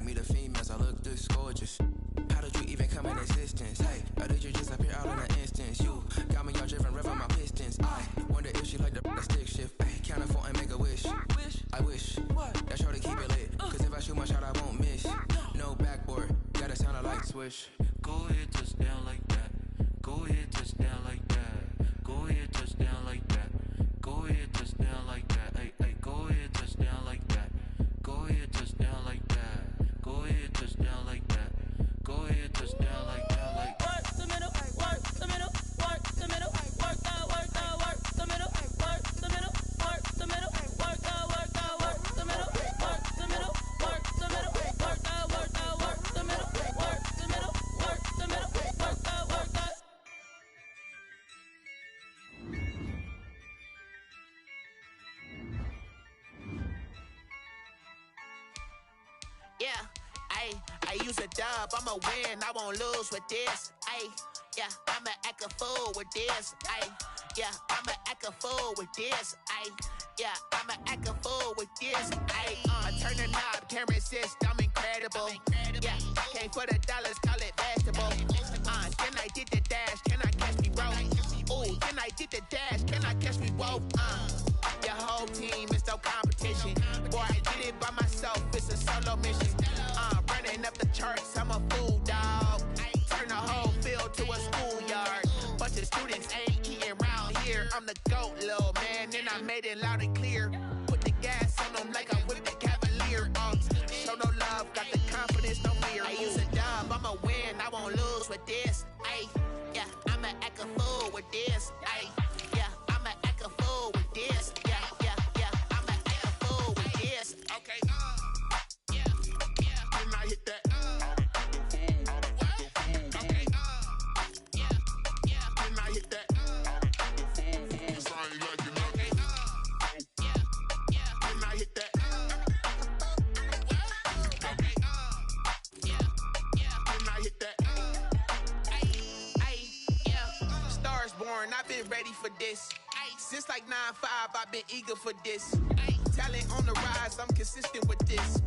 like me, the females, I look this gorgeous. How did you even come in existence? Hey, or did you just appear out in an instance? You got me all driven, revving my pistons. I wonder if she like the stick shift. Ay, count it 4 and make a wish. I wish that's sure to keep it lit. Cause if I shoot my shot, I won't miss. No backboard, gotta sound a light switch. Go ahead, touch down like that. Go ahead, touch down like that. Go ahead, touch down like that. Go ahead, touch down like that. Ay, ay, go ahead, touch down like that. Go ahead, touch down like that. Go ahead, touch down like that. Go ahead, touch down like that. Like work the middle, work the middle, work the middle, work the middle, work the middle, work the middle, work the middle, work the middle, work the middle, work the middle, work the middle, work the middle, work the middle, work the. Yeah, I use a dub, I'ma win, I won't lose with this. Yeah, I'ma act a fool with this. Yeah, I'ma act a fool with this. Yeah, I'ma act a fool with this. I turn the knob, can't resist, I'm incredible. Yeah, came for the dollars, call it vegetable. Then I did the dash, can I catch me broke? Ooh, then I did the dash, can I catch me woke? Your whole team is no competition. Boy, I did it by myself, it's a solo mission. Running up the charts, I'm a fool, dog. Turn the whole field to a schoolyard. Bunch of students ain't eating round here. I'm the GOAT, little man, and I made it loud and clear. Put the gas on them like I whipped the Cavalier. Show no love, got the confidence, no fear. I use a dub, I'ma win, I won't lose with this. Yeah, I'ma act a fool with this. Yeah, I'ma act a fool with this. Yeah, I'ma act a fool with this. Okay, yeah, then I hit that. Okay, yeah, then I hit that. I ain't like it, okay, yeah, then I hit that. Okay, yeah, then I hit that. Yeah, stars born, I've been ready for this. Since like 9-5, I've been eager for this. Talent on the rise, I'm consistent with this.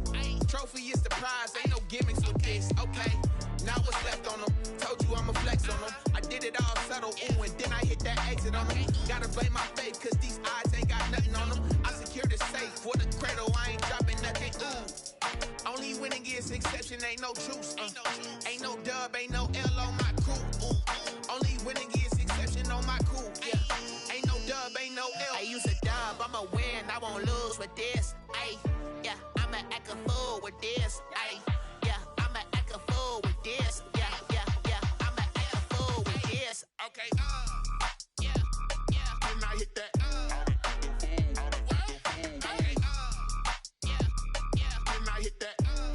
Trophy is the prize, ain't no gimmicks with this. Okay, now what's left on them? Told you I'ma flex on them. I did it all subtle, ooh, and then I hit that exit on them. Gotta blame my faith, cause these odds ain't got nothing on them. I secured the safe for the cradle, I ain't dropping nothing. Only winning is exception, ain't no truce. Ain't no dub, ain't no L on my crew. Only winning is exception on my crew. Yeah, ain't no dub, ain't no L. I use a dub, I'ma win, I won't lose with this. Yeah, I'ma act a fool with this. Yeah, I'ma act a fool with this. Yeah, I'ma act a fool with this. Okay, yeah, then I hit that. Okay, yeah, then I hit that. I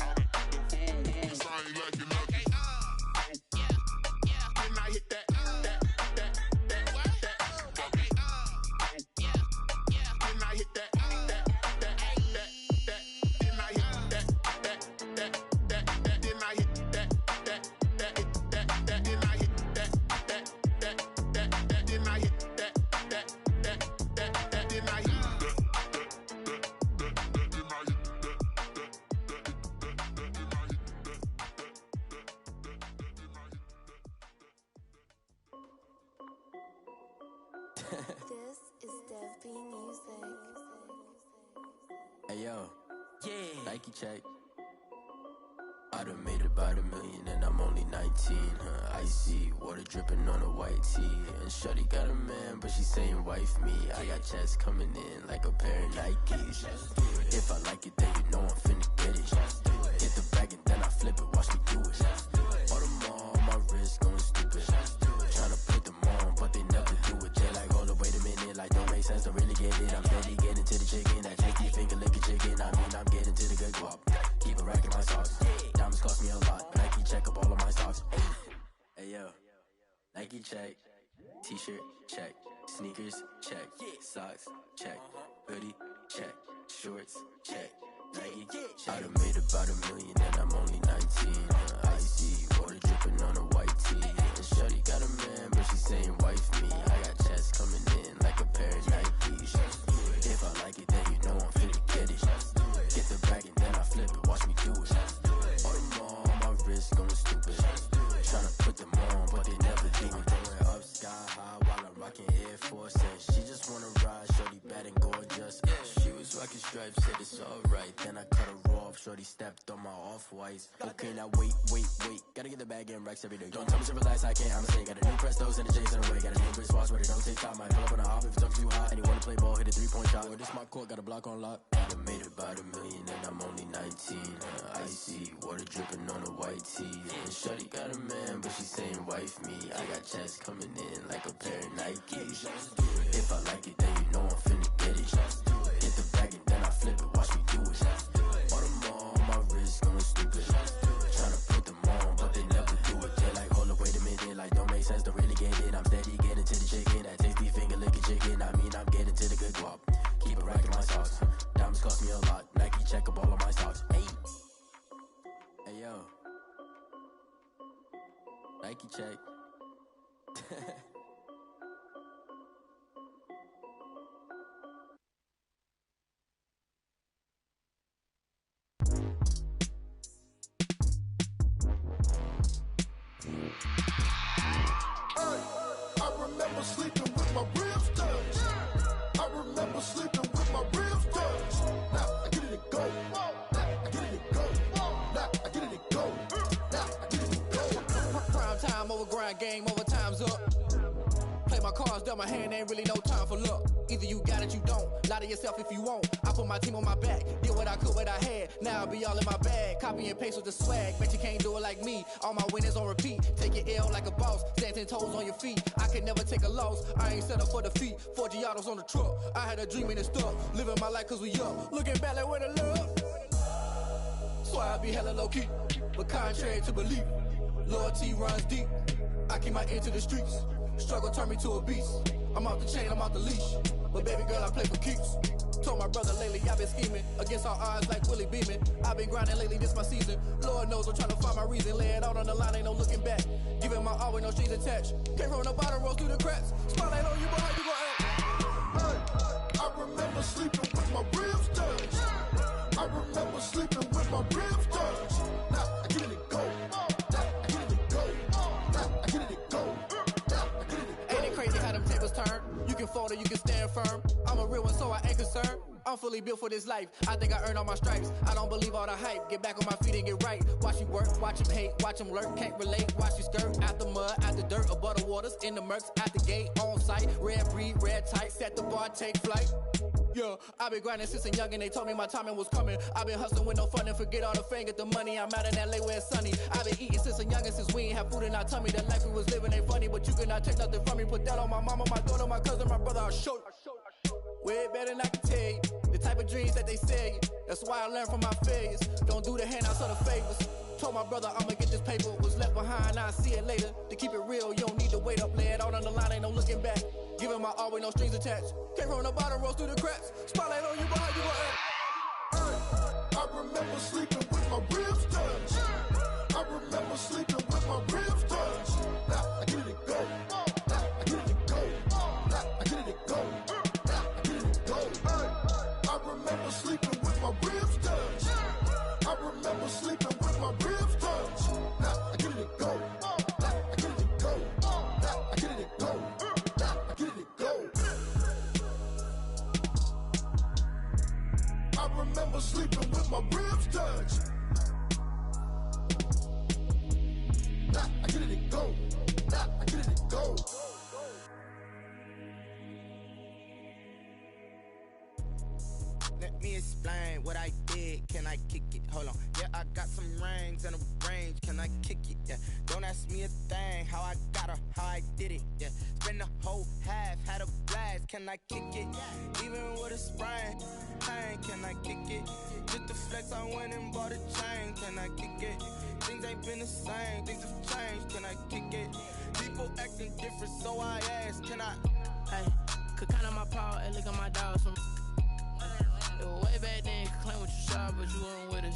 ain't like it, okay, yeah, then I hit that. Okay, yeah, then I hit that. This is Dev B Music. Hey yo, yeah, Nike check. I done made about $1 million and I'm only 19. Icy water dripping on a white tee. And shorty got a man, but she saying wife me. I got checks coming in like a pair of Nikes. If I like it, then you know I'm finna get it. Get the bag and then I flip it, watch me do it. All them on my wrist going stupid. Tryna put them on, but they never do it. They like, hold up, wait a minute, like don't make sense, don't really get it. I'm steady getting to the chicken, that tricky finger licking chicken. I mean, I'm getting to the good guap. Keep a rack in my socks. Diamonds cost me a lot, Nike check up all of my socks. Hey yo, Nike check, t-shirt check, sneakers check, socks check, hoodie check, shorts check, Nike check. I done made about $1 million and I'm only 19. Icy water dripping on a white tee. And shorty got a man, but she saying wife me. I got checks coming in like a pair of Nikes. If I like it, then you know I'm finna get it. Get the bag and then I flip it, watch me do it. put them on, but they never do. I'm going up sky high while I'm rocking Air Force. And she just wanna ride, shorty bad and gorgeous. She was rocking stripes, said it's alright. Then I cut her off, shorty stepped on my off-whites. Okay, now wait. Gotta get the bag and racks every day. Don't tell me to relax, I can't, I'm saying. Got a new Prestos and a J's in the way. Got a new Chris Watch, but it don't take time. I pull up on a hop if it's up too hot. And you wanna play ball, hit a 3-point shot. Or this my court, got a block on lock. I done made about $1 million and I'm only 19. Icy, water dripping on a white tee. And shorty got a man, but she saying wife me. I got checks coming in like a pair of Nikes. If I like it, then you know I'm finna get it. Hit the bag and then I flip it, watch me do it. All them all on my wrist going stupid. Tryna put them on, but they never do it. They're like, hold up, wait a minute, like don't make sense, don't really get it. I'm steady getting to the chicken, that tasty finger licking chicken. I mean, I'm getting to the good guap. Keep it racking my socks. Diamonds cost me a lot. Nike check up all of my socks. Hey yo, Nike check. I remember sleeping with my ribs touched. I remember sleeping with my ribs touched. Now I get it to go. Now I get it to go. Now I get it to go. Now I get it to go. Prime time over grind game, over time's up. Play my cards, dealt my hand, ain't really no time for luck. Either you got it, you don't. Lie to yourself if you won't. I put my team on my back, did what I could, what I had. Now I'll be all in my bag, copy and paste with the swag. Bet you can't do it like me. All my winners on repeat. Take your L like a boss, stand 10 toes on your feet. I can never take a loss. I ain't set up for defeat. 4 Giottos on the truck. I had a dream and it stuck. Living my life cause we up. Looking back like where the love. So I be hella low key, but contrary to belief, loyalty runs deep. I keep my ear to the streets. Struggle turned me to a beast. I'm off the chain, I'm off the leash. But baby girl, I play for keeps. Told my brother lately, I've been scheming against all odds like Willie Beeman. I've been grinding lately, this my season. Lord knows I'm trying to find my reason. Lay it out on the line, ain't no looking back. Giving my all with no strings attached. Came from the bottom, rose through the cracks. Spotlight on you, but how you gon' act? Hey, I remember sleeping with my ribs touched. I remember sleeping with my ribs touched. Now I get it to go. Now I get it to go. Now I get it to go. Now I get it to go. Ain't it crazy how them tables turn? You can fold or you can stand firm. I'm a real one, so I ain't concerned. I'm fully built for this life. I think I earned all my stripes. I don't believe all the hype. Get back on my feet and get right. Watch you work, watch him hate, watch him lurk. Can't relate, watch you skirt. Out the mud, out the dirt, above the waters, in the murks, out the gate, on site. Red breed, red tight, set the bar, take flight. Yeah, I been grinding since a young and they told me my timing was coming. I been hustling with no fun and forget all the fame, get the money. I'm out in LA where it's sunny. I been eating since a young and since we ain't have food in our tummy. The life we was living ain't funny, but you cannot take nothing from me. Put that on my mama, my daughter, my cousin, my brother, I'll show you. Way better than I can tell you. The type of dreams that they sell you. That's why I learned from my failures. Don't do the handouts or the favors. Told my brother I'ma get this paper. Was left behind, I'll see it later. To keep it real, you don't need to wait up. Lay it out on the line, ain't no looking back. Giving my all with no strings attached. Came from the bottom, rose through the cracks. Spotlight on you, but how you gon' act? I remember sleeping with my ribs touched. I remember sleeping with my ribs touched. Now I get it to go. Now I get it to go. Now I get it to go. Now I get it to go. I remember sleeping with my ribs touched. I remember sleeping with my ribs touched. Now I get it to go. Now I get it to go. Now I get it to go. Now I get it to go. I remember sleeping with my ribs touched. Now I get it to go. Now I get it to go. Let me explain what I did. Can I kick it? Hold on. Yeah, I got some rings and a range. Can I kick it? Yeah. Don't ask me a thing. How I got her, how I did it. Yeah. Spend the whole half, had a blast. Can I kick it? Even with a sprain. Pain, can I kick it? Just the flex, I went and bought a chain. Can I kick it? Things ain't been the same. Things have changed. Can I kick it? People acting different, so I ask. Can I? Hey, could count on my power and look at my dogs from. It was way back then, you could claim what you saw, but you weren't with us.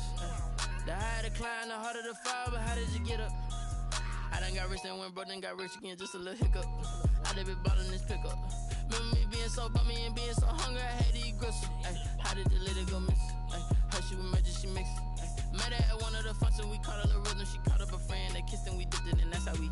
The higher the climb, the harder the fall, but how did you get up? I done got rich, then went broke, then got rich again, just a little hiccup. I done been ballin' this pickup. Remember me being so bummy and being so hungry, I had to eat gristle. Ay, how did the lady go miss? Ay, her she was emergency mix. Met her at one of the functions, we caught a little rhythm, she caught up a friend, they kissed and we dipped it, and that's how we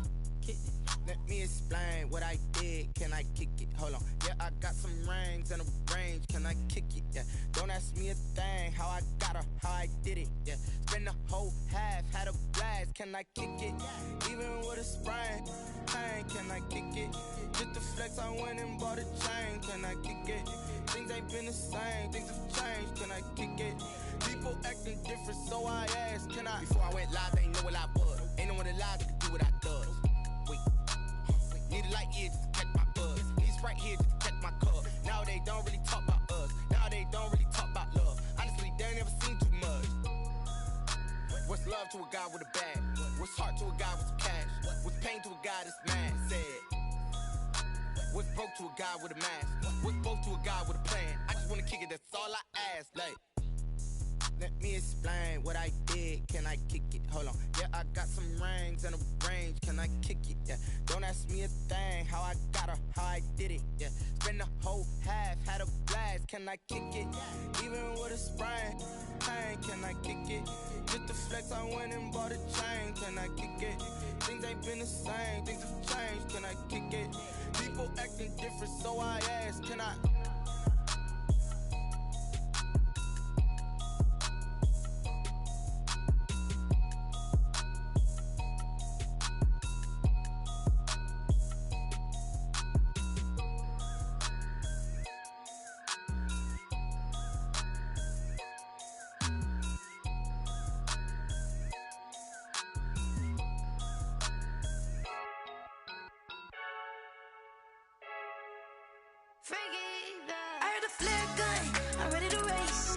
I kick it? Hold on. Yeah, I got some rings and a range. Can I kick it? Yeah. Don't ask me a thing. How I got her, how I did it. Yeah. Spend the whole half, had a blast. Can I kick it? Even with a sprain, pain. Can I kick it? Just the flex, I went and bought a chain. Can I kick it? Things ain't been the same. Things have changed. Can I kick it? People acting different, so I asked, can I? Before I went live, they ain't know what I was. Ain't no one alive that could do what I does. Wait. Need a light year just to catch my buzz. Need Sprite here just to catch my cup. Now they don't really talk about us. Now they don't really talk about love. Honestly, they ain't never seen too much. What's love to a guy with a bag? What's heart to a guy with some cash? What's pain to a guy that's mad? Said. What's broke to a guy with a mask? What's both to a guy with a plan? I just wanna kick it, that's all I ask. Like, let me explain what I did. Can I kick it? Hold on. Yeah, I got some rings and a range. Can I kick it? Yeah. Don't ask me a thing. How I got her, how I did it. Yeah. Spend the whole half, had a blast. Can I kick it? Even with a sprain, pain. Can I kick it? Just the flex, I went and bought a chain. Can I kick it? Things ain't been the same. Things have changed. Can I kick it? People acting different, so I ask, can I? I heard a flare gun, I'm ready to race.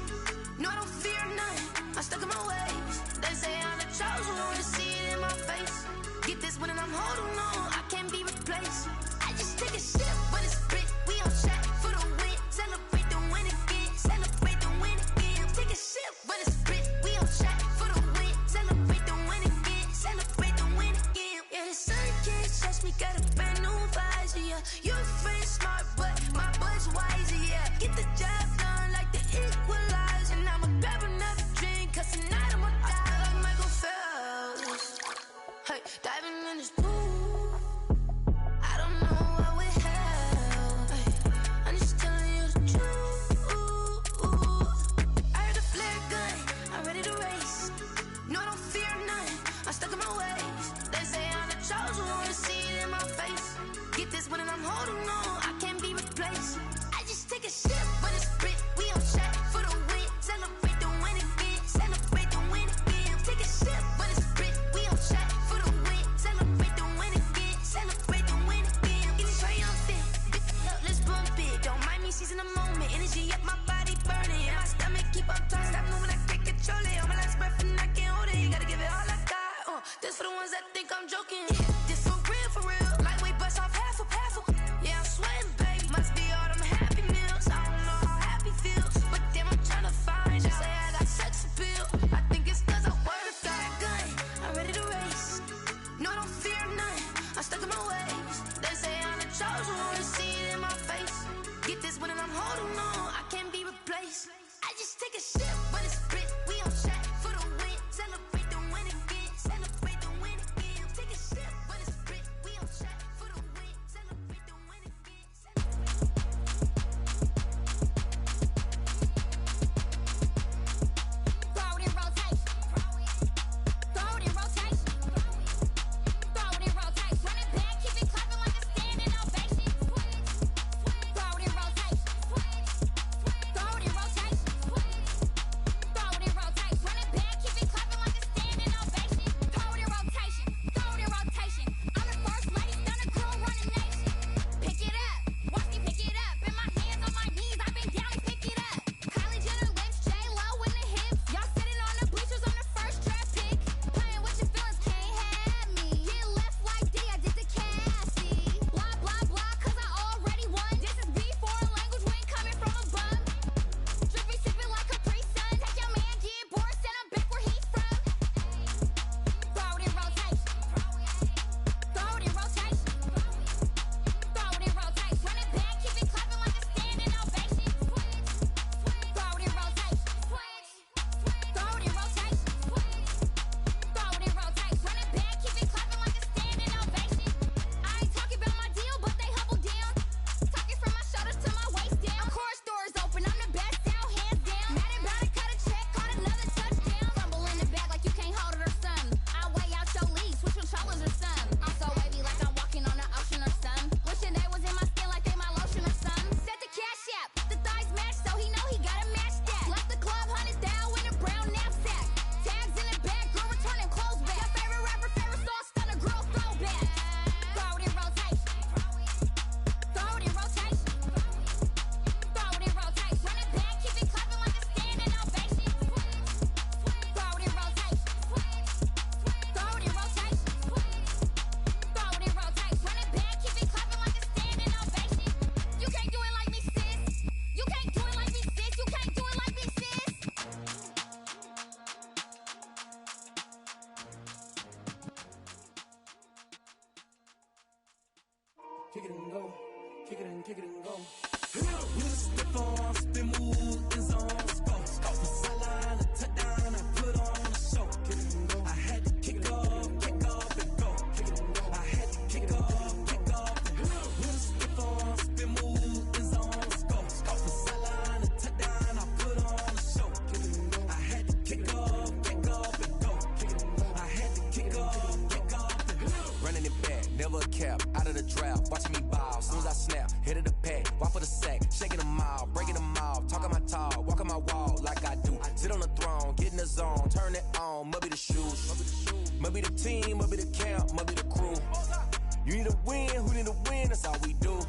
No, I don't fear none, I'm stuck in my ways. They say I'm the chosen one, to see it in my face. Get this one and I'm holding on, I can't be replaced. I just take a sip when it's split, we on track for the win. Celebrate the win again, celebrate the win again. Take a sip when it's split, we on track for the win. Celebrate the win again, celebrate the win again. Yeah, the sun can't touch me, got a brand new visor, yeah. Your friend smart, but my boy's wiser, yeah. Get the job done like the equalizer. And I'ma grab another drink, cause tonight I'ma die like Michael Phelps. Hey, diving in this pool, I don't know what we have. Hey, I'm just telling you the truth. I heard a flare gun, I'm ready to race. No, I don't fear none, I'm stuck in my ways. They say I'm the chosen one, to see it in my face. Get this one and I'm holding on, I can't be replaced. I just take a sip when it's split, we on track for the win. Celebrate the win again, celebrate the win again. Take a sip when it's split, we on track for the win. Celebrate the win again, celebrate the win again. Get it triumphant, let's bump it. Don't mind me seizing the moment, energy up my body burning. And my stomach keep on turning, stop moving, I can't control it. On my last breath and I can't hold it, you gotta give it all I got. This for the ones that think I'm joking. This for real, lightweight bust off half a. Yeah, I'm kick it and go, kick it and go. With a stiff on, spin move, in zone, go. From sideline to touchdown, I put on a show. Kick it and go. I had to kick off and go. Kick it and go. I had to kick off and go. With a stiff on, spin move, in zone, go. From sideline to touchdown, I put on a show. Kick it and go. I had to kick off and go. Kick it and go. I had to kick off and go. Running it back, never a cap, out of the draft, watching me ball. Soon as I snap, hit of the pack, walk for the sack, shaking them all, breaking them off, talking my talk, walking my wall like I do. Sit on the throne, get in the zone, turn it on, must be the shoes, must be the team, must be the camp, must be the crew. You need a win, who need a win, that's all we do.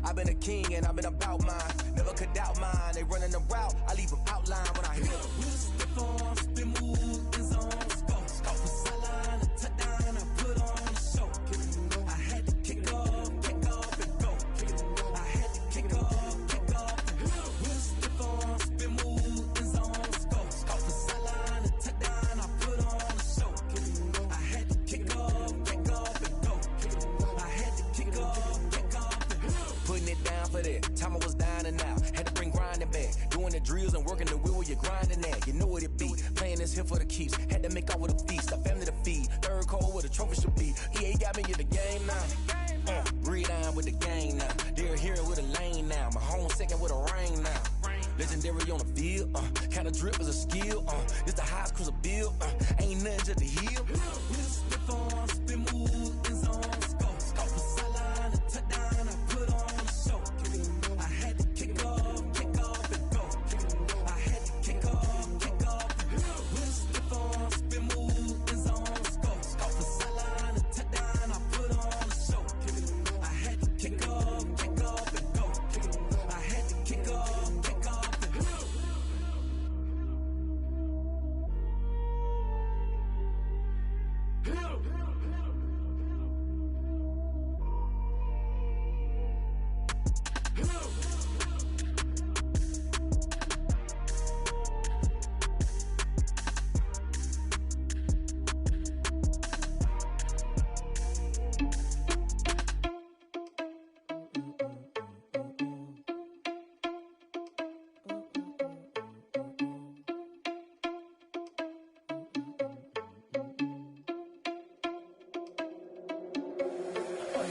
I've been a king and I've been about mine, never could doubt mine. They running the route, I leave them outline when I hit them. With a stiff on, spin move, in zone, go. From sideline to touchdown, I put on a show. Kick it and go. I had to kick off and go. Kick it and go. I had to kick off and go. With a stiff on, spin move, in zone, go. From sideline to touchdown, I put on a show. Kick it and go. I had to kick off and go. Kick it and go. I had to kick off and go. Putting it down for that, time I was down and out, had to bring grinding back, doing the drills and working the wheel where you're grinding at, you know what it be, playing this here for the keeps, had to make out with a feast, a family to feed, third cold where the trophy should be, EA got me in the game now, breathe on with the game now, they're hearing with a lane now, my home second with a rain now, legendary on the field, kinda drip is a skill, this the highest cruiser bill, ain't nothing just to heal. With a stiff on, spin move, in zone, go. From sideline to touchdown, I put on a show. Kick it and go. I had to kick off and go. Kick it and go. I had to kick off and go. With a stiff on, spin move, in zone, go. From sideline to touchdown, I put on a show. Kick it and go. I had to kick off and go. Kick it and go. I had to kick off and go.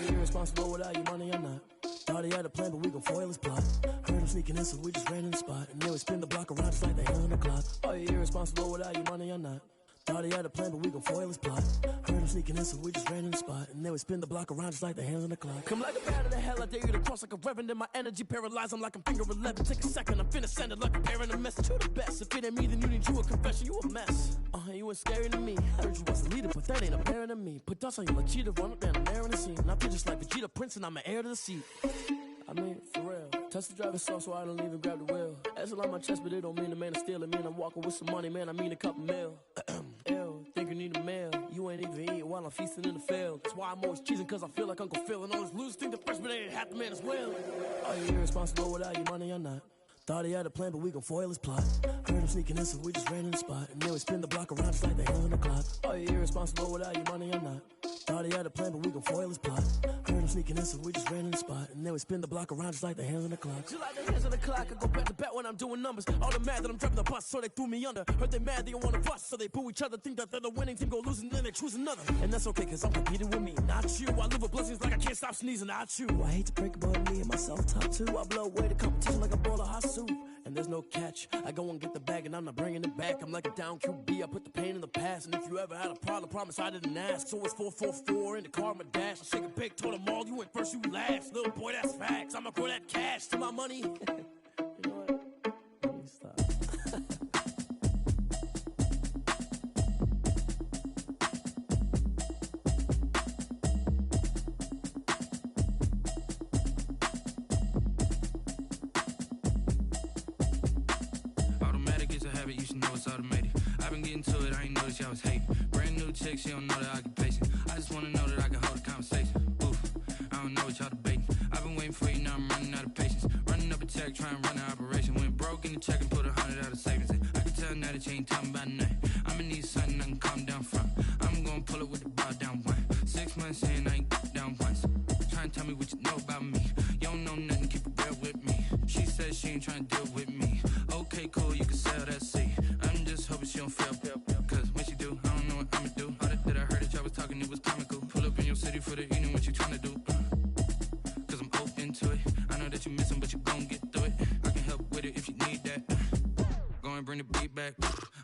Irresponsible without your money or not. Thought he had a plan, but we gon' foil his plot. Heard him sneaking in, so we just ran in the spot. And then we spin the block around just like the hand on the clock. Are you irresponsible without your money or not? Thought he had a plan, but we gon' foil his plot. Heard him sneaking in, so we just ran in the spot. And then we spin the block around just like the hands on the clock. Come like a bat of the hell, I dare you to cross like a reverend. And my energy paralyzed, I'm like I'm finger 11. Take a second, I'm finna send it like a parent a message to the best. If it ain't me, then you need you a confession, you a mess. You ain't scary to me. Heard you was a leader, but that ain't apparent to me. Put dust on you like cheetah, run up down the air in the scene. I feel just like Vegeta Prince, and I'm an heir to the seat. I mean, for real. Touch the driver's soft, so I don't even grab the wheel. That's on my chest, but it don't mean the man to steal it. Man, I'm walking with some money, man, I mean a couple mil. Ew, think you need a meal. You ain't even eating while I'm feasting in the field. That's why I'm always cheesing, cause I feel like Uncle Phil. And all those losers think the freshman ain't half the man as well. Are you irresponsible without your money or not? Thought he had a plan, but we gon' foil his plot. Heard him sneaking in, so we just ran in the spot. And then we spin the block around just like the hands on the clock. Are you irresponsible without your money or not? Thought he had a plan, but we gon' foil his plot. Heard him sneaking in, so we just ran in the spot. And then we spin the block around just like the hands on the clock. Just like the hands on the clock, I go back to back when I'm doing numbers. All the mad that I'm driving the bus, so they threw me under. Heard they mad, they don't wanna bust, so they boo each other. Think that they're the winning team, go losing, then they choose another. And that's okay, cause I'm competing with me, not you. I live with blessings like I can't stop sneezing, not you. I hate to break about me and myself top two. I blow away the competition like a bowl of hot soup. And there's no catch. I go and get the bag and I'm not bringing it back. I'm like a down QB, I put the pain in the past. And if you ever had a problem, promise I didn't ask. So it's 444 in the car, my dash. I shake a big, told them all, you went first, you last. Little boy, that's facts. I'ma grow that cash to my money. You know what? Let me stop. You should know it's automated. I've been getting to it, I ain't noticed y'all was hating. Brand new chick, she don't know the occupation. I just wanna know that I can hold a conversation. Oof, I don't know what y'all debating. I've been waiting for you, now I'm running out of patience. Running up a check, trying to run an operation. Went broke in the check and put 100 out of savings in. I can tell now that you ain't talking about nothing. I'ma need something I can calm down from. I'm gonna pull it with the bar down one. 6 months in, I ain't down once. Trying Try and tell me what you know about me. You don't know nothing, keep it real with me. She said she ain't trying to deal with me. Okay, cool, you can sell that seat. I'm just hoping she don't fail. Cause when she do, I don't know what I'ma do. All that I heard that y'all was talking, it was comical. Pull up in your city for the evening, what you trying to do? Cause I'm open to it. I know that you miss him, but you gon' get through it. I can help with it if you need that. Go and bring the beat back.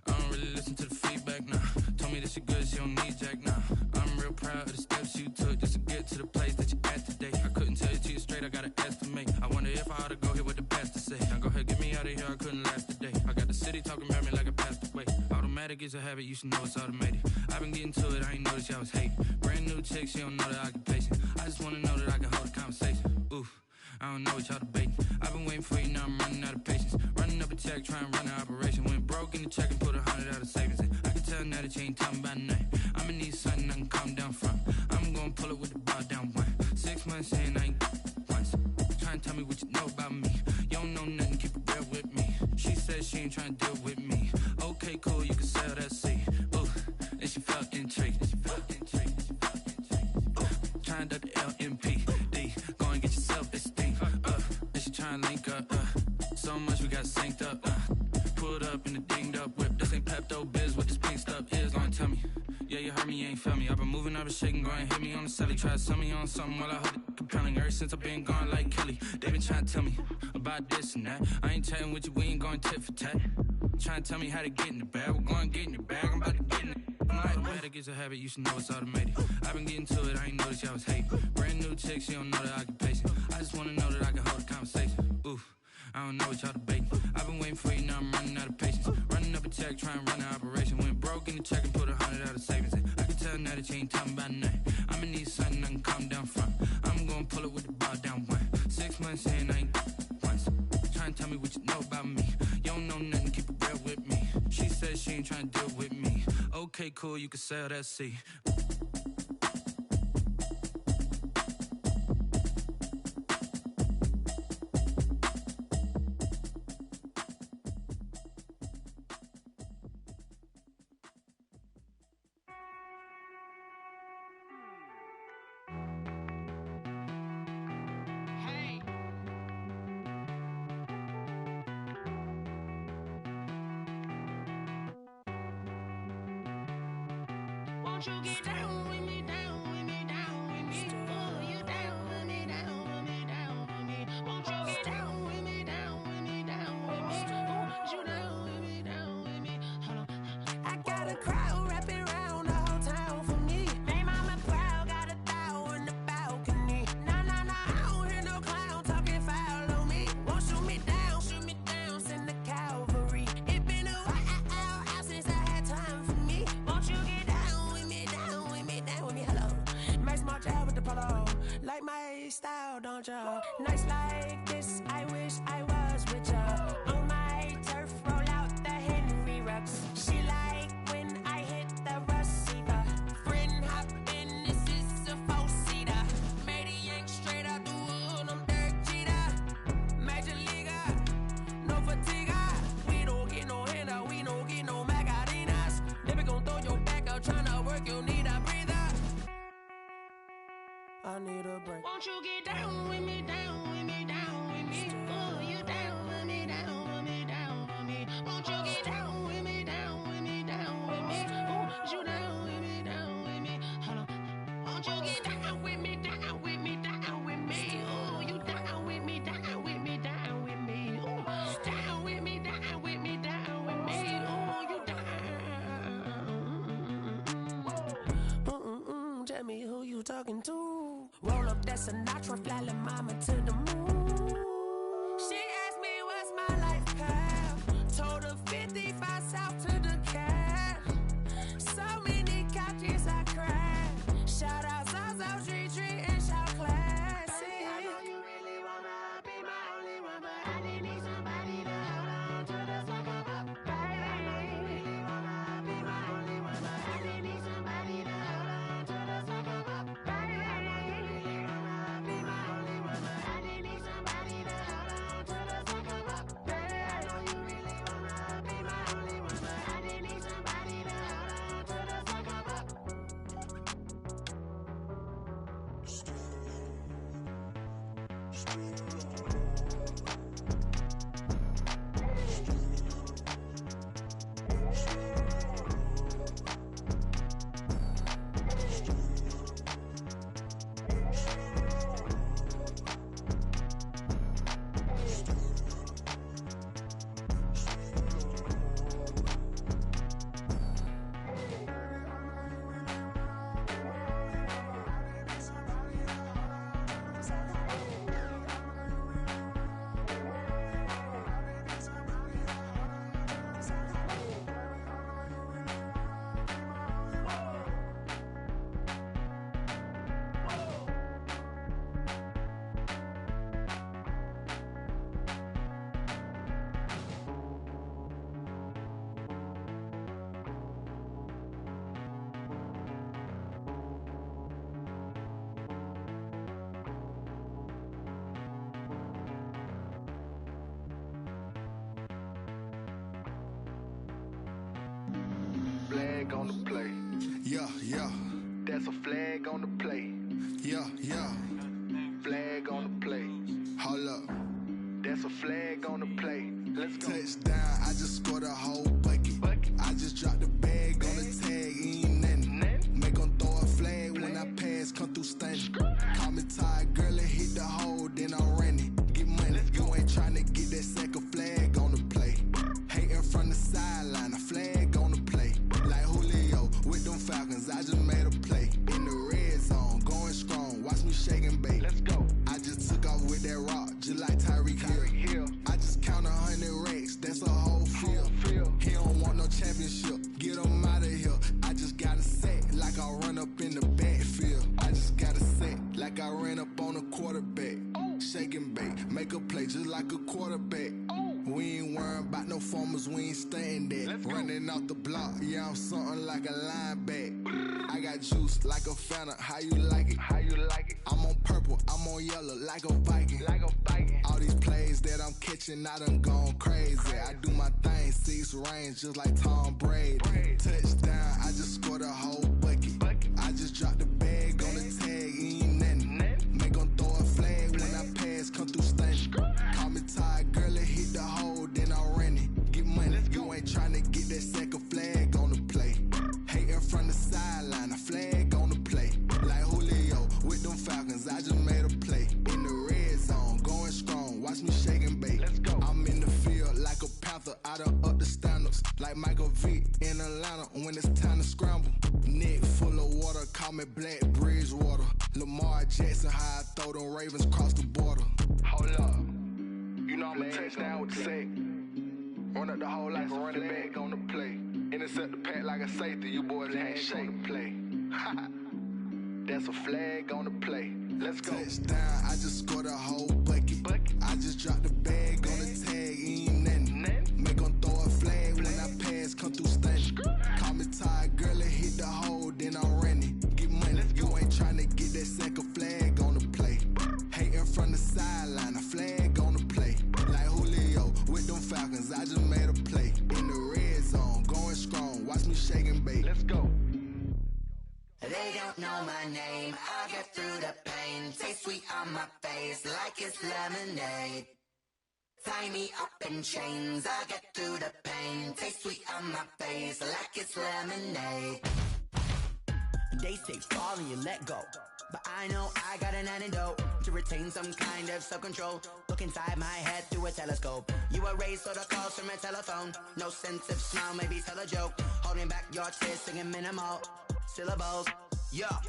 I don't really listen to the feedback, nah. Told me that she good, she don't need jack, nah. I'm real proud of the steps you took just to get to the place that you at today. I couldn't tell it to you straight, I gotta estimate. I wonder if I ought to go here with the pastor say. Now go ahead, get me out of here, I couldn't last today. I got the city talking about me like I passed away. Automatic is a habit, you should know it's automated. I've been getting to it, I ain't noticed y'all was hating. Brand new chick, she don't know the occupation. I just wanna know that I can hold a conversation. Oof. I don't know what y'all debating. I've been waiting for you, now I'm running out of patience. Running up a check, trying to run an operation. Went broke in the check and put 100 out of savings in. I can tell now that you ain't talking about nothing. I'ma need something I can calm down from. I'm gonna pull it with the bar down one. 6 months saying I ain't once. Trying to tell me what you know about me. You don't know nothing, keep it real with me. She said she ain't trying to deal with me. Okay, cool, you can sell that seat. Ooh, and she felt intrigued. Trying to the LMPD. Go and get your self-esteem. And she trying to link up. So much we got synced up. Pulled up in the dinged up whip. This ain't Pepto Biz, what this pink stuff is. Gonna tell me. Yeah, you heard me, you ain't felt me. I've been moving, I've been shaking, go and hit me on the celly. Try to sell me on something while I hold it compelling. Ever since I've been gone like Kelly, they been trying to tell me about this and that. I ain't chatting with you, we ain't going tit for tat. Trying to tell me how to get in the bag. We're going to get in your bag, I'm about to get in it. Automatic is a habit, you should know it's automated. I've been getting to it, I ain't noticed y'all was hating. Brand new chick, she don't know the occupation. I just wanna know that I can hold a conversation. Oof, I don't know what y'all debating. I've been waiting for you, now I'm running out of patience. Running up a check, trying to run an operation. Went broke in the check and put 100 out of savings in. I can tell now that you ain't talking about nothing. I'ma need something I can calm down from. I'm gonna pull it with the bar down one. 6 months saying I ain't once. Trying to tell me what you know about me. You don't know nothing, keep it real with me. She said she ain't trying to deal with me. Okay, cool, you can sell that seat. Won't you get down with me, down with me, down with me? Oh, you down with me, down with me, down with me. Won't you get down with me, down with me, down with me? Oh, you down with me, down with me? Hold on. I got a crowd wrapping around the whole town for me. Hey, mama proud, got a thou in the balcony. Nah, nah, nah, I don't hear no clown talking foul on me. Won't shoot me down, send the cavalry. It been a while since I had time for me. Won't you get down with me, down with me, down with me? Hello. Max March out with the polo. Like my style, don't ya? Nights like this, I wish I was with ya. On my turf, roll out the Henry Rux. She like when I hit the receiver. Friend hop in, this is a four-seater. Made a yank straight out the wood, I'm Derek Jeter. Major leaguer, no fatigue. We don't get no handout, we don't get no Macarinas. Never gon' throw your back out, tryna work, you need a breather. I need a break. Won't you get down with me, down with me, down with me? Oh, you down with me, down with me, down with me? Won't you get down with me, down with me, down with me? Oh, you down with me, down with me? Hold on. Won't you get down with me, down with me, down with me? Oh, you down with me, down with me, down with me? Oh, down with me, down with me, down with me? Oh, you down. Tell me who you talking to. Roll up that Sinatra, fly la mama to the moon. She asked me what's my life path. Told her 55 south to the cab. So many couches I cried. Shout out South Street and shout classic. I know you really wanna be my only one, but I didn't need somebody to hold on to the second up. Baby, I know you really wanna be my only one, but I didn't need somebody to hold on to the second up. Baby, I know you really wanna be my only one, but I didn't need somebody to Flag on the play. Yeah, yeah. That's a flag on the play. Yeah, yeah. Flag on the play. Hold up. That's a flag on the play. Let's go. Touchdown, I just scored a whole bucket. I just dropped the bag on the tag, ain't nothing. Make 'em throw a flag when I pass, come through stunning. Call me tired, girl, and hit the hole, then I'm running. Get money, you ain't tryna get that second flag on the play. Hating from the sideline, a flag on the play. Like Julio with them Falcons, I just made a play. In the red zone, going strong, watch me shake and bake. Let's go. I just took off with that rock, just like Tyreek Hill. I just count 100 racks, that's a whole field. He don't want no championship, get him out of here. I just got a set, like I run up in the backfield. I just got a set, like I ran up on a quarterback. Shake and bake, make a play just like a quarterback. We ain't worrying about no formers, we ain't staying there. Running off the block, yeah, I'm something like a linebacker. I got juice like a Fanta, how you like it? How you like it? I'm on purple, I'm on yellow, like a Viking. Like a Viking. All these plays that I'm catching, I done gone crazy. I do my thing, 6 range, just like Tom Brady. Touchdown, I just scored a whole bucket. I just dropped the bag on the tag, ain't nothing. Make 'em throw a flag when I pass, come through stunning. Call me tired, girl, and hit the hole, then I'm running. Get money, you ain't tryna get that second flag on the play. Hating from the sideline, a flag on the play. Like Julio with them Falcons, I just made a play. In the red zone, going strong, watch me shake and bake. Let's go. I'm in the field like a panther, I done up the standards. Like Michael Vick in Atlanta when it's time to scramble. Neck full of water, call me Black Bridgewater. Lamar Jackson, how I throw them Ravens cross the border. Hold up. You know I'm a touchdown with the sack. Run up the whole like a running back on the play. Intercept the pack like a safety, you boys ain't shake the play. That's a flag on the play. Let's go. Touchdown, I just scored a whole bucket. I just dropped the bag on the tag, ain't nothing. Make 'em throw a flag when I pass, come through stunning. Call me tired, girl, and hit the hole, then I'm running. Get money, you ain't tryna get that second flag on the play. Hating from the sideline, a flag on the play. Like Julio with them Falcons, I just made a play. In the red zone, going strong, watch me shake and bake. Let's go. They don't know my name, I'll get through the pain. Taste sweet on my face like it's lemonade. Tie me up in chains, I'll get through the pain. Taste sweet on my face like it's lemonade. They say fall and you let go, but I know I got an antidote to retain some kind of self-control. Look inside my head through a telescope. You erase all the calls from a telephone. No sense of smile, maybe tell a joke. Holding back your tears, singing minimal syllables. Yeah,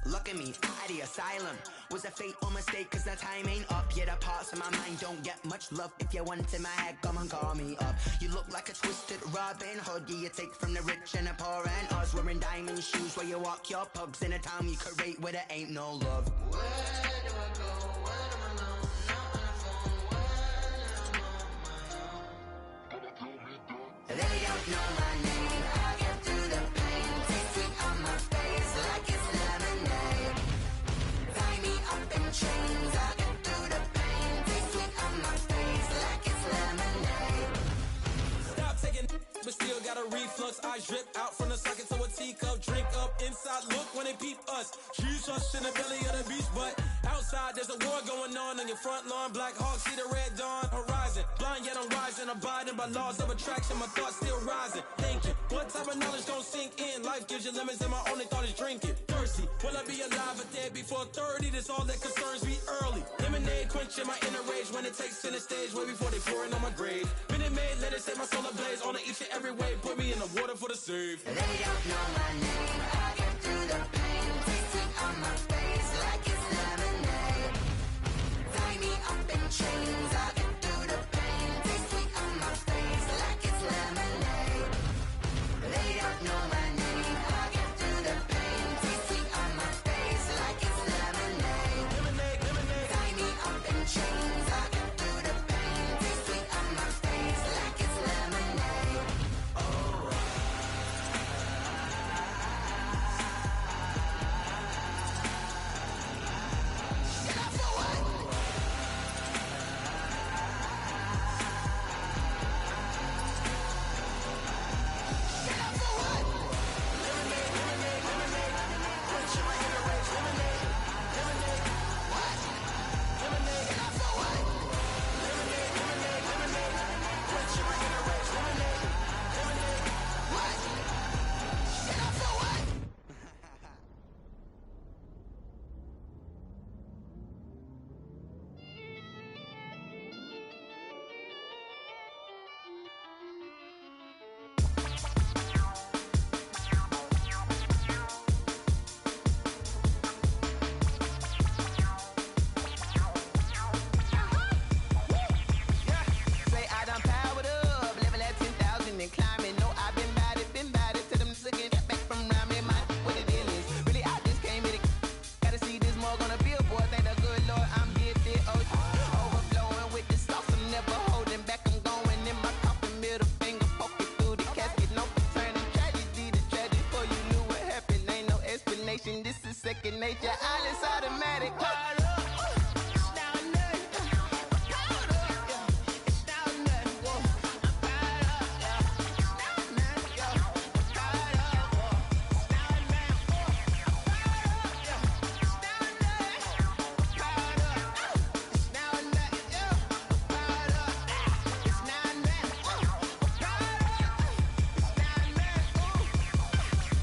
look at me, out of the asylum. Was a fate or mistake, cause the time ain't up. Yeah, the parts of my mind don't get much love. If you want in my head, come and call me up. You look like a twisted Robin Hood. Yeah, you take from the rich and the poor and us. Wearing diamond shoes where you walk your pugs. In a town you create where there ain't no love. Where do I go? When I'm alone? Not on the phone. When I'm on my own. They don't know my name. I get through the pain. Taste sweet on my face like it's lemonade. Tie me up in chains. I get through the pain. Taste sweet on my face like it's lemonade. Stop taking, but still got a reflux. I drip out from the socket to a teacup. Drink up inside. Look when they peep us. She's us in the belly of the beach, but outside. outside, there's a war going on your front lawn. Black Hawk, see the red dawn horizon. Blind yet I'm rising, abiding by laws of attraction. My thoughts still rising. Thinking, what type of knowledge gon' sink in? Life gives you lemons and my only thought is drinking. Thirsty, will I be alive or dead before 30? That's all that concerns me early. Lemonade quenching my inner rage when it takes center stage way before they pour it on my grave. Minute Maid, let it set my soul ablaze on each and every way. Put me in the water for the save. They don't know my name. I get through the pain. Tasting on my face like it's lemonade. Tie me up in chains. I get through the pain. Tasting on my face like it's lemonade. They don't know my name. I get through the pain. Tasting on my face like it's lemonade. Tie me up in chains. I get through the pain. Tasting on my face like it's lemonade. Say I done powered up, level at 10,000 and climbing. No, I've been bad it to them looking back from around me. My what the deal is. Really, I just came here to gotta see this more gonna billboard. Thank the good Lord, I'm gifted. Overflowing with the sauce, I'm never holding back. I'm going in my coffin, middle finger poking through the casket. No turning tragedy to tragic. Before you knew what happened, ain't no explanation. This is second nature. All is automatic.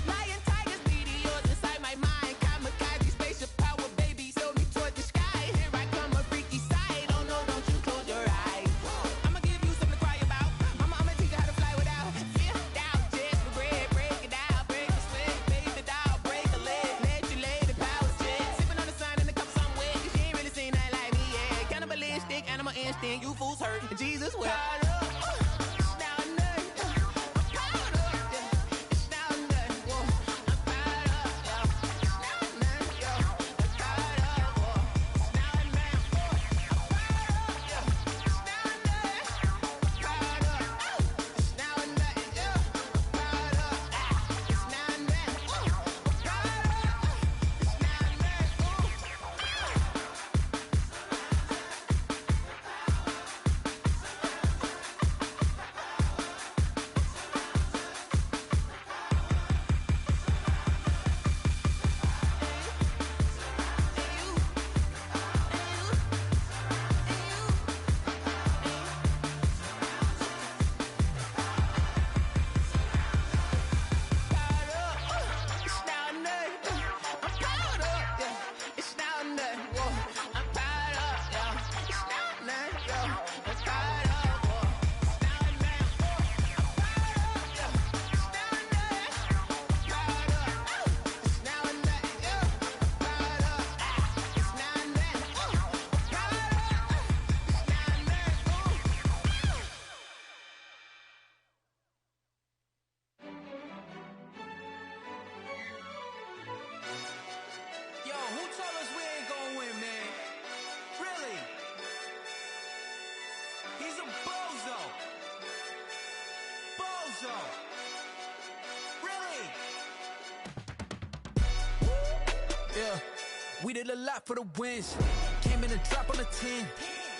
Lion, tigers, meteors inside my mind. Kamikaze, spaceship power, baby, sail me toward the sky. Here I come, a freaky side. Oh no, don't you close your eyes. I'ma give you something to cry about. I'ma teach you how to fly without fear. Doubt, just regret, break it out, break a sweat, baby, the doll, break a leg, let you lay the power check. Sipping on the sun in the cup somewhere, 'cause she ain't really seen nothing like me yet. Cannibalistic, animal instinct, you fools hurt. Jesus will. Yeah, we did a lot for the wins. Came in a drop on a 10.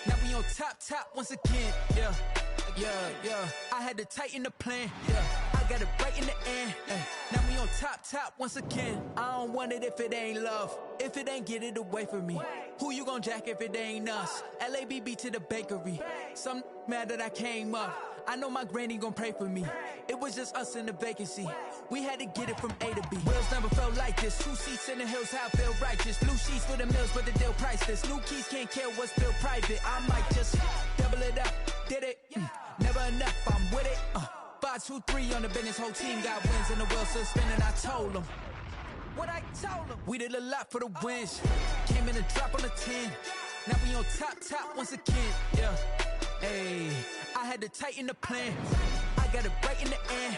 Now we on top once again. Yeah. I had to tighten the plan. Yeah, I got it right in the end. Now we on top once again. I don't want it if it ain't love. If it ain't, get it away from me. Who you gon' jack if it ain't us? LABB to the bakery. Some mad that I came up. I know my granny gon' pray for me. It was just us in the vacancy. We had to get it from A to B. Wheels never felt like this. 2 seats in the hills, how I feel righteous. Blue sheets for the mills, but the deal priceless. New keys can't care what's still private. I might just double it up. Did it? Never enough, I'm with it. 5, 2, 3 on the business. Whole team got wins and the wheels still spinning. I told them what I told them. We did a lot for the wins. Came in and drop on the 10. Now we on top once again. Yeah. Hey, I had to tighten the plan. I got it right in the end.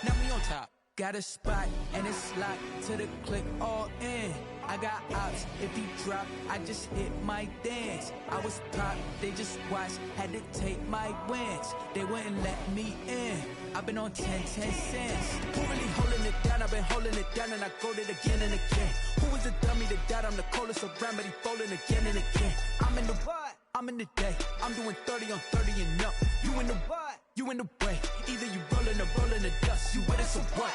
Now we on top. Got a spot and it's locked to the click all in. I got ops, if he drop, I just hit my dance. I was top, they just watched, had to take my wins. They wouldn't let me in. I've been on 10 cents. Who really holding it down? I've been holding it down and I go it again and again. Who was the dummy that died? I'm the coldest around, but he folding again and again. I'm in the what? I'm in the day. I'm doing 30 on 30 and up. You in the what? You in the way. Either you rolling or rolling the dust. You with us or what?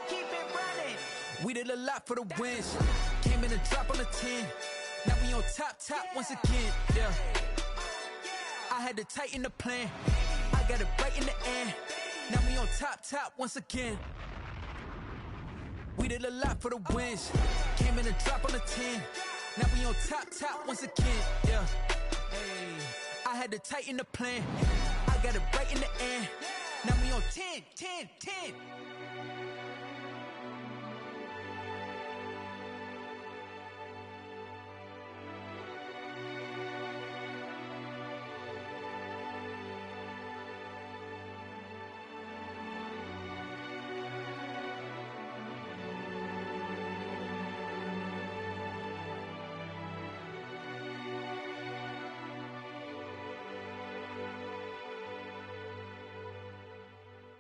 Keep it running. We did a lot for the wins. Came in and drop on the 10. Now we on top once again. Yeah. I had to tighten the plan. I got it right in the end. Now we on top once again. We did a lot for the wins. Came in and drop on the 10. Now we on top once again. Yeah. Hey, I had to tighten the plan. I got it right in the end. Now we on 10.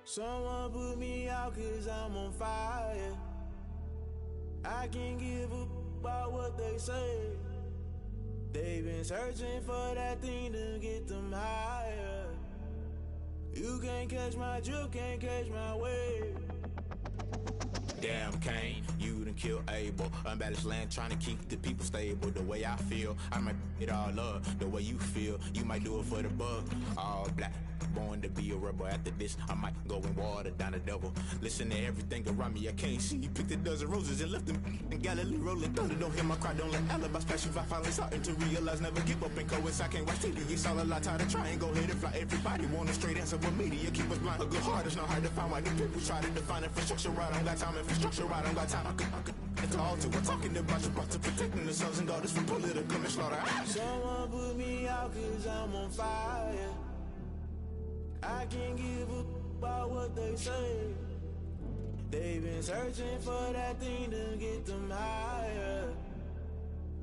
Someone put me out 'cause I'm on fire. I can't give a about what they say. They've been searching for that thing to get them higher. You can't catch my drift, can't catch my wave. Damn Kane, you done killed Abel. Unbalanced land trying to keep the people stable. The way I feel, I might it all up. The way you feel, you might do it for the bug. All black, born to be a rebel. After this, I might go and water down the devil. Listen to everything around me, I can't see. You picked a dozen roses and left them in Galilee rolling thunder. Don't hear my cry, don't let alibis flash. If I finally starting to realize, never give up and coincide. I can't watch TV, it's all a lot. Time to try and go ahead and fly. Everybody want a straight answer, but media keep us blind. A good heart is not hard to find. Why the people try to define infrastructure right? I don't got time, infrastructure right, I don't got time. I could it's all to we're talking about your to protecting the sons and daughters from political and slaughter. Someone put me out 'cause I'm on fire. I can't give a about what they say. They've been searching for that thing to get them higher.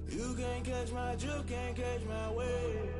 You can't catch my drift, can't catch my wave.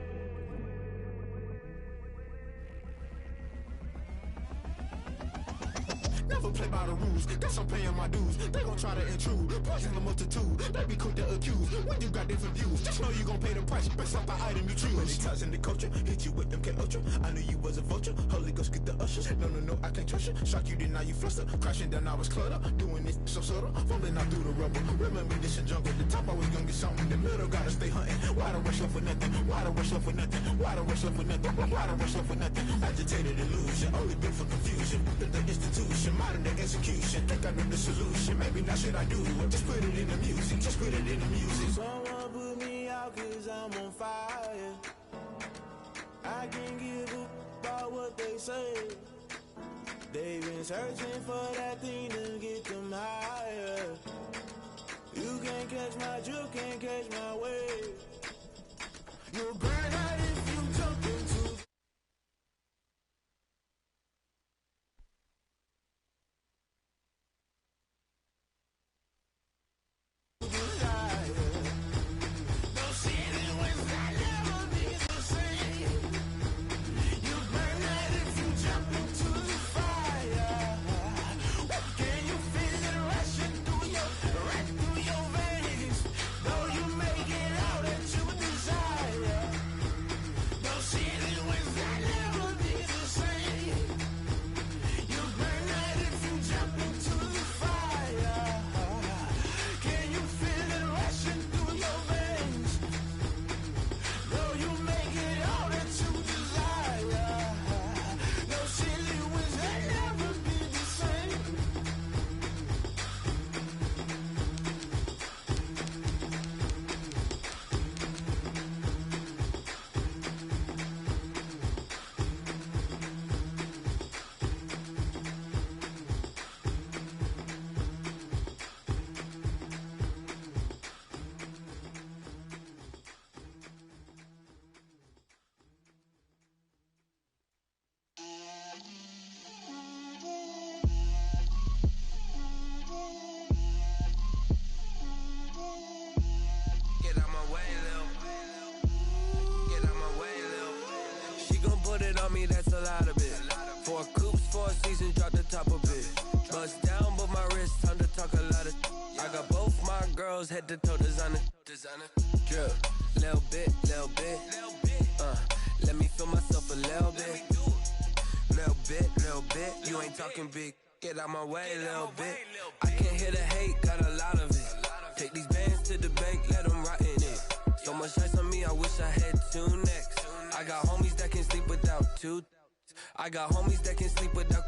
Never play by the rules, guess I'm paying my dues. They gon' try to intrude, poison the multitude. They be quick to accuse, when you got different views. Just know you gon' pay the price, based off the item you choose. Many times in the culture, hit you with them K-Ultra. I knew you was a vulture, Holy Ghost get the ushers. No, I can't trust you. Shock you, then now you fluster. Crashing down, I was cluttered. Doing this so subtle, falling out through the rubble. Remember this in jungle, the top I was gonna get something. In the middle, gotta stay hunting. Why the rush left for nothing? Why the rush left for nothing? Why the rush left for nothing? Why the rush left for nothing? Agitated illusion, only been for confusion. The institution, modern day execution. Think I know the solution. Maybe now should I do it? Just put it in the music. Just put it in the music. Someone put me out 'cause I'm on fire. I can't give a about what they say. They've been searching for that thing to get them higher. You can't catch my drift, can't catch my wave. You'll burn out if you jump into. me, that's a lot of it. 4 coops, 4 seasons, drop the top of it. Bust down, but my wrist, time to talk a lot of. I got both my girls head to toe designer. Drip, little bit. Let me feel myself a little bit. Little bit. You ain't talking big. Get out my way, little bit. I can't hear the hate, got a lot of it. Take these bands to the bank, let them rot in it. So much ice on me, I wish I had 2 necks. I got homies that can sleep without 2. I got homies that can sleep without.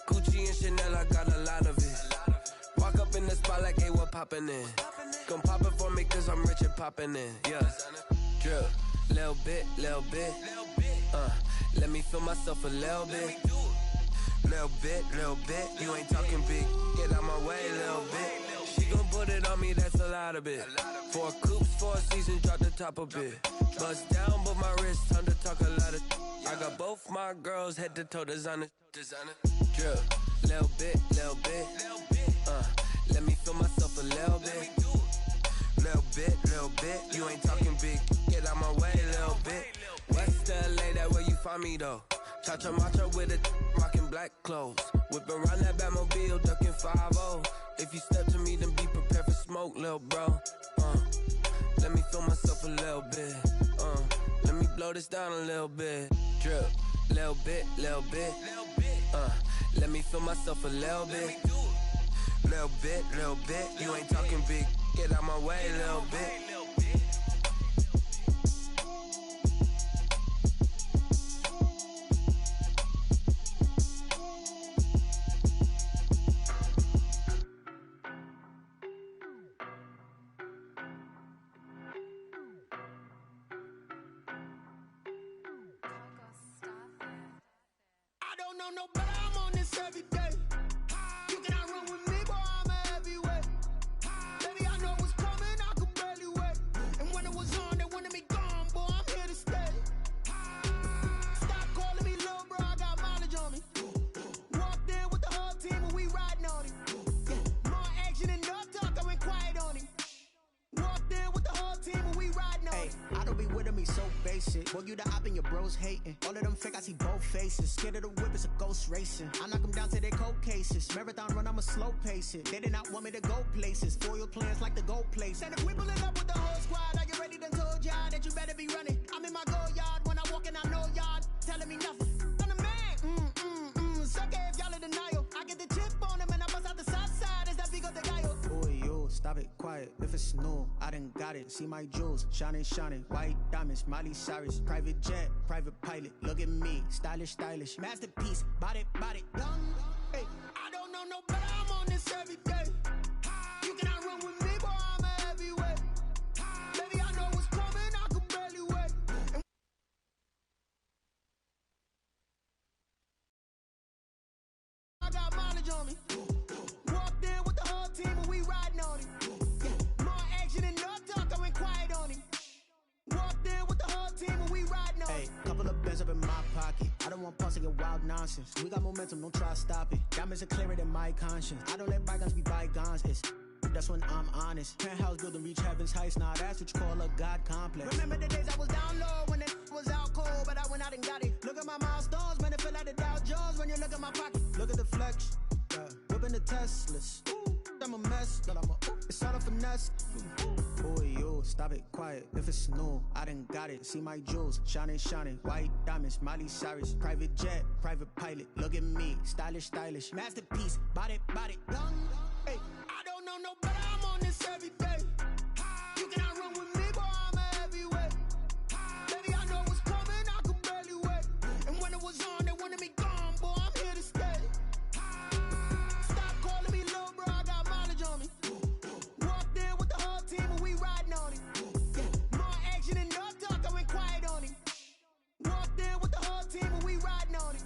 Gucci and Chanel, I got a lot of it. Walk up in the spot like, hey, what poppin' in? Come pop it for me, cause I'm rich and poppin' in. Yeah. Drip, little bit. Let me feel myself a little bit. Little bit. You ain't talking big. Get out my way, little bit. She gon' put it on me, that's a lot of it. 4 coops, 4 seasons, drop the top a bit. Bust down, but my wrist, time to talk a lot of. I got both my girls head to toe designer. Drip, little bit. Let me feel myself a little bit. Little bit. You ain't talking big. Get out my way, little bit. West LA, that where you find me though. Cha-cha matcha with a rockin' black clothes. Whip around that Batmobile, ducking 5-0. If you step to me, then be prepared for smoke, lil' bro. Let me feel myself a little bit. Let me blow this down a little bit. Drip, little bit. Let me feel myself a little bit. Little bit. You ain't talking big. Get out my way, little bit. I don't know no better, I'm on this every day. You cannot run with me, boy, I'm a heavyweight. Baby, I know what's coming, I could barely wait. And when it was on, they wanted me gone, boy, I'm here to stay. Stop calling me little bro, I got mileage on me. Walked in with the whole team and we riding on it. More action and no talk, I went quiet on him. Walked in with the whole team and we riding on it. I don't be with him, he's so basic. Boy, you the op and your bros hating. All of them fake, I see both faces. Scared of the whip, it's a ghost racing. I knock them down to their cold cases. Marathon run, I'ma slow pace it. They did not want me to go places. Foil plans like the gold place. And if we pulling up with the whole squad, are you ready? Done told y'all that you better be running. I'm in my go yard when I walk in, I know y'all telling me nothing. I'm the man, sucker if y'all in denial. I get the chip on him and I bust out the south side. Is that big of the guy? Boy, yo, stop it, quiet. If it's new, I done got it. See my jewels, shining. White diamonds, Miley Cyrus. Private jet, private pilot. Look at me, stylish. Masterpiece, body, young. Hey, I don't know no better, I'm on this every day. You cannot run with me, boy, I'm a heavyweight. Baby, I know what's coming, I could barely wait. I got mileage on me. Walked in with the whole team and we riding on it. More action and no talk, I went quiet on him. Walked in with the whole team and we riding on it. Hey, couple of bands up in my pocket. I don't want pause to get wild nonsense. We got momentum, don't try to stop it. Diamonds are clearer than my conscience. I don't let bygones be bygones. That's when I'm honest. Penthouse building, reach heaven's heights. Nah, that's what you call a God complex. Remember the days I was down low when it was out cold, but I went out and got it. Look at my milestones, man, it feel like the Dow Jones when you look at my pocket. Look at the flex, whipping the Teslas. I'm a mess, but it's all a finesse. Boy, yo, stop it, quiet. If it's new, I done got it. See my jewels, shining. White diamonds, Miley Cyrus. Private jet, private pilot. Look at me, stylish. Masterpiece, body, young. Hey, I don't know no better, I'm on this every day. You cannot run with me, boy, I'm a heavyweight. Baby, I know what's coming, I could barely wait. And when it was on, they wanted me gone, boy, I'm here to stay. Stop calling me little bro, I got mileage on me. Walked in with the whole team and we riding on it. More action and no talk, I went quiet on him. Walked in with the whole team and we riding on it.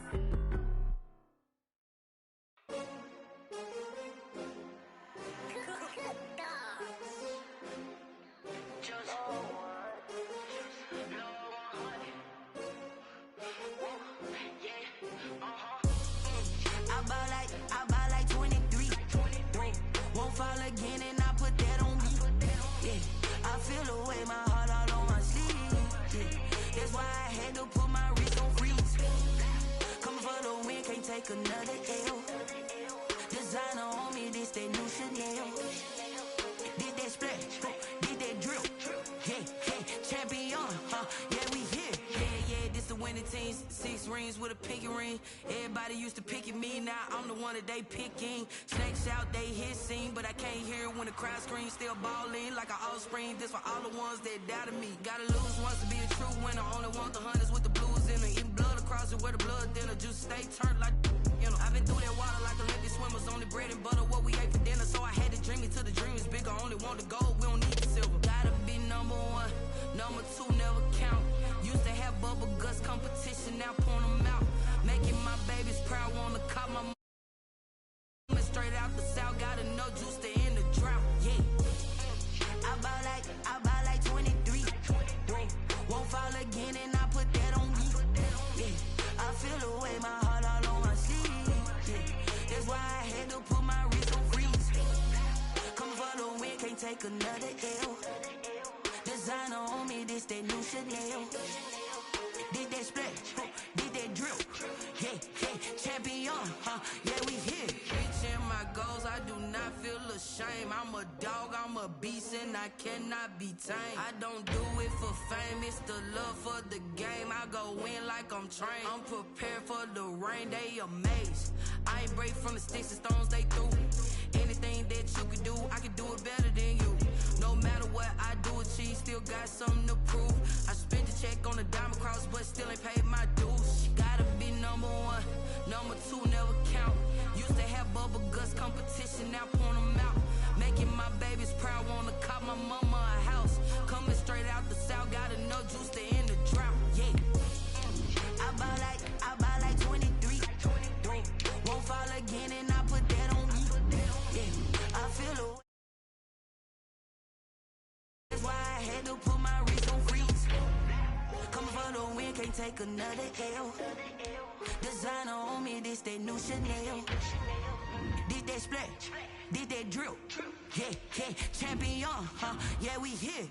I buy like 23. Won't fall again and I put that on me. Yeah, I feel take another L. Designer on me, this that new Chanel. Did that splash, did that drill. Yeah, champion, yeah, we here. Yeah, this the winning team. 6 rings with a pinky ring. Everybody used to picking me, now I'm the one that they picking. Snakes out, they hissing, but I can't hear when the crowd screams. Still balling like an offspring. This for all the ones that doubted me. Gotta lose once to be a true winner. Only want the hunters with the blues in it. Eating blood across it where the blood dinner. Juice stay turned like, you know. I've been through that water like Olympic swimmers. Only bread and butter, what we ate for dinner. So I had to dream it till the dream is bigger. Only want the gold, we don't need the silver. Gotta be number 1, number 2 never count. Used to have bubble guts competition, now point them out. Making my babies proud, wanna cop my straight out the south. Got enough juice to end the drought. Yeah, I buy like 23. Won't fall again, and I put that on me. Yeah, I feel the way, my heart all on my sleeve. Yeah, that's why I had to put my wrist on freeze. Come for the win, can't take another L. Designer on me, this that new Chanel. Did that splash, did that drill. Yeah, champion, yeah, we here. Reaching my goals, I do not feel ashamed. I'm a dog, I'm a beast, and I cannot be tamed. I don't do it for fame, it's the love for the game. I go in like I'm trained. I'm prepared for the rain, they amazed. I ain't break from the sticks and stones they threw. Anything that you can do, I can do it better than you. No matter what I do, achieve, still got something to prove. I spent the check on the diamond cross, but still ain't paid my dues. Gotta be number 1, number 2 never count. Used to have bubble guts competition, now point them out. Making my babies proud, wanna cop my mama a house. Coming straight out the south, got enough juice to end the drought. Yeah, I buy like 23. Won't fall again, and I put that on me. Yeah, I feel the. That's why I had to put my wrist on freeze. Coming for the win, can't take another L. Designer on me, this that new Chanel. Did that splash, did that drill. Yeah, champion, yeah, we here.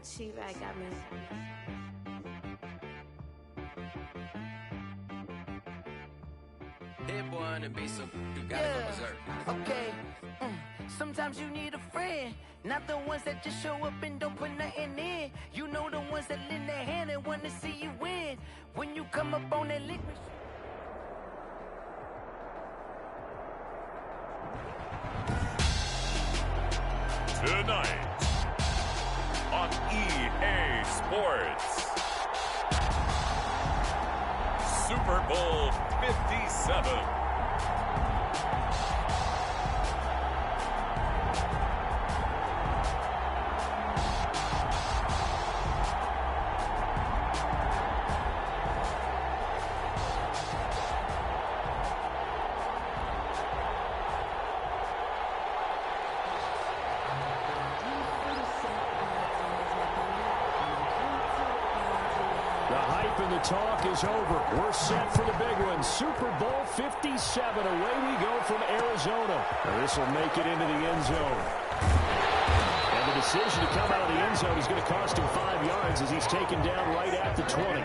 She-Rag got me. That boy on the beat, so you gotta go berserk. Okay. Sometimes you need a friend, not the ones that just show up and don't put nothing in. You know the ones that lend their hand and want to see you win. When you come up on that liquor. Tonight on EA Sports, Super Bowl 57. Talk is over. We're set for the big one. Super Bowl 57. Away we go from Arizona. Now this will make it into the end zone. And the decision to come out of the end zone is going to cost him 5 yards as he's taken down right at the 20.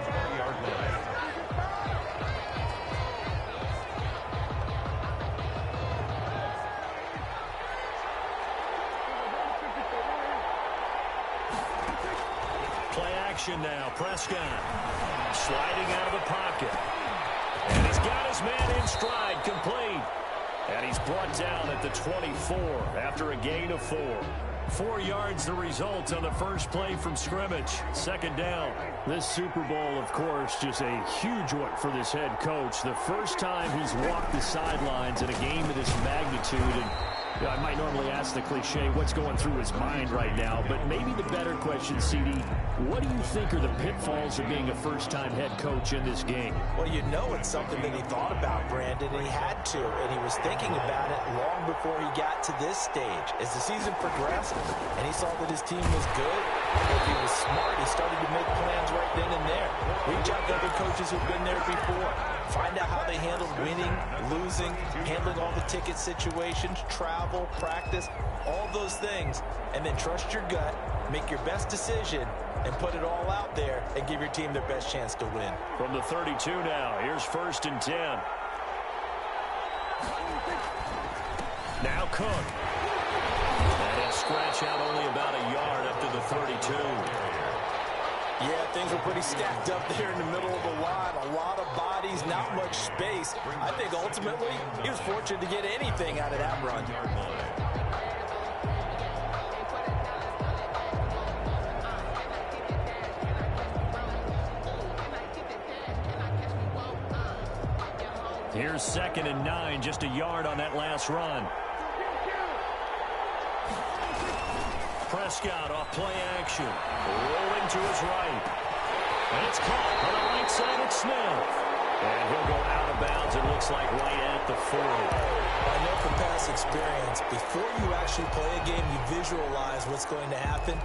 Play action now. Prescott. Sliding out of the pocket. And he's got his man in stride, complete. And he's brought down at the 24 after a gain of 4. 4 yards the result on the first play from scrimmage. Second down. This Super Bowl, of course, just a huge one for this head coach. The first time he's walked the sidelines in a game of this magnitude. And Yeah, I might normally ask the cliche, what's going through his mind right now, but maybe the better question, CD, what do you think are the pitfalls of being a first-time head coach in this game? Well, you know it's something that he thought about, Brandon, and he had to, and he was thinking about it long before he got to this stage. As the season progressed, and he saw that his team was good, if he was smart, he started to make plans right then and there. Reach out to other coaches who've been there before. Find out how they handled winning, losing, handling all the ticket situations, travel, practice, all those things, and then trust your gut, make your best decision, and put it all out there and give your team their best chance to win. From the 32 now, here's 1st and 10. Now Cook. And he'll scratch out only about a yard up to the 32. Yeah, things were pretty stacked up there in the middle of the line. A lot of bodies, not much space. I think ultimately he was fortunate to get anything out of that run. Here's 2nd and 9, just a yard on that last run. Prescott off play action. Rolling to his right. And it's caught on the right side at Smith. And he'll go out of bounds, it looks like, right at the 40. I know from past experience, before you actually play a game, you visualize what's going to happen.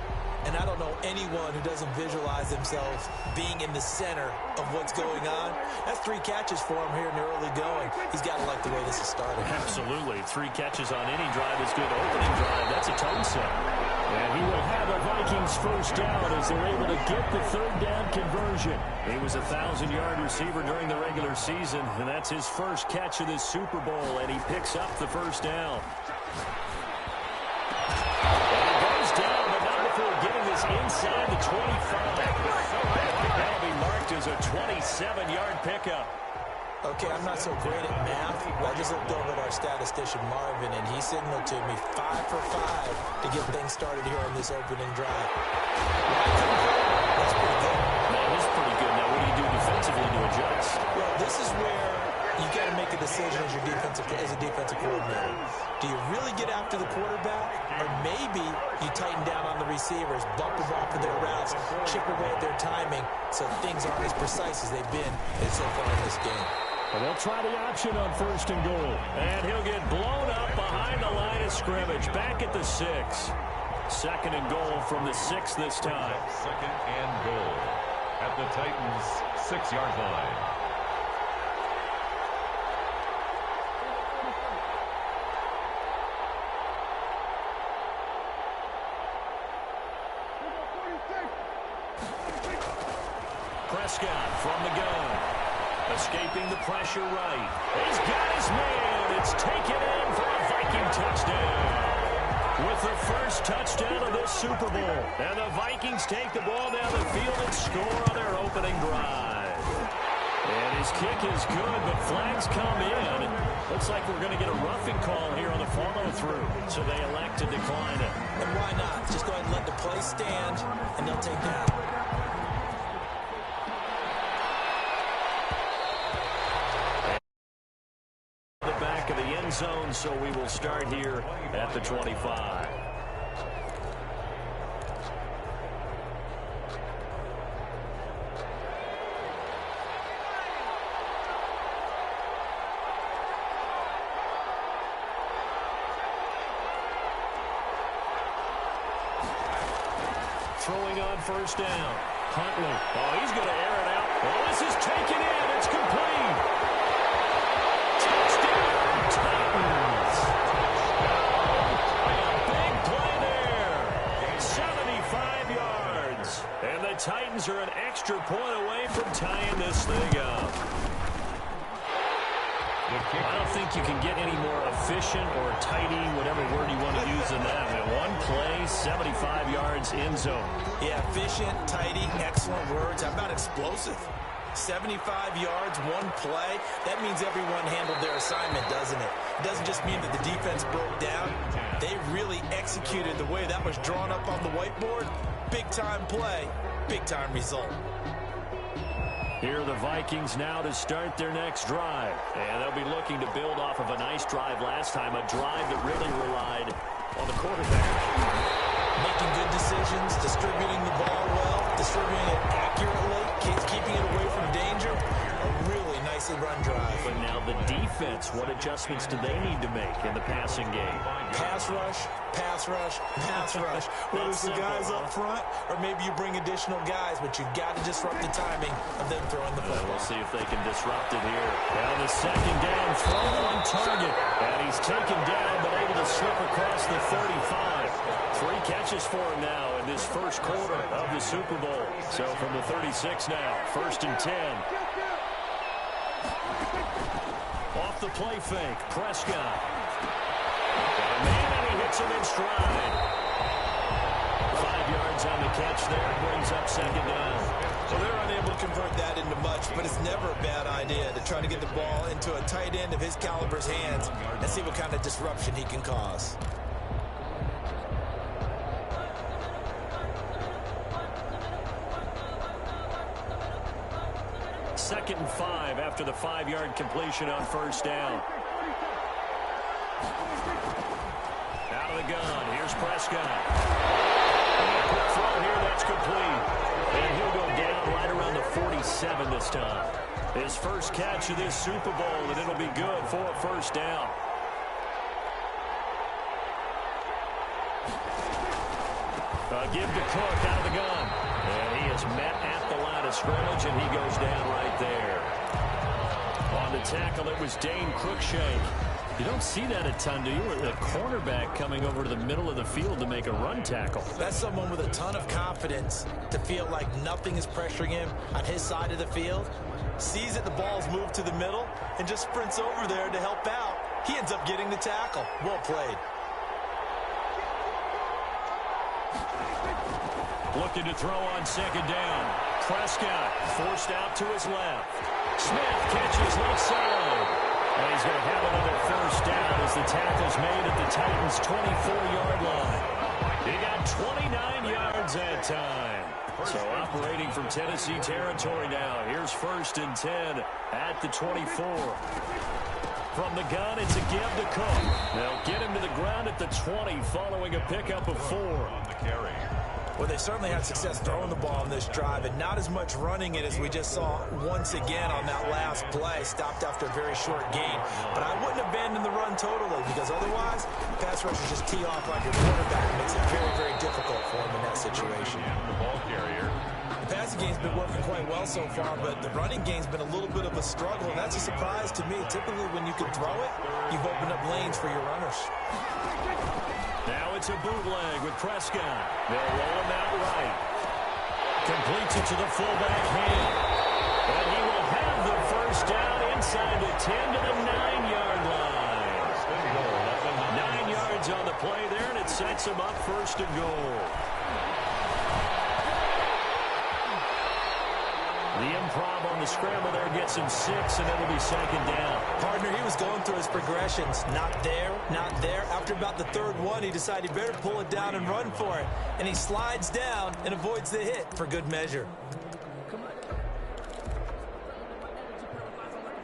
And I don't know anyone who doesn't visualize themselves being in the center of what's going on. That's 3 catches for him here in the early going. He's got to like the way this is started. Absolutely. 3 catches on any drive is good. Opening drive, that's a tone set. And he will have the Vikings first down as they're able to get the 3rd down conversion. He was a 1,000-yard receiver during the regular season, and that's his first catch of this Super Bowl, and he picks up the first down. And he goes down, but not before getting this inside the 25. That'll be marked as a 27-yard pickup. Okay, I'm not so great at math. I just looked over at our statistician, Marvin, and he signaled to me 5 for 5 to get things started here on this opening drive. That's pretty good. That is pretty good. Now, what do you do defensively to adjust? Well, this is where you got to make a decision as a defensive coordinator. Do you really get after the quarterback, or maybe you tighten down on the receivers, bump them off of their routes, chip away at their timing, so things aren't as precise as they've been so far in this game? And they'll try the option on 1st and goal. And he'll get blown up behind the line of scrimmage. Back at the 6. 2nd and goal from the 6 this time. 2nd and goal at the Titans' 6-yard line. Prescott from the gun. Escaping the pressure right. He's got his man. It's taken in for a Viking touchdown. With the first touchdown of this Super Bowl. And the Vikings take the ball down the field and score on their opening drive. And his kick is good, but flags come in. Looks like we're going to get a roughing call here on the follow-through. So they elect to decline it. And why not? Just go ahead and let the play stand, and they'll take that. Of the end zone, so we will start here at the 25. Throwing on 1st down. Huntley. Oh, he's going to air it out. Oh, this is taken in. It's complete. Titans. A big play there. 75 yards. And the Titans are an extra point away from tying this thing up. I don't think you can get any more efficient or tidy, whatever word you want to use in that. I mean, one play, 75 yards in zone. Yeah, efficient, tidy, excellent words. How about explosive? 75 yards, one play. That means everyone handled their assignment, doesn't it? It doesn't just mean that the defense broke down. They really executed the way that was drawn up on the whiteboard. Big-time play, big-time result. Here are the Vikings now to start their next drive. And they'll be looking to build off of a nice drive last time, a drive that really relied on the quarterback. Making good decisions, distributing the ball well, distributing it accurately, keeping it away from danger. A really nicely run drive. But now the defense, what adjustments do they need to make in the passing game? Pass rush, pass rush, pass rush. Whether it's the guys up front or maybe you bring additional guys, but you've got to disrupt the timing of them throwing the football. We'll see if they can disrupt it here. Now the second down, throw on target. And he's taken down, but able to slip across the 35. 3 catches for him now in this first quarter of the Super Bowl. So from the 36 now, 1st and 10. Off the play fake, Prescott. Got a man, and he hits him in stride. 5 yards on the catch there, brings up 2nd down. Well, they're unable to convert that into much, but it's never a bad idea to try to get the ball into a tight end of his caliber's hands and see what kind of disruption he can cause. Second and 5 after the 5-yard completion on 1st down. Out of the gun. Here's Prescott. Quick throw here. That's complete. And he'll go down right around the 47 this time. His first catch of this Super Bowl, and it'll be good for a 1st down. Give to Cook out of the gun. And he is met at the line of scrimmage, and he goes down right there. On the tackle, it was Dane Cruikshank. You don't see that a ton, do you? A cornerback coming over to the middle of the field to make a run tackle. That's someone with a ton of confidence to feel like nothing is pressuring him on his side of the field. Sees that the ball's moved to the middle and just sprints over there to help out. He ends up getting the tackle. Well played. Looking to throw on 2nd down. Prescott forced out to his left. Smith catches left side. And he's going to have another 1st down as the tackle's made at the Titans' 24-yard line. He got 29 yards that time. So operating from Tennessee territory now. Here's 1st and 10 at the 24. From the gun, it's a give to Cook. They'll get him to the ground at the 20 following a pickup of 4. On the carry. Well, they certainly had success throwing the ball on this drive, and not as much running it as we just saw once again on that last play. Stopped after a very short gain. But I wouldn't abandon the run totally, because otherwise, pass rushers just tee off like your quarterback. It makes it very, very difficult for him in that situation. The ball carrier. The passing game's been working quite well so far, but the running game's been a little bit of a struggle, and that's a surprise to me. Typically, when you can throw it, you've opened up lanes for your runners. Now it's a bootleg with Prescott. They'll roll him out right. Completes it to the fullback hand. And he will have the 1st down inside the 10 to the 9-yard line. 9 yards on the play there, and it sets him up 1st and goal. The improv on the scramble there gets him 6, and it'll be 2nd down. Partner, he was going through his progressions. Not there, not there. After about the 3rd one, he decided he better pull it down and run for it. And he slides down and avoids the hit for good measure.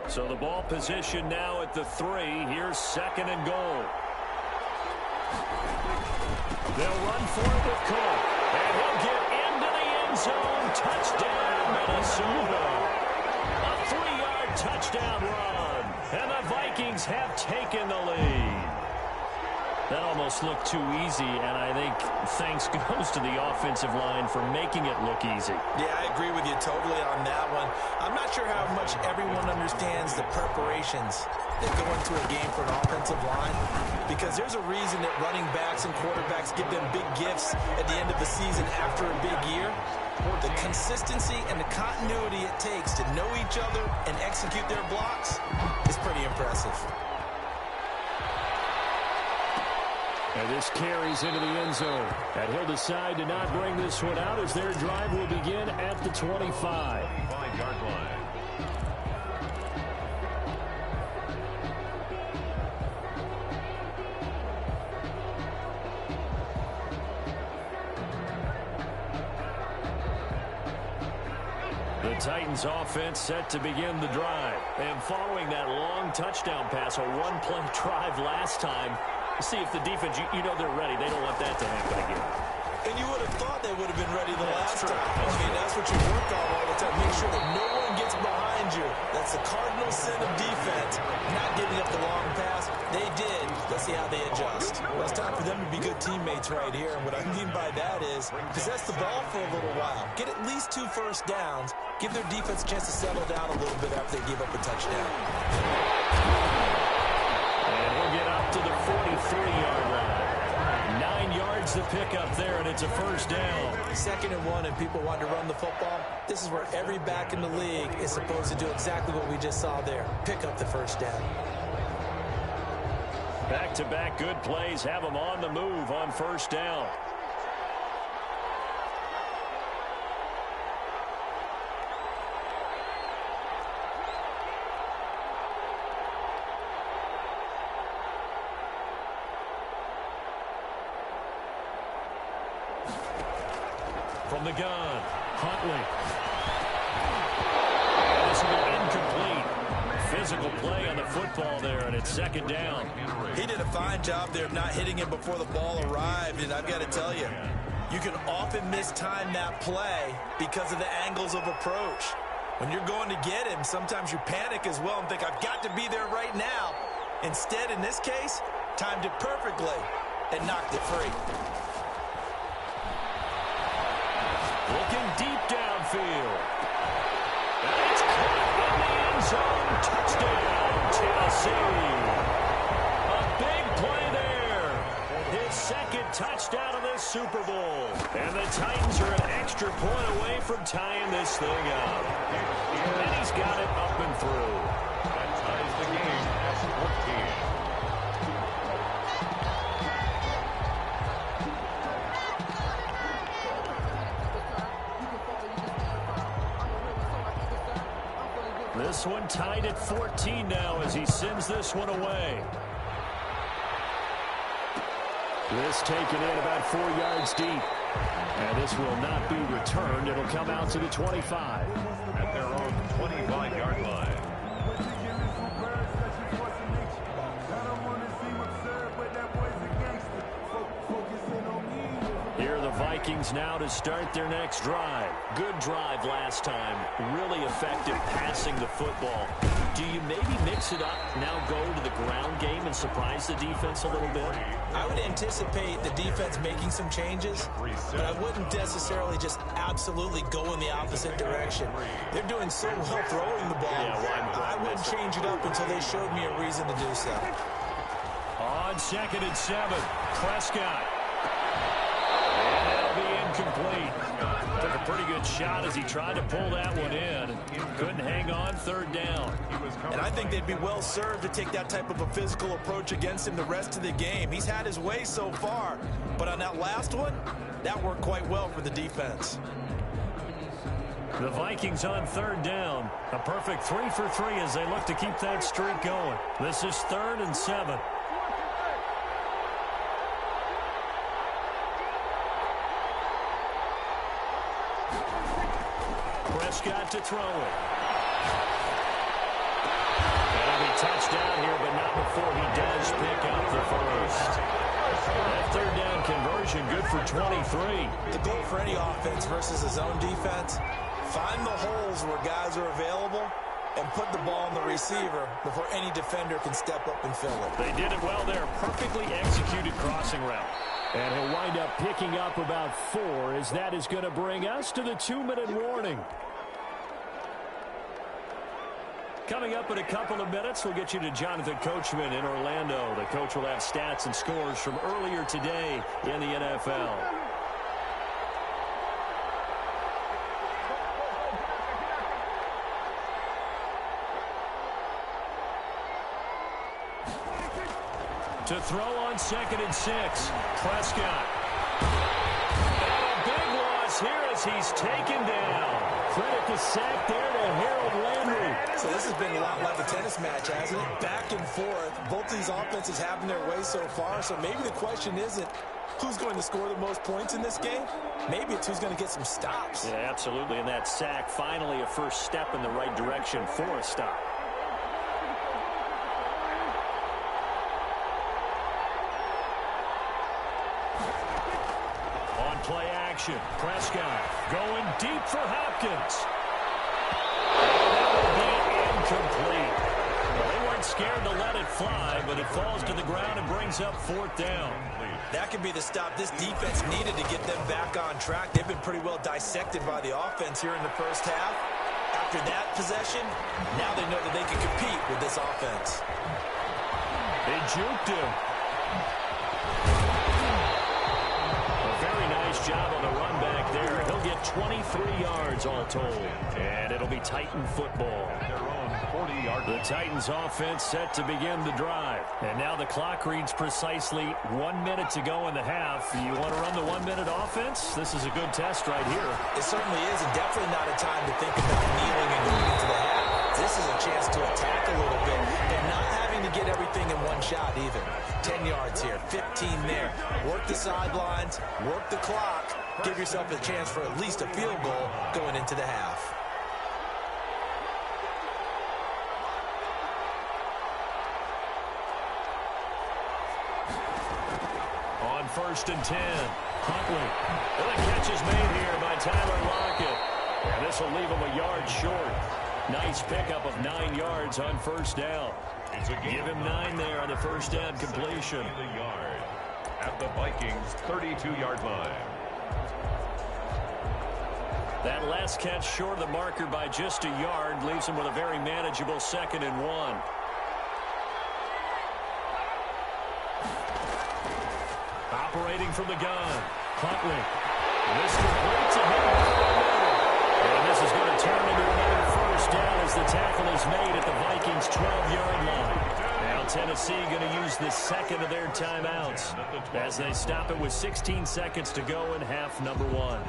So the ball position now at the 3. Here's 2nd and goal. They'll run for it with Cook. And he'll get into the end zone. Touchdown, Minnesota. A 3-yard touchdown run. And the Vikings have taken the lead. That almost looked too easy, and I think thanks goes to the offensive line for making it look easy. Yeah, I agree with you totally on that one. I'm not sure how much everyone understands the preparations that go into a game for an offensive line, because there's a reason that running backs and quarterbacks give them big gifts at the end of the season after a big year. The consistency and the continuity it takes to know each other and execute their blocks is pretty impressive. And this carries into the end zone. And he'll decide to not bring this one out as their drive will begin at the 25. 5-yard line. The Titans offense set to begin the drive. And following that long touchdown pass, a one-play drive last time, see if the defense, you know they're ready. They don't want that to happen again. And you would have thought they would have been ready the last time. I mean, that's what you work on all the time. Make sure that no one gets behind you. That's the cardinal sin of defense, not giving up the long pass. They did. Let's see how they adjust. Well, it's time for them to be good teammates right here. And what I mean by that is possess the ball for a little while. Get at least 2 first downs. Give their defense a chance to settle down a little bit after they give up a touchdown. And we'll get up to the 43-yard line. 9 yards to pick up there, and it's a first down. 2nd and 1, and people want to run the football. This is where every back in the league is supposed to do exactly what we just saw there. Pick up the first down. Back-to-back good plays have them on the move on first down. From the gun, Huntley. This will be incomplete. Physical play on the football there, and it's 2nd down. He did a fine job there of not hitting him before the ball arrived, and I've got to tell you, you can often mistime that play because of the angles of approach. When you're going to get him, sometimes you panic as well and think, I've got to be there right now. Instead, in this case, timed it perfectly and knocked it free. Looking deep downfield. And it's caught in the end zone. Touchdown, Tennessee. A big play there. His 2nd touchdown of this Super Bowl. And the Titans are an extra point away from tying this thing up. And he's got it up and through. That ties the game at 14. This one tied at 14 now as he sends this one away. This taken in about 4 yards deep. And this will not be returned. It'll come out to the 25. At their own 25-yard line. Here are the Vikings now to start their next drive. Good drive last time. Really effective passing the football. Do you maybe mix it up, now go to the ground game and surprise the defense a little bit? I would anticipate the defense making some changes, but I wouldn't necessarily just absolutely go in the opposite direction. They're doing so well throwing the ball. I wouldn't change it up until they showed me a reason to do so. On 2nd and 7, Prescott. And that'll be incomplete. Took a pretty good shot as he tried to pull that one in. Couldn't hang on 3rd down. And I think they'd be well served to take that type of a physical approach against him the rest of the game. He's had his way so far, but on that last one, that worked quite well for the defense. The Vikings on 3rd down. A perfect 3 for 3 as they look to keep that streak going. This is 3rd and 7. Prescott to throw it. That'll be touchdown here, but not before he does pick up the first. That 3rd down conversion good for 23. The goal for any offense versus his own defense, find the holes where guys are available and put the ball on the receiver before any defender can step up and fill it. They did it well there. Perfectly executed crossing route. And he'll wind up picking up about 4 as that is going to bring us to the 2-minute warning. Coming up in a couple of minutes, we'll get you to Jonathan Coachman in Orlando. The coach will have stats and scores from earlier today in the NFL. To throw on 2nd and 6, Prescott. And a big loss here as he's taken down. Credit the sack there to Harold Landry. So this has been a lot like a tennis match, hasn't it? Back and forth. Both these offenses having their way so far. So maybe the question isn't who's going to score the most points in this game. Maybe it's who's going to get some stops. Yeah, absolutely. And that sack, finally a first step in the right direction for a stop. On play action, Prescott going deep for Hopkins. That will be incomplete. Well, they weren't scared to let it fly, but it falls to the ground and brings up 4th down. That could be the stop this defense needed to get them back on track. They've been pretty well dissected by the offense here in the first half. After that possession, now they know that they can compete with this offense. They juked him. A very nice job on the run back there. He'll get 23 yards all told. And it'll be Titan football. Their own 40-yard. The Titans offense set to begin the drive. And now the clock reads precisely 1 minute to go in the half. You want to run the 1 minute offense? This is a good test right here. It certainly is, and definitely not a time to think about kneeling and going into the half. This is a chance to attack a little bit and not having to get everything in one shot either. 10 yards here, 15 there. Work the sidelines, work the clock. Give yourself a chance for at least a field goal going into the half. On 1st and 10, Huntley. And the catch is made here by Tyler Lockett. And this will leave him a yard short. Nice pickup of 9 yards on 1st down. Give him 9 there on the 1st down completion. The yard at the Vikings' 32-yard line. That last catch short of the marker by just a yard leaves him with a very manageable 2nd and 1. Operating from the gun, Huntley. This complete to him. And this is going to turn into another 1st down as the tackle is made at the Vikings' 12-yard line. Now Tennessee going to use the 2nd of their timeouts as they stop it with 16 seconds to go in half number 1.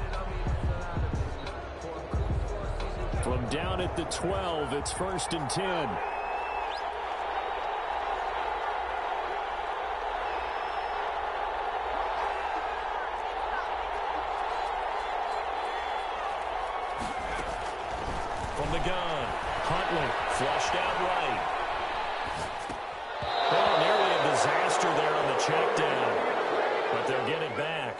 From down at the 12, it's 1st and 10. From the gun, Huntley flushed out right. Oh, nearly a disaster there on the check down, but they'll get it back.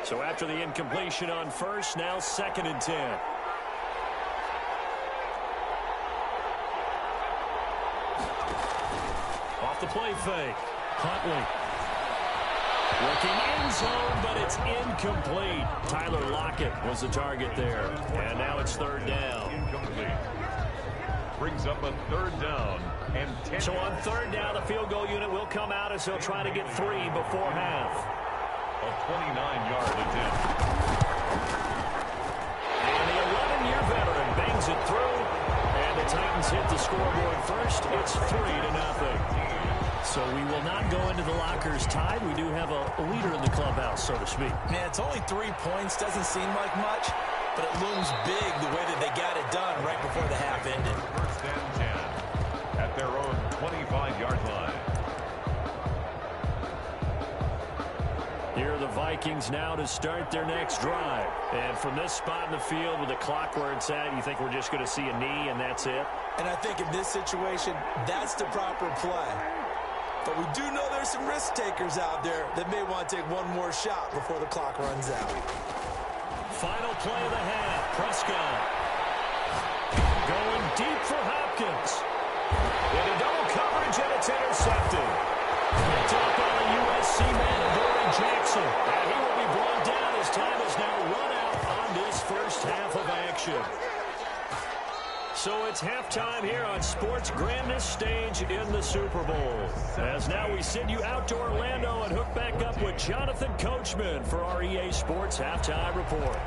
So after the incompletion on 1st, now 2nd and 10. Off the play fake, Huntley. Looking in zone, but it's incomplete. Tyler Lockett was the target there. And now it's 3rd down. Incomplete. Brings up a 3rd down and 10. So on 3rd down, the field goal unit will come out as they'll try to get 3 before half. A 29-yard attempt. And the 11-year veteran bangs it through. And the Titans hit the scoreboard first. It's 3-0. So we will not go into the lockers tied. We do have a leader in the clubhouse, so to speak. Man, it's only 3 points. Doesn't seem like much, but it looms big the way that they got it done right before the half ended. 1st and 10 at their own 25-yard line. Here are the Vikings now to start their next drive. And from this spot in the field with the clock where it's at, you think we're just going to see a knee and that's it? And I think in this situation, that's the proper play. But we do know there's some risk takers out there that may want to take one more shot before the clock runs out. Final play of the half. Prescott going deep for Hopkins. Into double coverage, and it's intercepted. Picked up by the USC man, Dory Jackson. And he will be brought down as time is now run out on this 1st half of action. So it's halftime here on sports' grandest stage in the Super Bowl. As now we send you out to Orlando and hook back up with Jonathan Coachman for our EA Sports Halftime Report.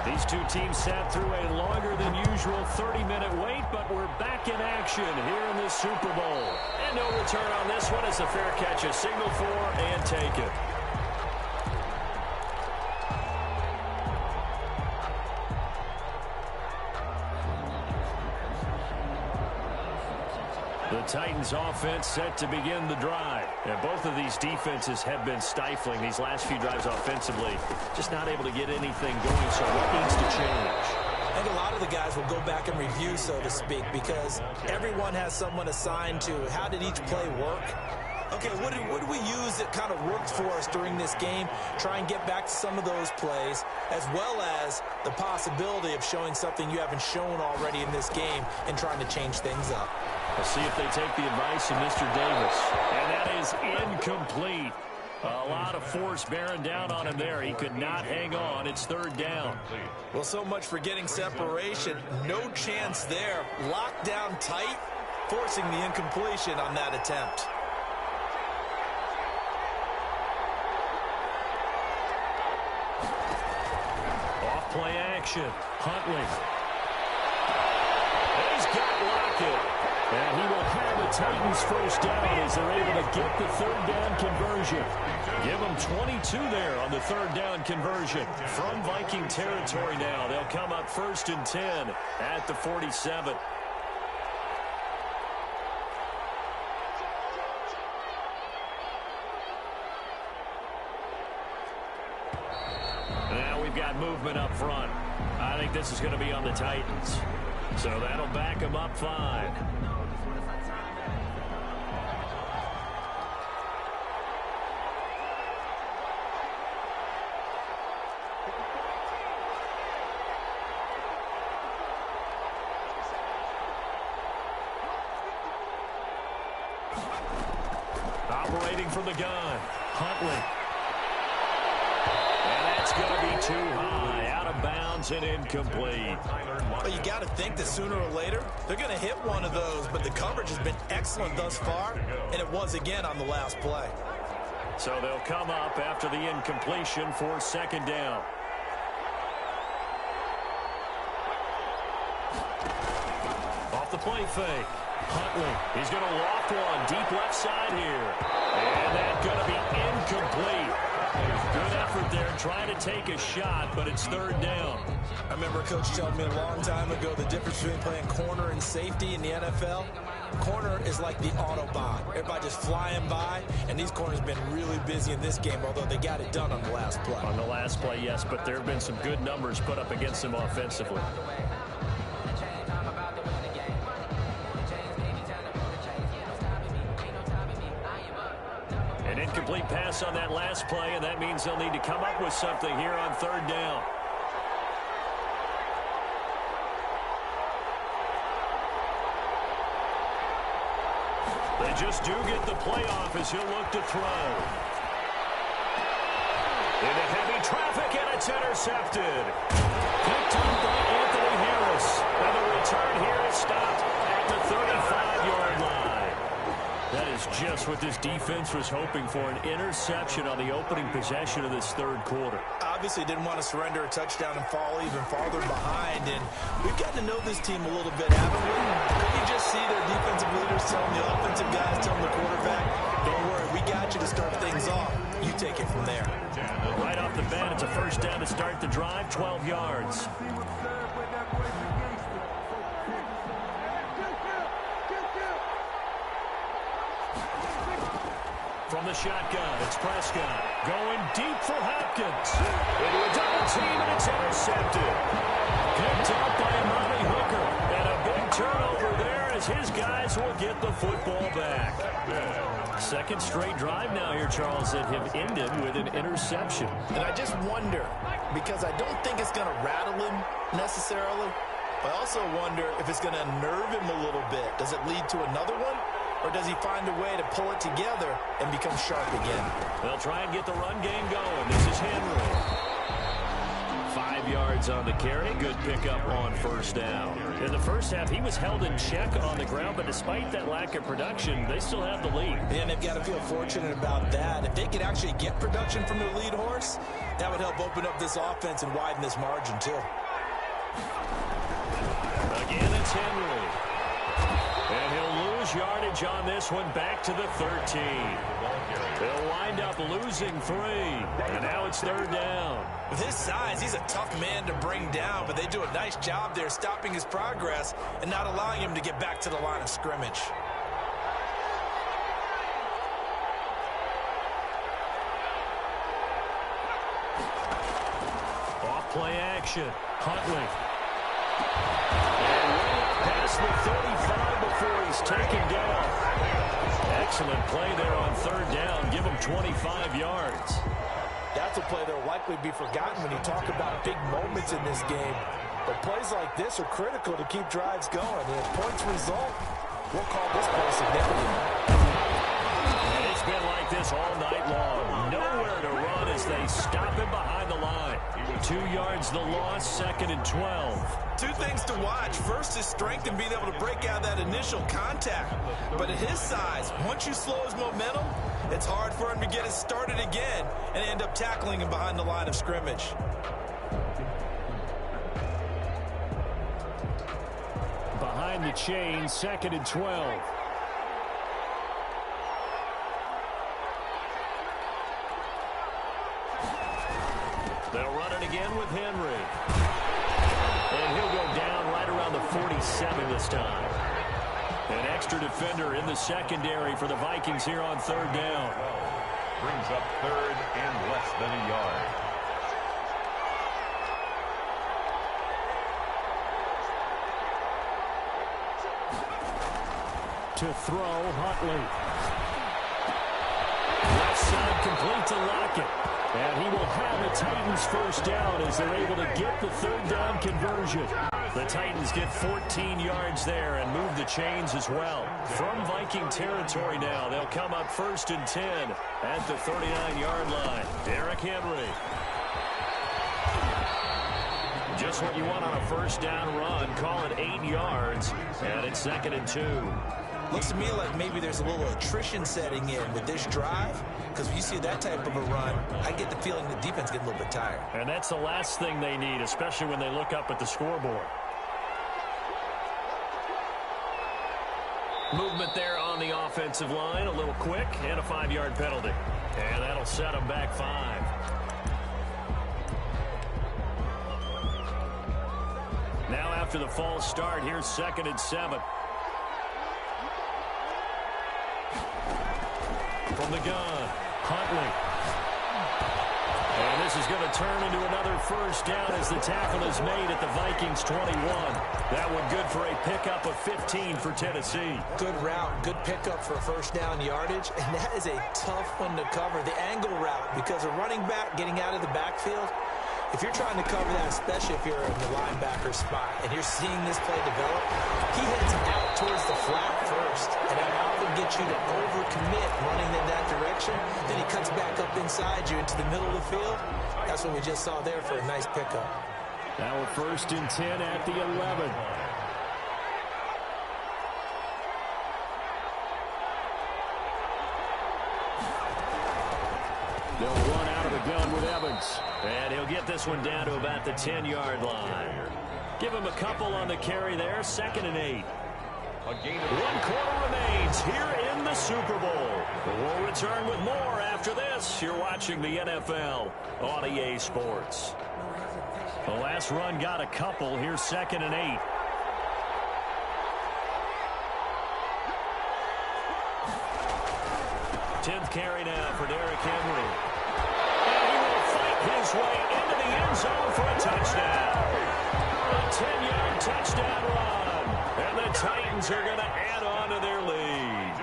These two teams sat through a longer than usual 30-minute wait, but we're back in action here in the Super Bowl. And no return on this one. It's a fair catch, a signal for, and take it. The Titans offense set to begin the drive. And both of these defenses have been stifling these last few drives offensively. Just not able to get anything going, so what needs to change? I think a lot of the guys will go back and review, so to speak, because everyone has someone assigned to how did each play work. Okay, what did we use that kind of worked for us during this game? Try and get back to some of those plays, as well as the possibility of showing something you haven't shown already in this game and trying to change things up. We'll see if they take the advice of Mr. Davis. And that is incomplete. A lot of force bearing down on him there. He could not hang on. It's third down. Well, so much for getting separation. No chance there. Locked down tight, forcing the incompletion on that attempt. Off play action. Huntley. He's got Lockett. And he will have the Titans first down as they're able to get the third down conversion. Give them 22 there on the third down conversion. From Viking territory now, they'll come up 1st and 10 at the 47. Now we've got movement up front. I think this is going to be on the Titans. So that'll back them up 5. Operating from the gun, Huntley. And that's going to be too high, out of bounds and incomplete. Well, you got to think that sooner or later they're going to hit one of those, but the coverage has been excellent thus far, and it was again on the last play. So they'll come up after the incompletion for 2nd down. Off the play fake. Huntley, he's going to loft one deep left side here. And that's going to be incomplete. Good effort there, trying to take a shot, but it's 3rd down. I remember a coach telling me a long time ago the difference between playing corner and safety in the NFL. Corner is like the Autobahn. Everybody just flying by, and these corners have been really busy in this game, although they got it done on the last play. On the last play, yes, but there have been some good numbers put up against them offensively. An incomplete pass on that last play, and that means they'll need to come up with something here on 3rd down. They just do get the play off as he'll look to throw. Into heavy traffic, and it's intercepted. Picked up by Anthony Harris. And the return here is stopped at the 35-yard line. That is just what this defense was hoping for, an interception on the opening possession of this 3rd quarter. Obviously didn't want to surrender a touchdown and fall even farther behind, and we've gotten to know this team a little bit, haven't we? Could you just see their defensive leaders telling the offensive guys, telling the quarterback, don't worry, we got you to start things off. You take it from there. Right off the bat, it's a 1st down to start the drive, 12 yards. From the shotgun, it's Prescott. Going deep for Hopkins. Into a double team, and it's intercepted. Picked up by Amari Hooker. And a big turnover there as his guys will get the football back. 2nd straight drive now here, Charles, that have ended with an interception. And I just wonder, because I don't think it's going to rattle him necessarily, but I also wonder if it's going to unnerve him a little bit. Does it lead to another one? Or does he find a way to pull it together and become sharp again? They'll try and get the run game going. This is Henry. 5 yards on the carry. Good pickup on 1st down. In the first half, he was held in check on the ground, but despite that lack of production, they still have the lead. And they've got to feel fortunate about that. If they could actually get production from their lead horse, that would help open up this offense and widen this margin, too. Again, it's Henry. And he'll lose lose yardage on this one, back to the 13. They'll wind up losing 3, and now it's 3rd down. With his size, he's a tough man to bring down, but they do a nice job there stopping his progress and not allowing him to get back to the line of scrimmage. Off-play action. Huntley. And way up past the 35 before he's taken down. Excellent play there on 3rd down. Give him 25 yards. That's a play that will likely be forgotten when you talk about big moments in this game. But plays like this are critical to keep drives going. And if points result, we'll call this play significant. And it's been like this all night long. Nowhere to run as they stop him behind the line. 2 yards the loss, 2nd and 12. 2 things to watch. First, his strength and being able to break out that initial contact. But at his size, once you slow his momentum, it's hard for him to get it started again and end up tackling him behind the line of scrimmage. Behind the chain, 2nd and 12. They'll run it again with Henry. And he'll go down right around the 47 this time. An extra defender in the secondary for the Vikings here on 3rd down. Brings up 3rd and less than a yard. To throw, Huntley. Left side complete to Lockett. And he will have the Titans 1st down as they're able to get the 3rd down conversion. The Titans get 14 yards there and move the chains as well. From Viking territory now, they'll come up 1st and 10 at the 39-yard line. Derrick Henry. Just what you want on a 1st down run. Call it 8 yards, and it's 2nd and 2. Looks to me like maybe there's a little attrition setting in with this drive, because when you see that type of a run, I get the feeling the defense gets a little bit tired. And that's the last thing they need, especially when they look up at the scoreboard. Movement there on the offensive line, a little quick, and a 5-yard penalty. And that'll set them back 5. Now after the false start, here's 2nd and 7. From the gun, Huntley. And this is going to turn into another 1st down as the tackle is made at the Vikings 21. That one good for a pickup of 15 for Tennessee. Good route, good pickup for 1st down yardage, and that is a tough one to cover. The angle route, because a running back getting out of the backfield, if you're trying to cover that, especially if you're in the linebacker spot and you're seeing this play develop, he heads out towards the flat first, and that often gets you to overcommit running in that direction. Then he cuts back up inside you into the middle of the field. That's what we just saw there for a nice pickup. Now a 1st and 10 at the 11. They'll run out of the gun with Evans. And he'll get this one down to about the 10-yard line. Give him a couple on the carry there. 2nd and 8. 1 quarter remains here in the Super Bowl. We'll return with more after this. You're watching the NFL on EA Sports. The last run got a couple. Here's 2nd and 8. Tenth carry now for Derrick Henry. And he will fight his way into the end zone for a touchdown. A 10-yard touchdown run. And the Titans are going to add on to their lead.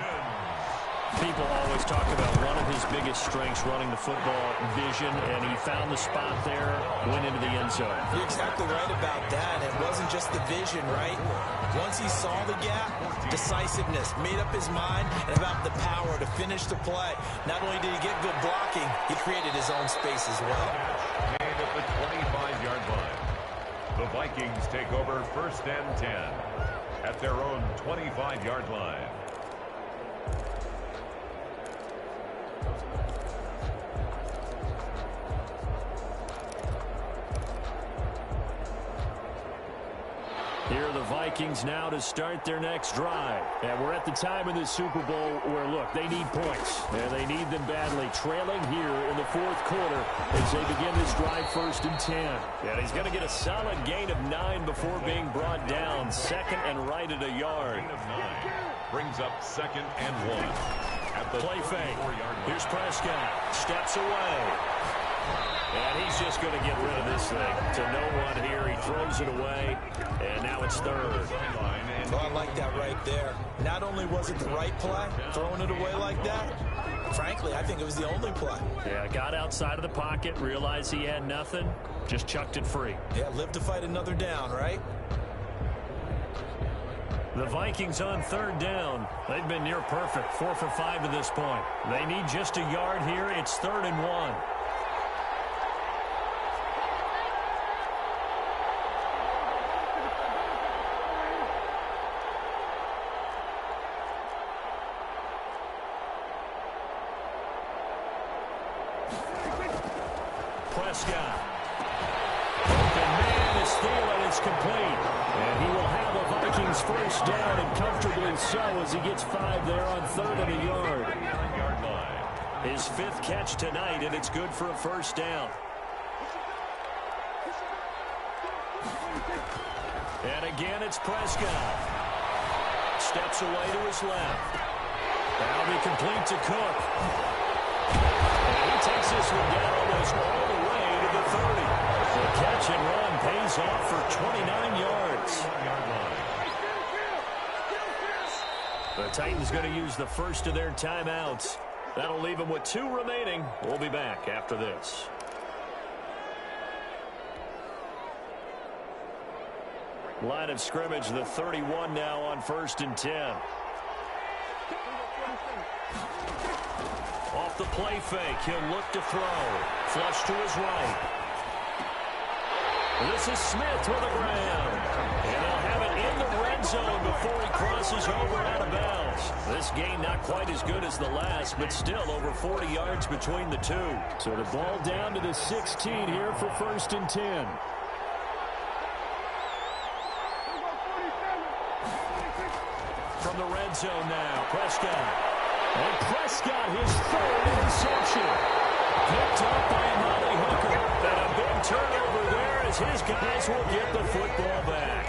People always talk about one of his biggest strengths running the football, vision, and he found the spot there, went into the end zone. You're exactly right about that. It wasn't just the vision, right? Once he saw the gap, decisiveness, made up his mind, and about the power to finish the play. Not only did he get good blocking, he created his own space as well. Made at the 25-yard line. The Vikings take over 1st and 10 at their own 25-yard line. Here are the Vikings now to start their next drive. And we're at the time in the Super Bowl where, look, they need points. And they need them badly. Trailing here in the fourth quarter as they begin this drive 1st and 10. And he's going to get a solid gain of 9 before being brought down. 2nd and right at a yard. Gain of 9 brings up 2nd and 1. At the play fake. Here's Prescott. Steps away. And he's just going to get rid of this thing to no one here. He throws it away, and now it's 3rd. Well, I like that right there. Not only was it the right play, throwing it away like that, frankly, I think it was the only play. Yeah, got outside of the pocket, realized he had nothing, just chucked it free. Yeah, live to fight another down, right? The Vikings on 3rd down. They've been near perfect, 4 for 5 to this point. They need just a yard here. It's 3rd and 1. Prescott. Open man is stealing. It's complete. And he will have the Vikings 1st down, and comfortably so as he gets 5 there on 3rd and a yard. His 5th catch tonight, and it's good for a 1st down. And again, it's Prescott. Steps away to his left. That'll be complete to Cook. And he takes this one down almost all the way to the 30. The catch and run pays off for 29 yards. The Titans going to use the first of their timeouts. That'll leave them with 2 remaining. We'll be back after this. Line of scrimmage, the 31 now on 1st and 10. Off the play fake, he'll look to throw. Flush to his right. This is Smith with a ground. And they'll have it in the red zone before he crosses over out of bounds. This game not quite as good as the last, but still over 40 yards between the two. So the ball down to the 16 here for 1st and 10. From the red zone now, Prescott. And Prescott, his 3rd interception. Picked up by Amari Hooker. And a big turnover there as his guys will get the football back.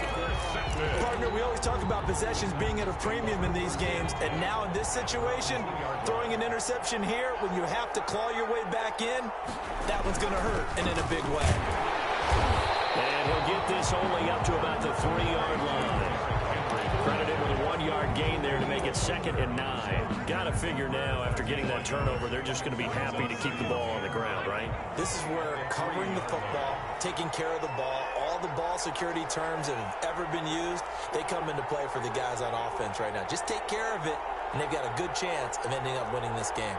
Partner, we always talk about possessions being at a premium in these games. And now in this situation, throwing an interception here when you have to claw your way back in, that one's going to hurt, and in a big way. And he'll get this only up to about the 3-yard line. Credited with a 1-yard gain there to make it 2nd and 9. Got to figure now, after getting that turnover, they're just going to be happy to keep the ball on the ground, right? This is where covering the football, taking care of the ball, all the ball security terms that have ever been used, they come into play for the guys on offense right now. Just take care of it, and they've got a good chance of ending up winning this game.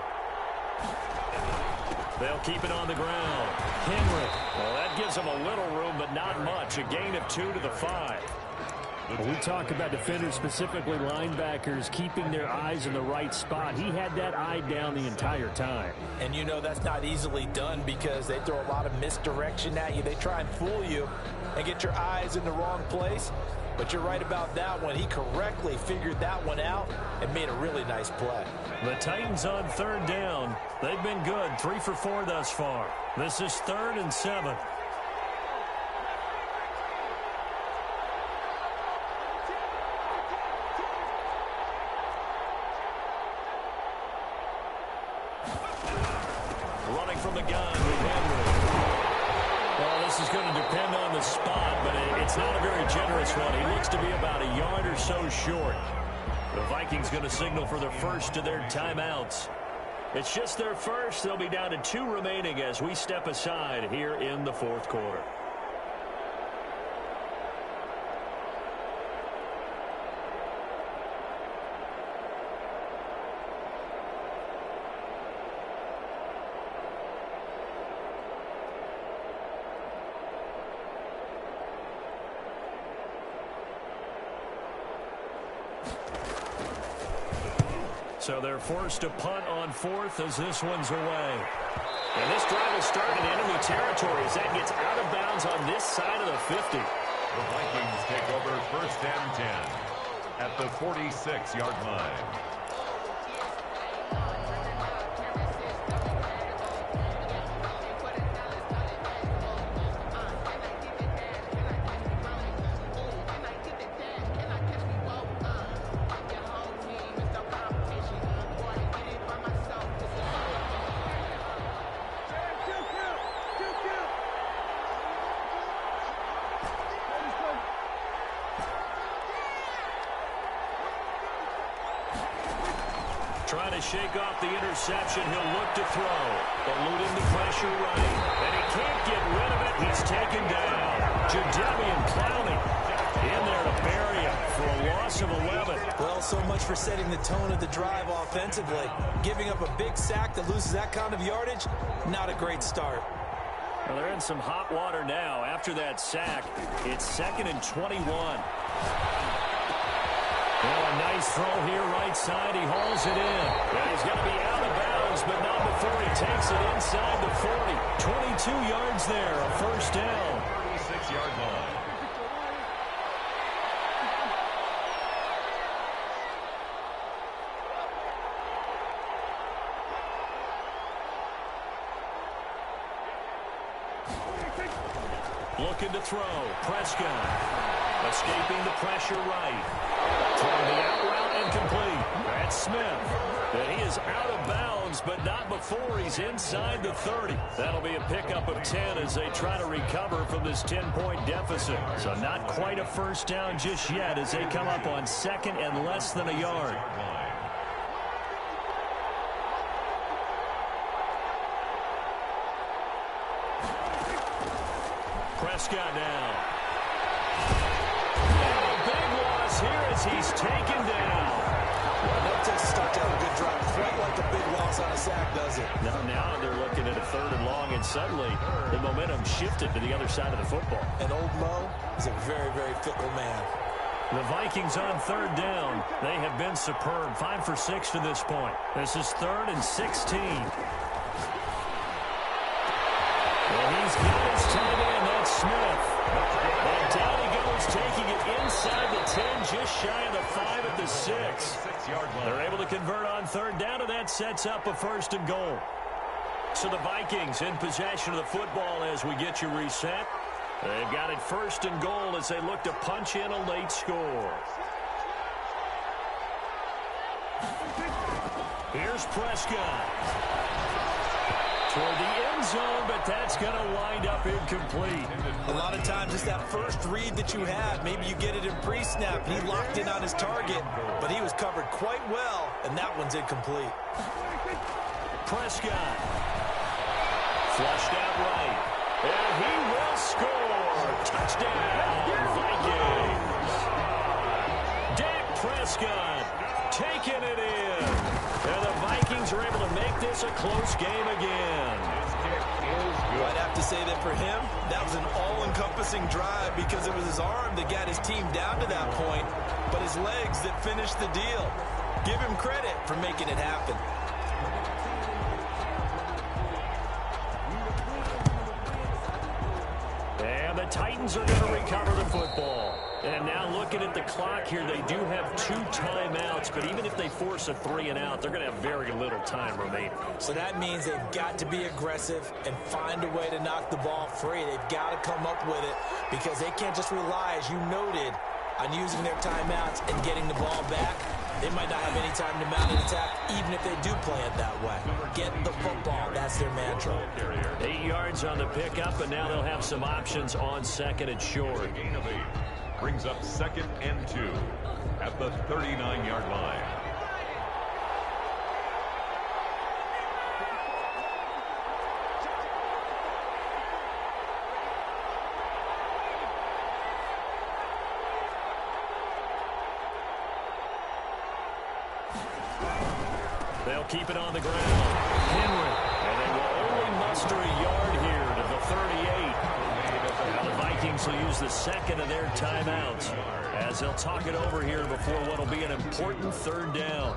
They'll keep it on the ground. Henry. Well, that gives them a little room, but not much. A gain of 2 to the 5. When we talk about defenders, specifically linebackers, keeping their eyes in the right spot, he had that eye down the entire time. And you know that's not easily done because they throw a lot of misdirection at you. They try and fool you and get your eyes in the wrong place. But you're right about that one. He correctly figured that one out and made a really nice play. The Titans on 3rd down. They've been good, 3 for 4 thus far. This is 3rd and 7. Running from the gun with Henry. Well, this is going to depend on the spot, but it's not a very generous one. He looks to be about a yard or so short. The Vikings going to signal for the first of their timeouts. It's just their first. They'll be down to 2 remaining as we step aside here in the 4th quarter. So they're forced to punt on 4th as this one's away. And this drive will start in enemy territory as that gets out of bounds on this side of the 50. The Vikings take over 1st and 10 at the 46-yard line. Trying to shake off the interception. He'll look to throw. Eluding the pressure right. And he can't get rid of it. He's taken down. Jadeveon Clowney in there to bury him for a loss of 11. Well, so much for setting the tone of the drive offensively. Giving up a big sack that loses that kind of yardage, not a great start. Well, they're in some hot water now. After that sack, it's 2nd and 21. Well, a nice throw here right side. He hauls it in. And he's going to be out of bounds, but not before he takes it inside the 40. 22 yards there, a 1st down. 36-yard line. Looking to throw. Prescott escaping the pressure right. Throwing the out route incomplete. That's Smith. And he is out of bounds, but not before he's inside the 30. That'll be a pickup of 10 as they try to recover from this 10-point deficit. So not quite a 1st down just yet as they come up on 2nd and less than a yard. Prescott now. Big loss here as he's taken down. Well, that takes start down a good drive. Quite like a big loss on a sack, does it? Now they're looking at a 3rd and long, and suddenly the momentum shifted to the other side of the football. And old Mo is a very, very fickle man. The Vikings on 3rd down. They have been superb. 5 for 6 to this point. This is 3rd and 16. Well, he's got his tight end. That's Smith. And down he goes, taking it inside the 10, just shy of the 5 at the 6. They're able to convert on 3rd down, and that sets up a 1st and goal. So the Vikings in possession of the football as we get you reset. They've got it 1st and goal as they look to punch in a late score. Here's Prescott. Toward the end zone, but that's going to wind up incomplete. A lot of times it's that first read that you have. Maybe you get it in pre-snap, and he locked in on his target, but he was covered quite well, and that one's incomplete. Prescott. Flushed out right. And he will score. Touchdown, Vikings. Dak Prescott taking it in. And the Vikings are able to make this a close game again. I'd have to say that for him, that was an all-encompassing drive because it was his arm that got his team down to that point, but his legs that finished the deal. Give him credit for making it happen. And the Titans are going to recover the football. And now looking at the clock here, they do have 2 timeouts, but even if they force a 3 and out, they're going to have very little time remaining. So that means they've got to be aggressive and find a way to knock the ball free. They've got to come up with it because they can't just rely, as you noted, on using their timeouts and getting the ball back. They might not have any time to mount an attack, even if they do play it that way. Get the football. That's their mantra. 8 yards on the pickup, and now they'll have some options on 2nd and short. Gain of 8 brings up 2nd and 2 at the 39-yard line. They'll keep it on the ground. Henry. And they will only muster a yard here to the 38. Now the Vikings will use the 2nd of their timeouts as they'll talk it over here before what will be an important 3rd down.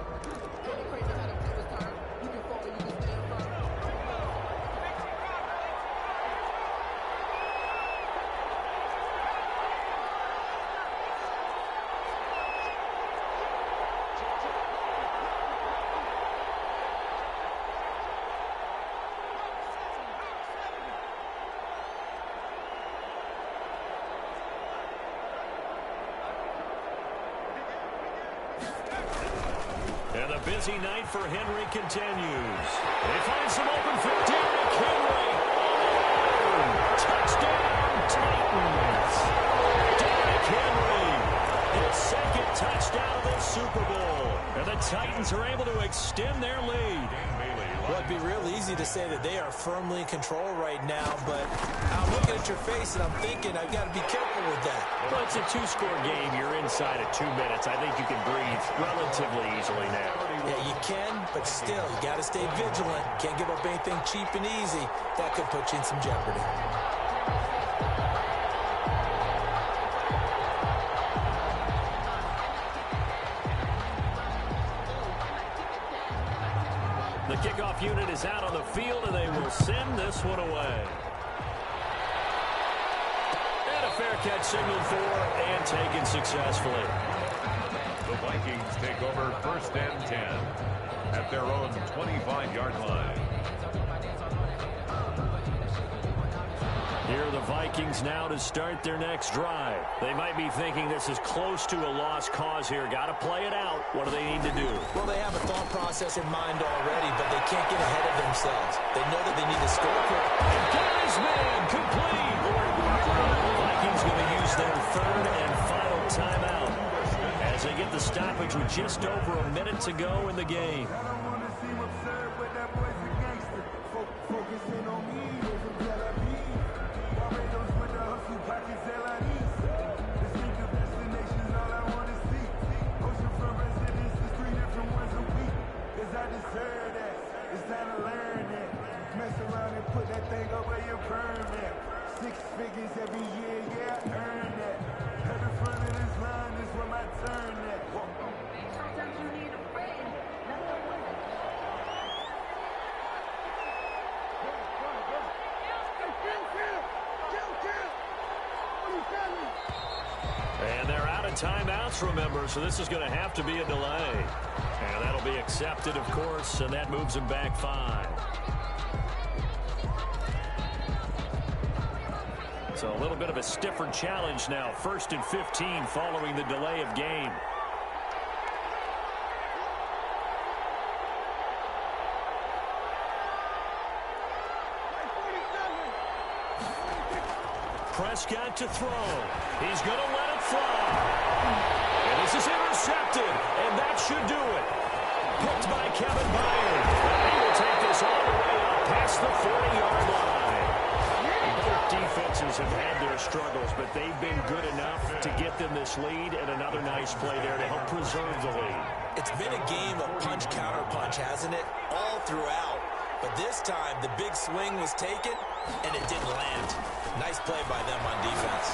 busy night for Henry continues. They find some open for Derrick Henry. Oh, touchdown, Titans. Derrick Henry, his second touchdown of the Super Bowl. And the Titans are able to extend their lead. Well, it'd be real easy to say that they are firmly in control right now, but I'm looking at your face and I'm thinking I've got to be careful with that. Well, it's a two-score game. You're inside of 2 minutes. I think you can breathe relatively easily now. Yeah, you can, but still, you got to stay vigilant. Can't give up anything cheap and easy. That could put you in some jeopardy. The kickoff unit is out on the field, and they will send this one away. And a fair catch signaled for and taken successfully. The Vikings take over 1st and 10 at their own 25-yard line. Here are the Vikings now to start their next drive. They might be thinking this is close to a lost cause here. Got to play it out. What do they need to do? Well, they have a thought process in mind already, but they can't get ahead of themselves. They know that they need to score quick. And got his man complete. The Vikings going to use their 3rd and final timeout as they get the stoppage with just over a minute to go in the game. And they're out of timeouts, remember, so this is going to have to be a delay. And that'll be accepted, of course, and that moves them back 5. So a little bit of a stiffer challenge now. 1st and 15 following the delay of game. Prescott to throw. He's going to let it fly. And this is intercepted, and that should do it. Picked by Kevin Byard. He will take this all the way up past the 40-yard line. Both defenses have had their struggles, but they've been good enough to get them this lead, and another nice play there to help preserve the lead. It's been a game of punch-counter-punch, hasn't it? All throughout. But this time, the big swing was taken, and it didn't land. Nice play by them on defense.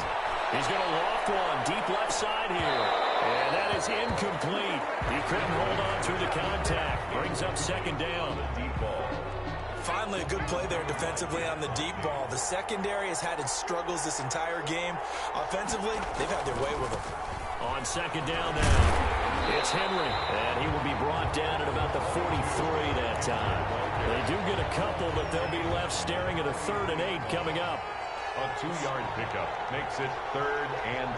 He's going to loft one deep left side here. And that is incomplete. He couldn't hold on through the contact. Brings up 2nd down. Deep ball. Finally, a good play there defensively on the deep ball. The secondary has had its struggles this entire game. Offensively, they've had their way with them. On 2nd down now, it's Henry. And he will be brought down at about the 43 that time. They do get a couple, but they'll be left staring at a 3rd and 8 coming up. A 2-yard pickup makes it 3rd and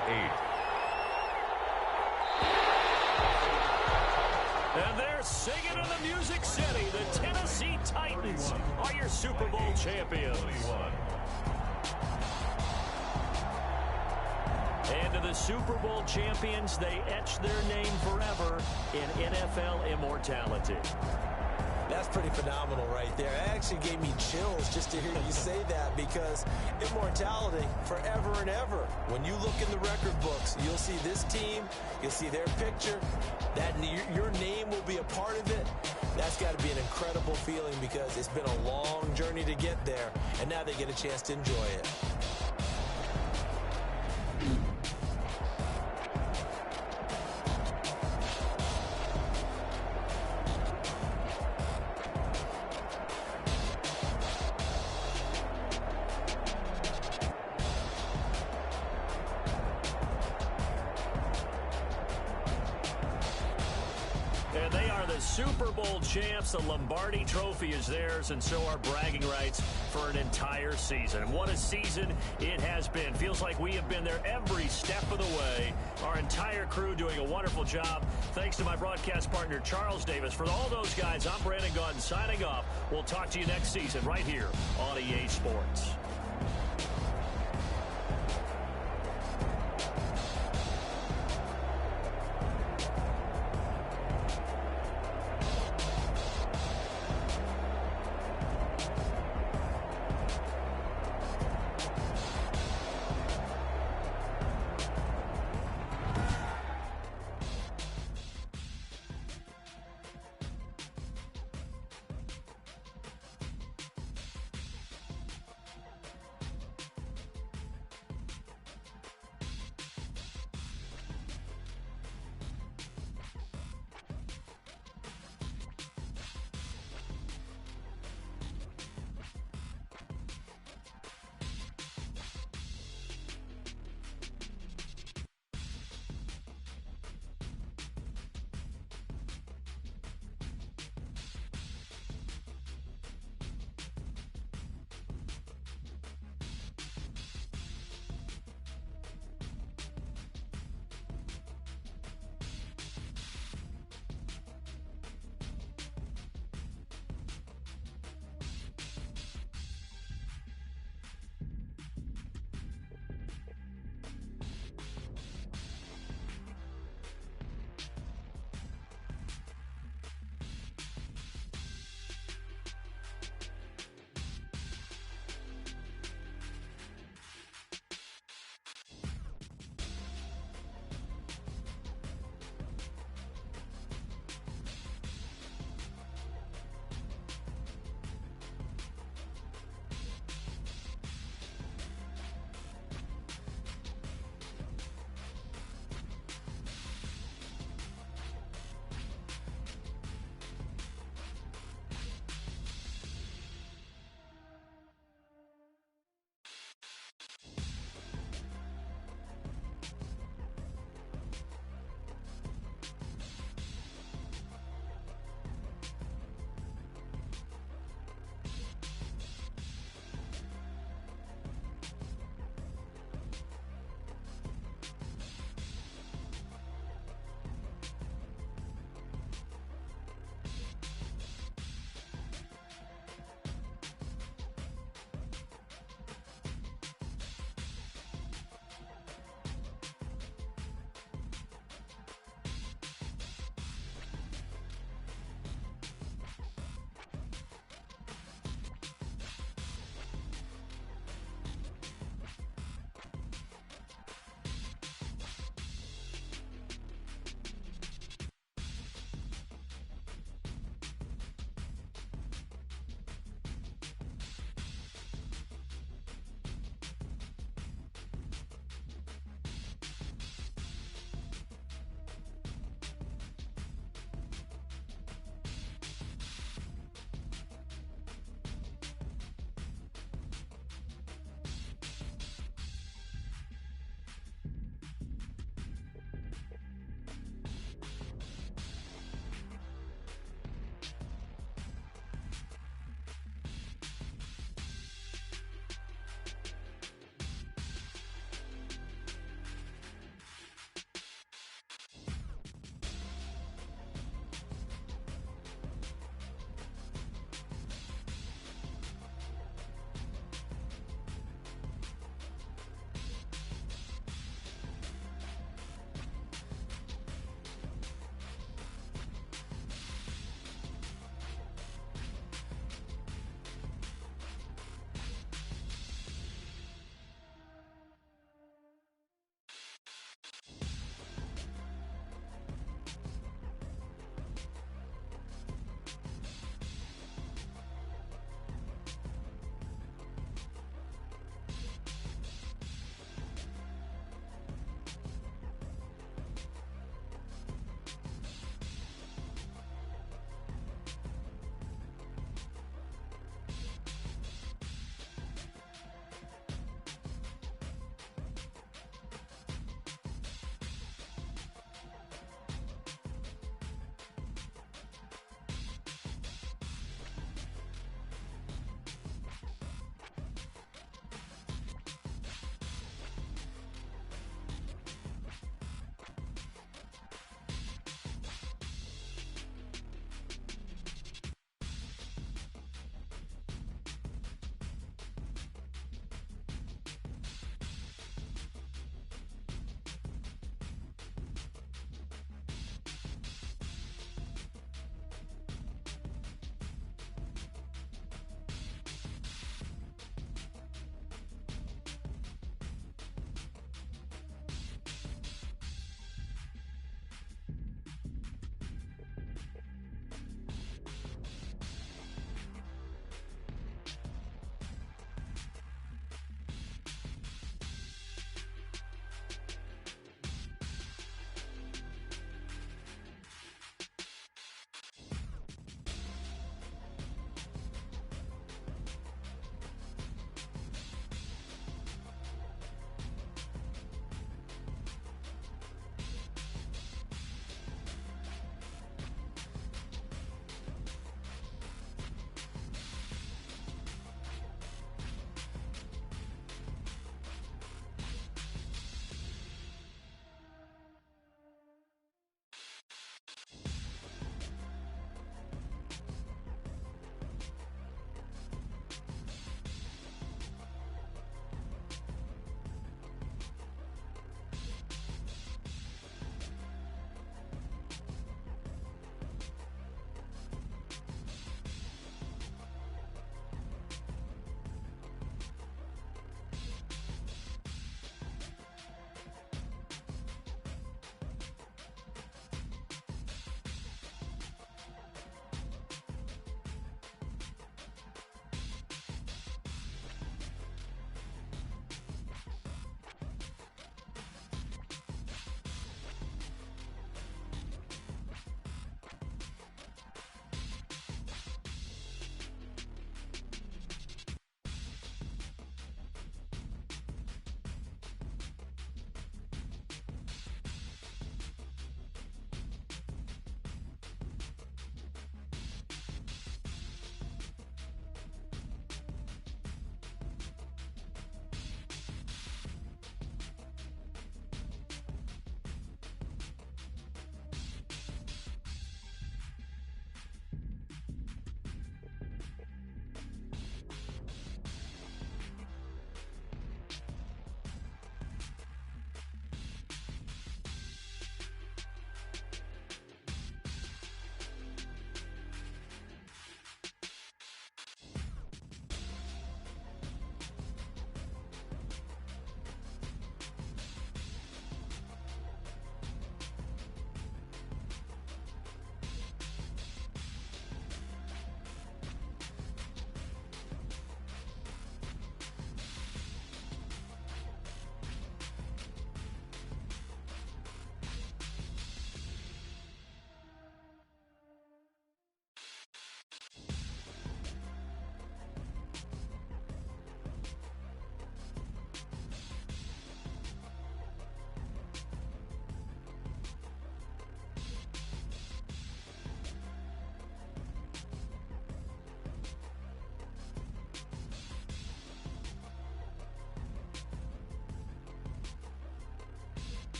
8. And they're singing in the Music City. The Tennessee Titans are your Super Bowl champions. And to the Super Bowl champions, they etch their name forever in NFL immortality. That's pretty phenomenal right there. It actually gave me chills just to hear you say that, because immortality forever and ever. When you look in the record books, you'll see this team, you'll see their picture, that your name will be a part of it. That's got to be an incredible feeling, because it's been a long journey to get there, and now they get a chance to enjoy it. Super Bowl champs. The Lombardi Trophy is theirs, and so are bragging rights for an entire season. What a season it has been. Feels like we have been there every step of the way. Our entire crew doing a wonderful job. Thanks to my broadcast partner, Charles Davis. For all those guys, I'm Brandon Gaudin signing off. We'll talk to you next season right here on EA Sports.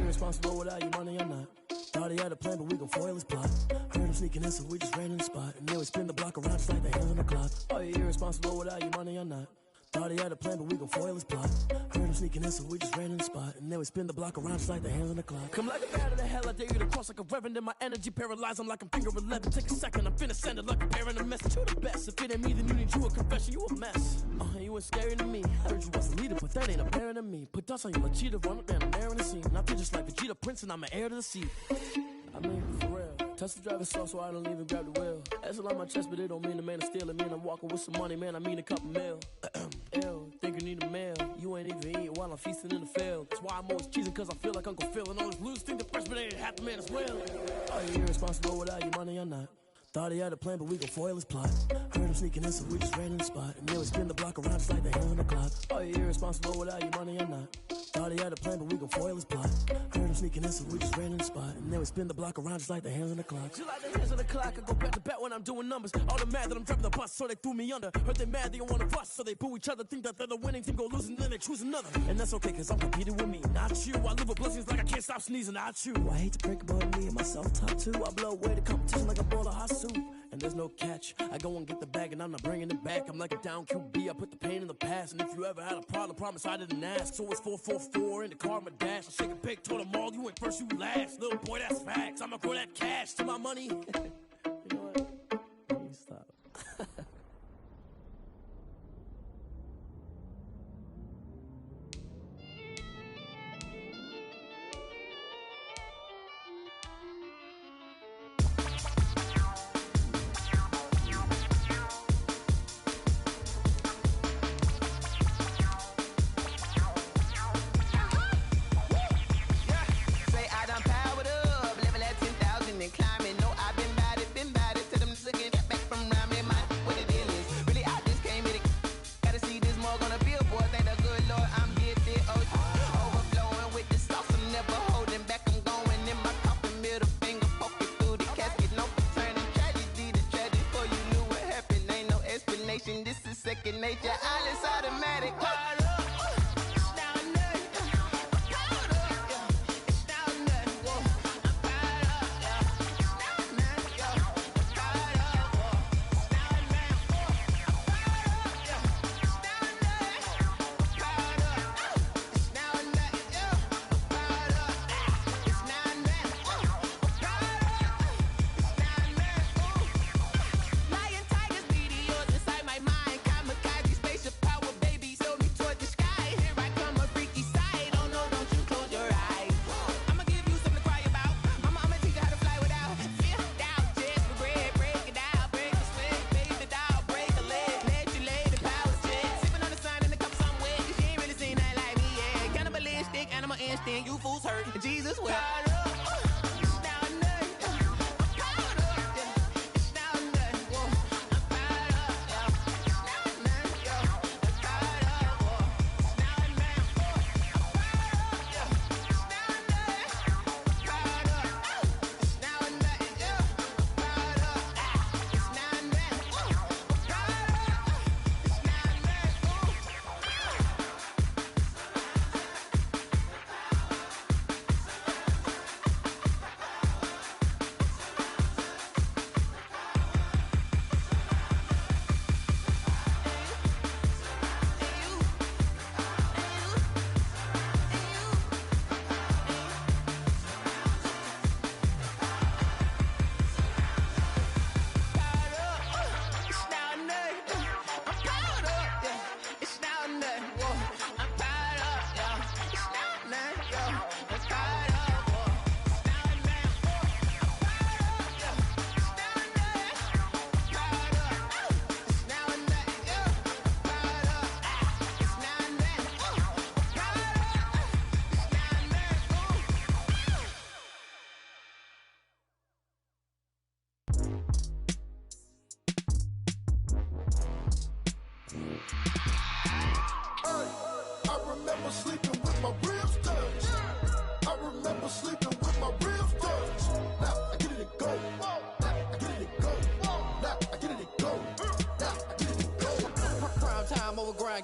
irresponsible without your money or not. Thought he had a plan, but we gon' foil his plot. Heard him sneaking in, so we just ran in the spot. And then we spin the block around just like the hands on the clock. Are you irresponsible without your money or not? Thought he had a plan, but we gon' foil his plot. Heard him sneaking in, so we just ran in the spot. And then we spin the block around just like the hands on the clock. Come like a bat of the hell, I dare you to cross like a reverend. In my energy paralyzed, I'm like I'm finger 11. Take a second, I'm finna send it like a parent a message. You the best, if it ain't me, then you need you a confession. You a mess, you ain't scary to me. I heard you was a leader, but that ain't apparent to me. Put dust on you, a cheetah, run up down the air in the scene. I feel just like Vegeta Prince, and I'm an heir to the seat. I mean, for real. Touch the driver's soft, so I don't even grab the wheel. That's on my chest, but it don't mean the man is stealing. Man, I'm walking with some money, man, I mean a couple mil. Ew, think you need a meal. You ain't even eating while I'm feasting in the field. That's why I'm always cheesing, cause I feel like Uncle Phil. And all those losers think the freshman ain't half the man as well. Are you irresponsible without your money or not? Thought he had a plan, but we gon' foil his plot. Heard him sneaking in, so we just ran in the spot. And then we spin the block around just like the hands on the clock. Are you irresponsible without your money or not? Thought he had a plan, but we gon' foil his plot. Heard him sneaking in, so we just ran in the spot. And then we spin the block around just like the hands on the clock. Just like the hands on the clock, I go back to back when I'm doing numbers. All the mad that I'm driving the bus, so they threw me under. Heard they mad, they don't wanna bust, so they boo each other. Think that they're the winning team, go losing, then they choose another. And that's okay, cause I'm competing with me, not you. I live with blessings like I can't stop sneezing, not you. I hate to break about me and myself top two. I blow away the competition like a bowl of hot soup. And there's no catch. I go and get the bag and I'm not bringing it back. I'm like a down QB, I put the pain in the past. And if you ever had a problem, promise I didn't ask. So it's 444 in the car, my dash. I shake a big, told them all, you ain't first, you last. Little boy, that's facts. I'ma grow that cash to my money. You know what? Let me stop.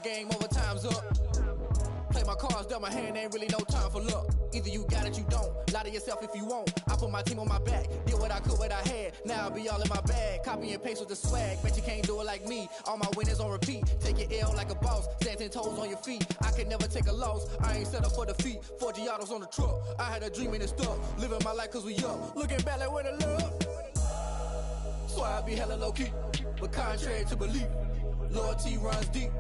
Game over, time's up. Play my cards, dealt my hand, ain't really no time for luck. Either you got it, you don't. Lie to yourself if you won't. I put my team on my back, did what I could, what I had. Now I be all in my bag, copy and paste with the swag. Bet you can't do it like me. All my winners on repeat. Take your L like a boss, stand 10 toes on your feet. I can never take a loss. I ain't set up for defeat. 4 Giottos on the truck. I had a dream and it stuck. Living my life cause we up. Looking back like where the love. So I be hella low key, but contrary to belief, loyalty runs deep.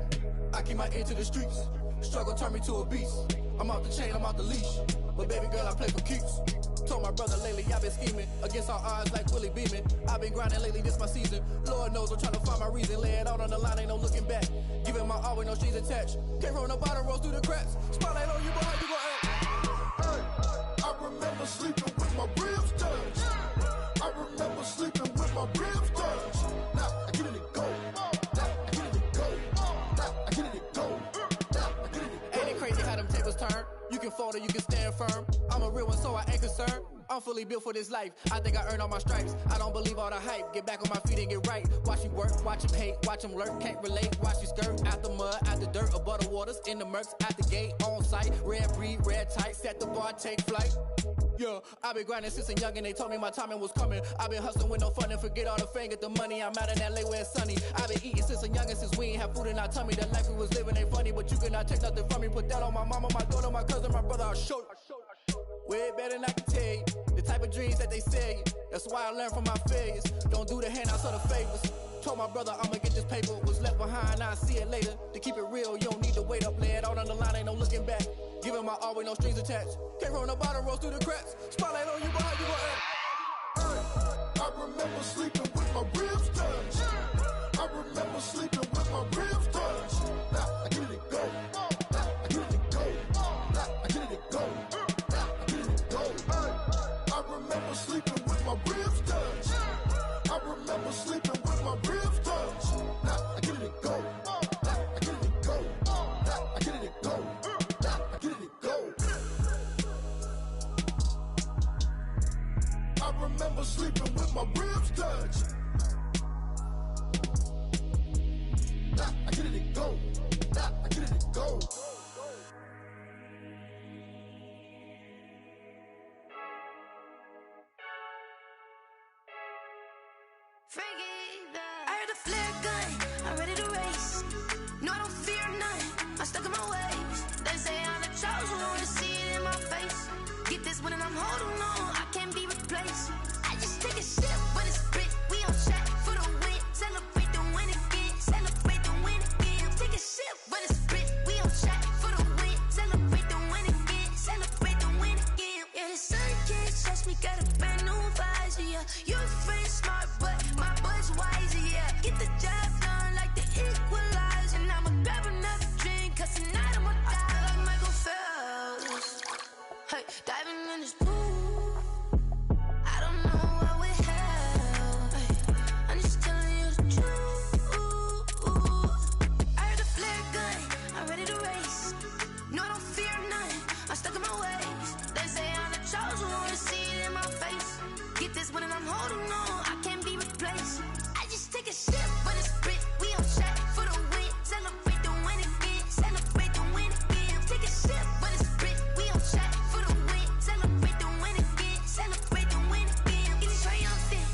I keep my ear to the streets. Struggle turned me to a beast. I'm out the chain, I'm out the leash. But baby girl, I play for keeps. Told my brother lately, I've been scheming against all odds like Willie Beeman. I've been grinding lately, this my season. Lord knows I'm trying to find my reason. Lay it out on the line, ain't no looking back. Giving my all with no strings attached. Can't roll no bottom, rolls through the cracks. Spotlight on you, boy, how you gon' act? Hey, I remember sleeping with my ribs touched. I remember sleeping with my ribs touched. Now I get it go. Now I get it go. Now I get it go. Now I get it go. Ain't it crazy how them tables turn? You can fold or you can stand firm. I'm a real one, so I ain't concerned. I'm fully built for this life. I think I earned all my stripes. I don't believe all the hype. Get back on my feet and get right. Watch you work, watch him hate, watch him lurk. Can't relate, watch you skirt. Out the mud, out the dirt, above the waters, in the murks, out the gate, on site. Red breed, red tight, set the bar, take flight. Yeah, I been grinding since a young and they told me my timing was coming. I been hustling with no fun and forget all the fame, get the money. I'm out in LA where it's sunny. I been eating since a young and since we ain't have food in our tummy. The life we was living ain't funny, but you cannot take nothing from me. Put that on my mama, my daughter, my cousin, my brother, I'll show you. Way better than I can tell you. The type of dreams that they sell you. That's why I learned from my failures. Don't do the handouts or the favors. Told my brother I'ma get this paper. Was left behind, I'll see it later. To keep it real, you don't need to wait up. Lay it out on the line, ain't no looking back. Giving my all with no strings attached. Can't roll no bottom, rolls through the cracks. Spotlight on you, boy, how you gon' act? I remember sleeping with my ribs touched. I remember sleeping with my ribs touched. Now I get it go. Now I get it go. Now I get it go. Now I get it go. I remember sleeping with my ribs touched. I remember sleeping with my ribs touched. Now I get it go. Now I get it go. Now I get it go. Now I get it go. I remember sleeping with my ribs touched. Now I get it go. Now I get it go. I heard a flare gun, I'm ready to race. No, I don't fear none, I'm stuck in my ways. They say I'm the chosen one, to see it in my face. Get this one and I'm holding on, I can't be replaced. I just take a sip when it's split, we on track for the win. Celebrate the win again, celebrate the win again. Take a sip when it's split, we on track for the win. Celebrate the win again, celebrate the win again. Yeah, the sun can't touch me, got a brand new visor, yeah. You're friend smart, but my boy's wiser, yeah. Get the job done like the equalizer. And I'ma grab another drink, cause tonight I'ma die like Michael Phelps. Hey, diving in this pool, I don't know what we have. Hey, I'm just telling you the truth. I heard a flare gun, I'm ready to race. No, I don't fear none, I'm stuck in my ways. They say I'm the chosen one, to see it in my face. Get this one and I'm holding on, I can't be replaced. I just take a sip when it's split, we on track for the win. Celebrate the win again, celebrate the win again. Take a sip when it's split, we on track for the win. Celebrate the win again, celebrate the win again. Getting triumphant,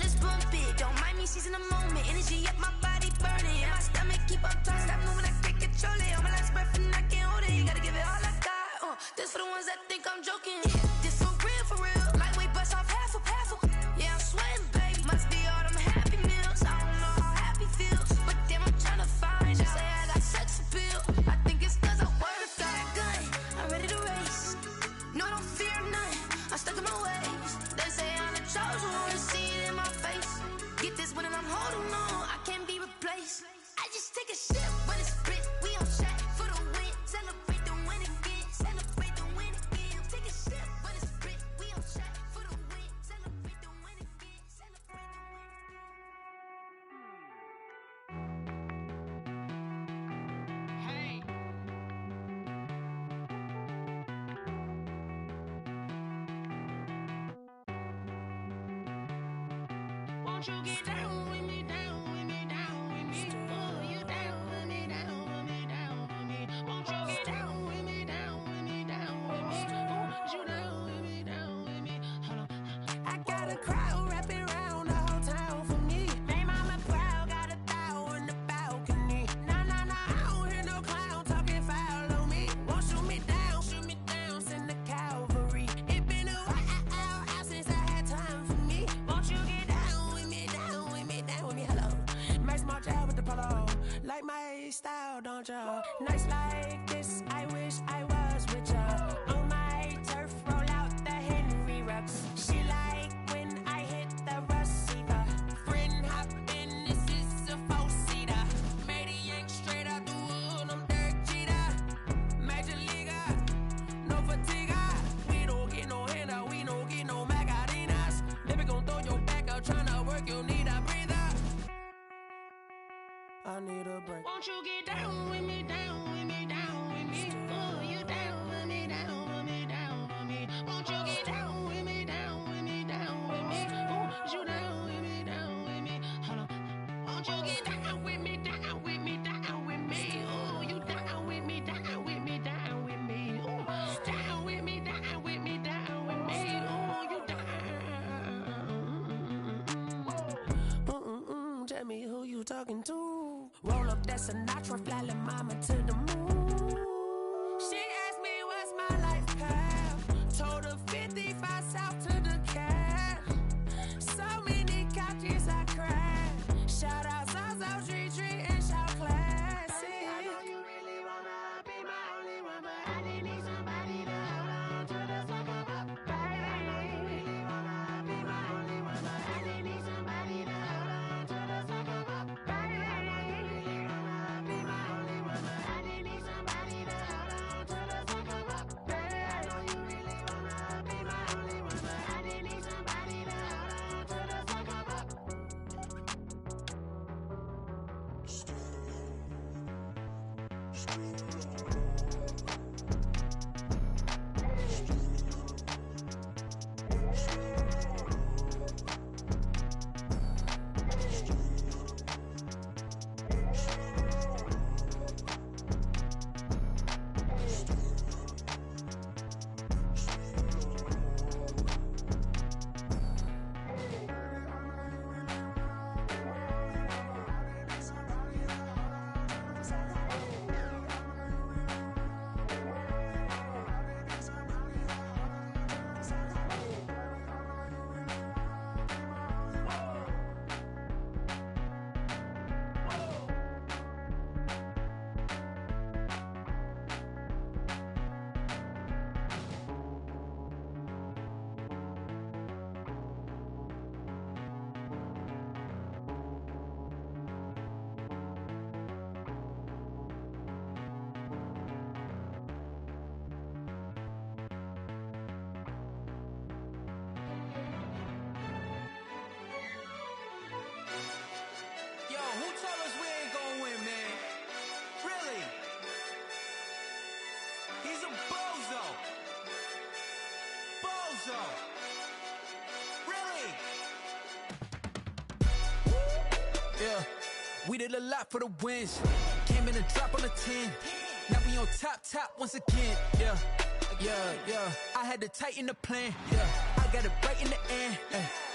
let's bump it. Don't mind me seizing the moment, energy up my body burning. And my stomach keep up tight, stop moving, I can't control it. On my last breath and I can't hold it, you gotta give it all I got. This for the ones that think I'm joking. This for real, lightweight bust off half a. Yeah, I'm sweating, baby. Must be all them happy meals. I don't know how happy feels, but damn, I'm trying to find out. Say I got sex appeal. I think it's cause I wear the flag gun. I'm ready to race. No, I don't fear none, I'm stuck in my ways. They say I'm the chosen one, to see it in my face. Get this one and I'm holding on, I can't be replaced. I just take a sip when it's split, we on track for the win. Celebrate the win again, celebrate the win again. Take a sip when it's split, we on track for the win. Celebrate the win again, celebrate the win. Hey. Won't you get down with me, down with me, down with me? Oh, you down with me, down with me, down with me. Won't you get down without ya. Nights like this, I wish I was with ya. On my turf, roll out the Henry rocks. She like when I hit the receiver. Friend hop in, this is a four-seater. Made a yank straight out the wood, I'm Derek Jeter. Major leaguer, no fatigue. We don't get no handout, we don't get no Macarinas. Never gon' throw your back out, tryna work, you need a breather. I need a break. Won't you get down with me, down with me, down with me? Oh, you down with me, down with me, down with me. Won't you get down with me, down with me, down with me? Oh, you down with me, down with me? Hold on. Won't you get down with me, down with me, down with me? Oh, you down with me, down with me, down with me? Oh, down with me, down with me, down with me? Oh, you down. Tell me who you talking to. Roll up that Sinatra, fly like mama to the moon. She asked me what's my life path. Told her 55 south to the cat. So many couches I cried. Shout out South Tree and shout classic. I know you really wanna be my only one, but I didn't need somebody to hold on to the sucker up, baby. I know you really wanna be my only one, but I didn't need somebody to hold on to the sucker up, baby. I know you really wanna be my only one, but I didn't need somebody to hold on to the sucker up, baby. I know you really wanna be my only one, but I didn't need somebody to hold on to the sucker up. Yo, who told us we ain't gonna win, man? Really? He's a bozo. Bozo. Really? Yeah, we did a lot for the wins. Came in a drop on the 10. Now we on top once again. Yeah. I had to tighten the plan. Yeah, I got it right in the end.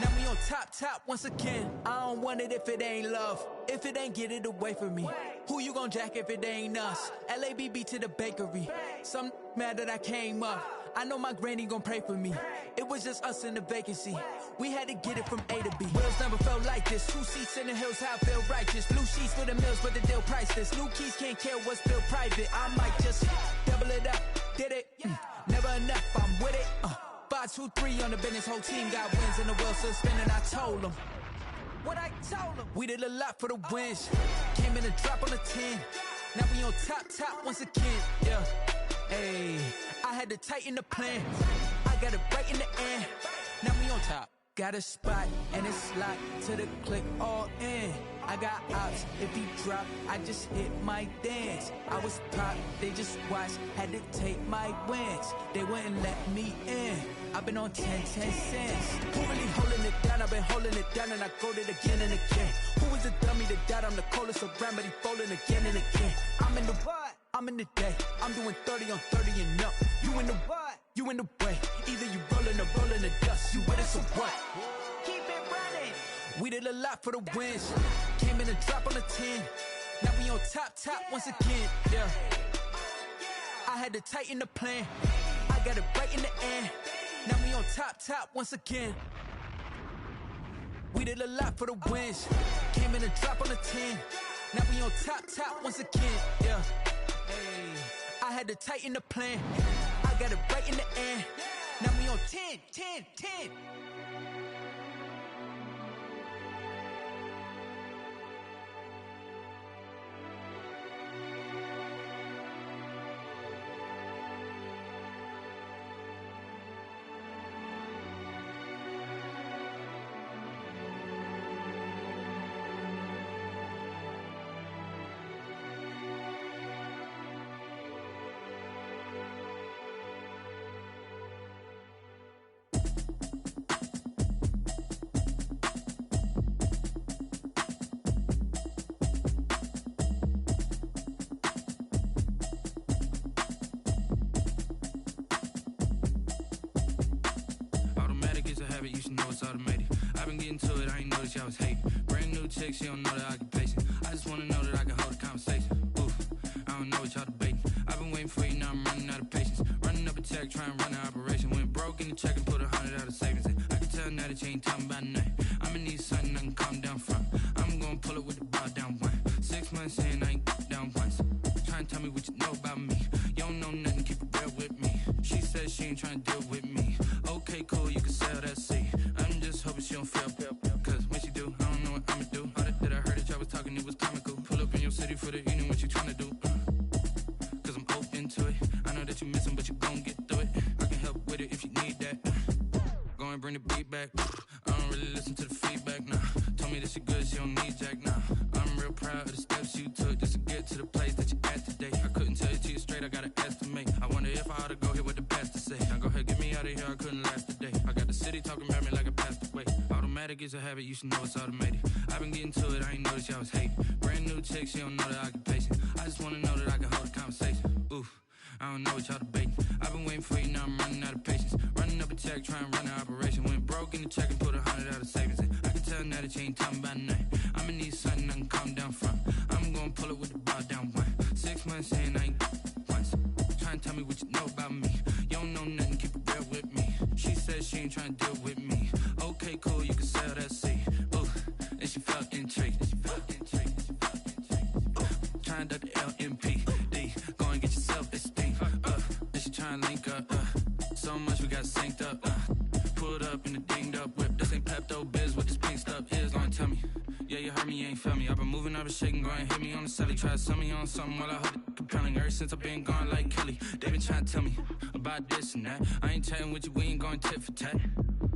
Now we on top once again. I don't want it if it ain't love. If it ain't, get it away from me. Who you gon' jack if it ain't us? LABB to the bakery. Some mad that I came up. I know my granny gon' pray for me. It was just us in the vacancy. We had to get it from A to B. Wheels never felt like this. 2 seats in the hills, how I feel righteous. Blue sheets for the mills, but the deal priceless. New keys can't care what's still private. I might just double it up. Did it? Never enough, I'm with it. 5, 2, 3 on the business. Whole team got wins and the wheels still spinning. I told them what I told them. We did a lot for the wins. Came in a drop on the 10. Now we on top once again. Yeah. Hey, I had to tighten the plan. I got it right in the end. Now we on top. Got a spot and it's locked to the click all in. I got ops, if he drop, I just hit my dance. I was pop, they just watched, had to take my wins. They wouldn't let me in. I've been on 10 cents. Who really holding it down? I've been holding it down and I go it again and again. Who is the dummy that died? I'm the coldest around, but he folding again and again. I'm in the what? I'm in the day. I'm doing 30 on 30 and up. You in the what? You in the way. Either you rolling or rolling the dust. You with us or what? Keep it running. We did a lot for the wins. Came in a drop on the 10. Now we on top once again. Yeah. I had to tighten the plan. I got it right in the end. Now we on top once again. We did a lot for the wins. Came in a drop on the 10. Now we on top once again, yeah. Hey, I had to tighten the plan. I got it right in the end. Now we on 10. You should know it's automated. I've been getting to it, I ain't noticed y'all was hating. Brand new chick, she don't know the occupation. I just wanna know that I can hold a conversation. Oof, I don't know what y'all debating. I've been waiting for you, now I'm running out of patience. Running up a check, trying to run an operation. Went broke in the check and put 100 out of savings in. I can tell now that you ain't talking about nothing. I'ma need something I can calm down from. I'm gonna pull it with the bar down one. 6 months in, I ain't down once. Trying to tell me what you know about me. You don't know nothing, keep it real with me. She said she ain't trying to deal with me. Okay, cool, you can sell that seat. I'm just hoping she don't fail. Cause when she do, I don't know what I'ma do. All that I heard that y'all was talking, it was comical. Pull up in your city for the evening, what you tryna do? Cause I'm open to it. I know that you missing, but you gon' get through it. I can help with it if you need that. Go and bring the beat back. I don't really listen to the feedback, nah. Told me that she good, she don't need jack, nah. I'm real proud of the steps you took just to get to the place that you at today. I couldn't tell you to you straight, I gotta estimate. I wonder if I ought to go here with the best to say. Now go ahead, get me out of here, I couldn't last a day. I got the city talking about me like I passed away. Automatic is a habit, you should know it's automated. I've been getting to it, I ain't noticed y'all was hating. Brand new chick, she don't know the occupation. I just wanna know that I can hold a conversation. Oof, I don't know what y'all debating. I've been waiting for you, now I'm running out of patience. Running up a check, trying to run an operation. Went broke in the check and put 100 out of savings in. I can tell now that you ain't talking about nothing. I'ma need something I can calm down from. I'm gonna pull it with the bar down one. 6 months in, I ain't once. Trying to tell me what you know about me. You don't know nothing, keep it real with me. She said she ain't trying to deal with me. Okay, cool, you can sell that seat. Ooh, and she felt intrigued. Trying to duck the LMPD. Go and get your self-esteem. And she trying to link up. So much we got synced up. Pulled up in the dinged up whip. This ain't Pepto-Biz, what this pink stuff is. Gonna tell me. Yeah, you heard me, you ain't felt me. I've been moving, I've been shaking, go and hit me on the celly. Try to sell me on something while I hold it compelling. Ever since I've been gone like Kelly, they been trying to tell me about this and that. I ain't chatting with you, we ain't going tit for tat.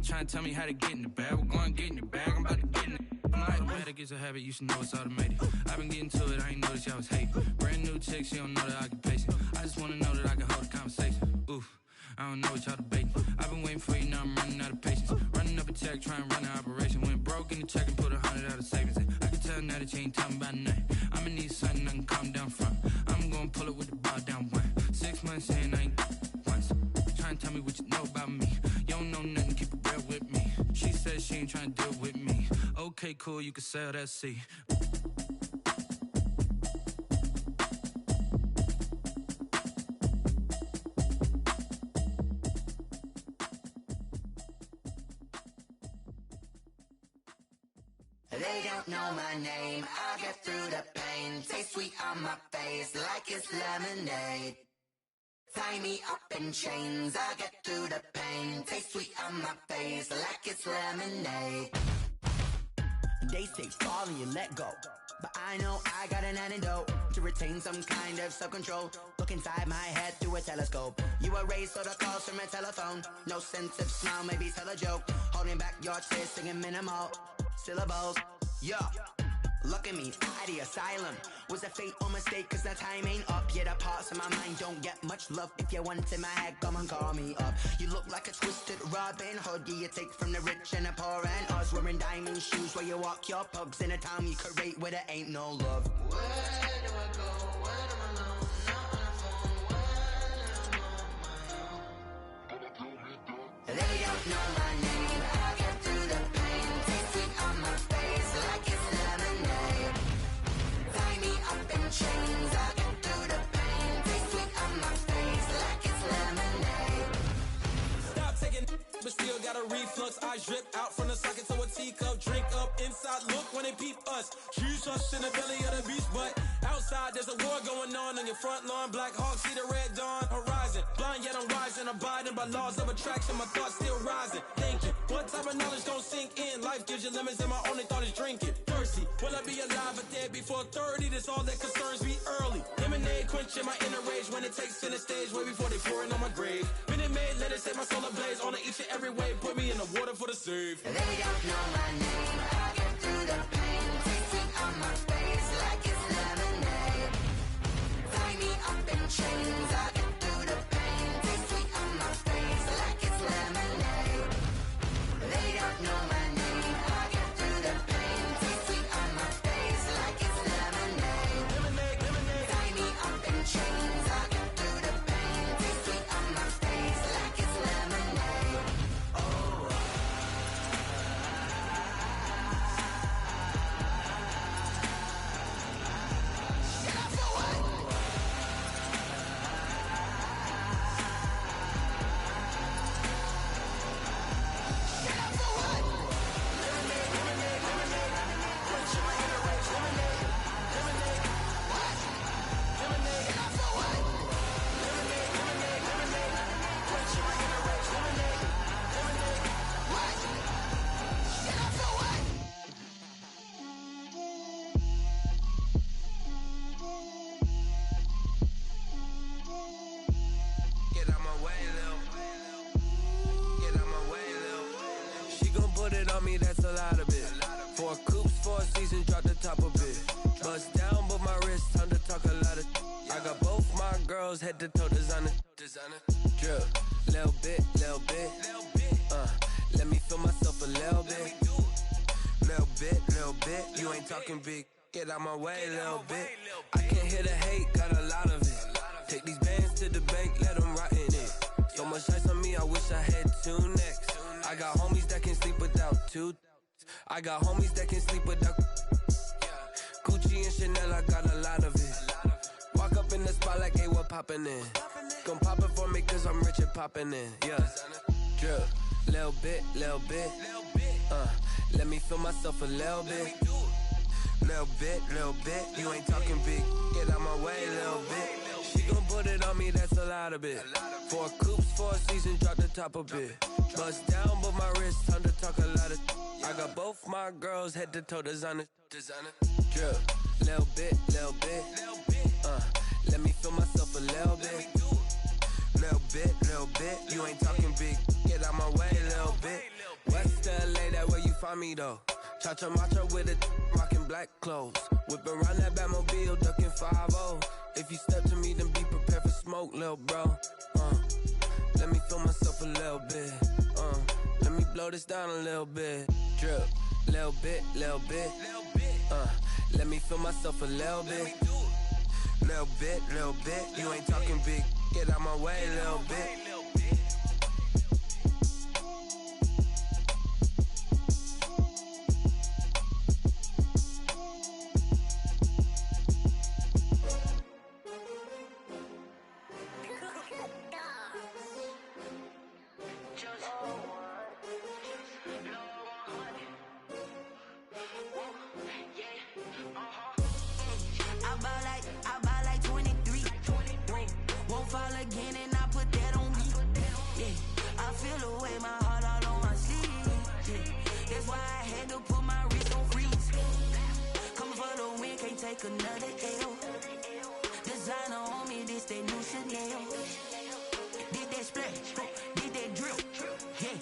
Trying to tell me how to get in the bag, we're going to get in the bag, I'm about to get in it. Automatic is a habit, you should know it's automated. I've been getting to it, I ain't noticed y'all was hating. Brand new chick, she don't know the occupation. I just wanna know that I can hold a conversation. Oof, I don't know what y'all debating. I've been waiting for you, now I'm running out of patience. Running up a check, trying to run an operation. Went broke in the check and put 100 out of savings in. I can tell now that you ain't talking about nothing. I'ma need something I can calm down from. I'm gonna pull it with the bar down one. 6 months in, I ain't once. Trying to tell me what you know about me. You don't know nothing, keep it real with me. She said she ain't trying to deal with me. Okay, cool, you can sell that seat. They don't know my name, I get through the pain. Taste sweet on my face like it's lemonade. Tie me up in chains, I get through the pain. Taste sweet on my face like it's lemonade. They say fall and you let go, but I know I got an antidote to retain some kind of self-control. Look inside my head through a telescope. You erase all the calls from a telephone. No sense of smile, maybe tell a joke. Holding back your tears, singing minimal syllables. Yeah, look at me, out the asylum. Was a fate or mistake, cause the time ain't up. Yeah, the parts of my mind don't get much love. If you want in my head, come and call me up. You look like a twisted Robin Hood. Yeah, you take from the rich and the poor and us. Wearing diamond shoes where you walk your pugs in a town you create where there ain't no love. Where do I go? When I'm alone? Not on the phone. When I'm on my own. They don't know my name. I get through the pain. Taste sweet on my face like it's lemonade. Tie me up in chains. I get through the pain. Taste sweet on my face like it's lemonade. Stop taking, but still got a reflux. I drip out from the socket to a teacup. Drink up inside. outside look when they peep us. Choose us in the belly of the beast, but outside there's a war going on your front lawn. Black Hawk see the red dawn horizon. Blind yet I'm rising, abiding by laws of attraction. My thoughts still rising, thinking what type of knowledge gon' sink in? Life gives you limits and my only thought is drinking. Thirsty, will I be alive or dead before 30? That's all that concerns me early. Lemonade quenching my inner rage when it takes center stage way before they pouring on my grave. Minute Maid, let it set my soul ablaze on each and every way. Put me in the water for the save. They don't know my name. I get through the pain. Taste it on my face like it's lemonade. Tie me up in chains. I get through the pain. Taste it on my face like it's lemonade. They don't know my name. I get through the pain. Taste it on my face like it's lemonade. Lemonade, lemonade. Tie me up in chains. I get through the pain. Taste it on my face like it's lemonade. Oh. Get out my way, Lil. Get out my way, Lil. She gon' put it on me, that's a lot of it. 4 coops, 4 seasons, drop the top a bit. Bust down, but my wrist, time to talk a lot of. I got both my girls head to toe designer. Drip, little bit, little bit. Let me feel myself a little bit. Little bit, little bit. You ain't talking big. Get out my way, little bit. I can't hear the hate, got a lot of it. Take these bands to the bank, let them rot in it. So much ice on me, I wish I had 2 necks. I got homies that can sleep without 2. I got homies that can sleep without Gucci and Chanel, I got a lot of it. Walk up in the spot like, hey, what poppin' in? Gon' pop it for me cause I'm rich and poppin' in, yeah. Drip, little bit, little bit. Let me feel myself a little bit. Little bit, little bit. You ain't talking big, get out my way, little bit. She gon' put it on me, that's a lot of it. 4 coops, 4 seasons, drop the top a bit. Bust down, but my wrist, time to talk a lot of. I got both my girls head to toe designer. Drip, little bit, little bit. Let me feel myself a little bit. Little bit, little bit. You ain't talking big, get out my way, little bit. West LA, that where you find me though. Cha-cha matcha with it, rockin' black clothes. Whip around that Batmobile, ducking 5-0. If you step to me, then be prepared for smoke, lil' bro. Let me feel myself a little bit. Let me blow this down a little bit. Drip, little bit, little bit. Let me feel myself a little bit. Little bit, little bit. You ain't talking big, get out my way, little bit. I buy like 23. Won't fall again and I put that on me. Yeah, I feel the way, my heart all on my sleeve. Yeah, that's why I had to put my wrist on freeze. Coming for the win, can't take another L. Designer on me, this that new Chanel. Did that splash, did that drip. Yeah,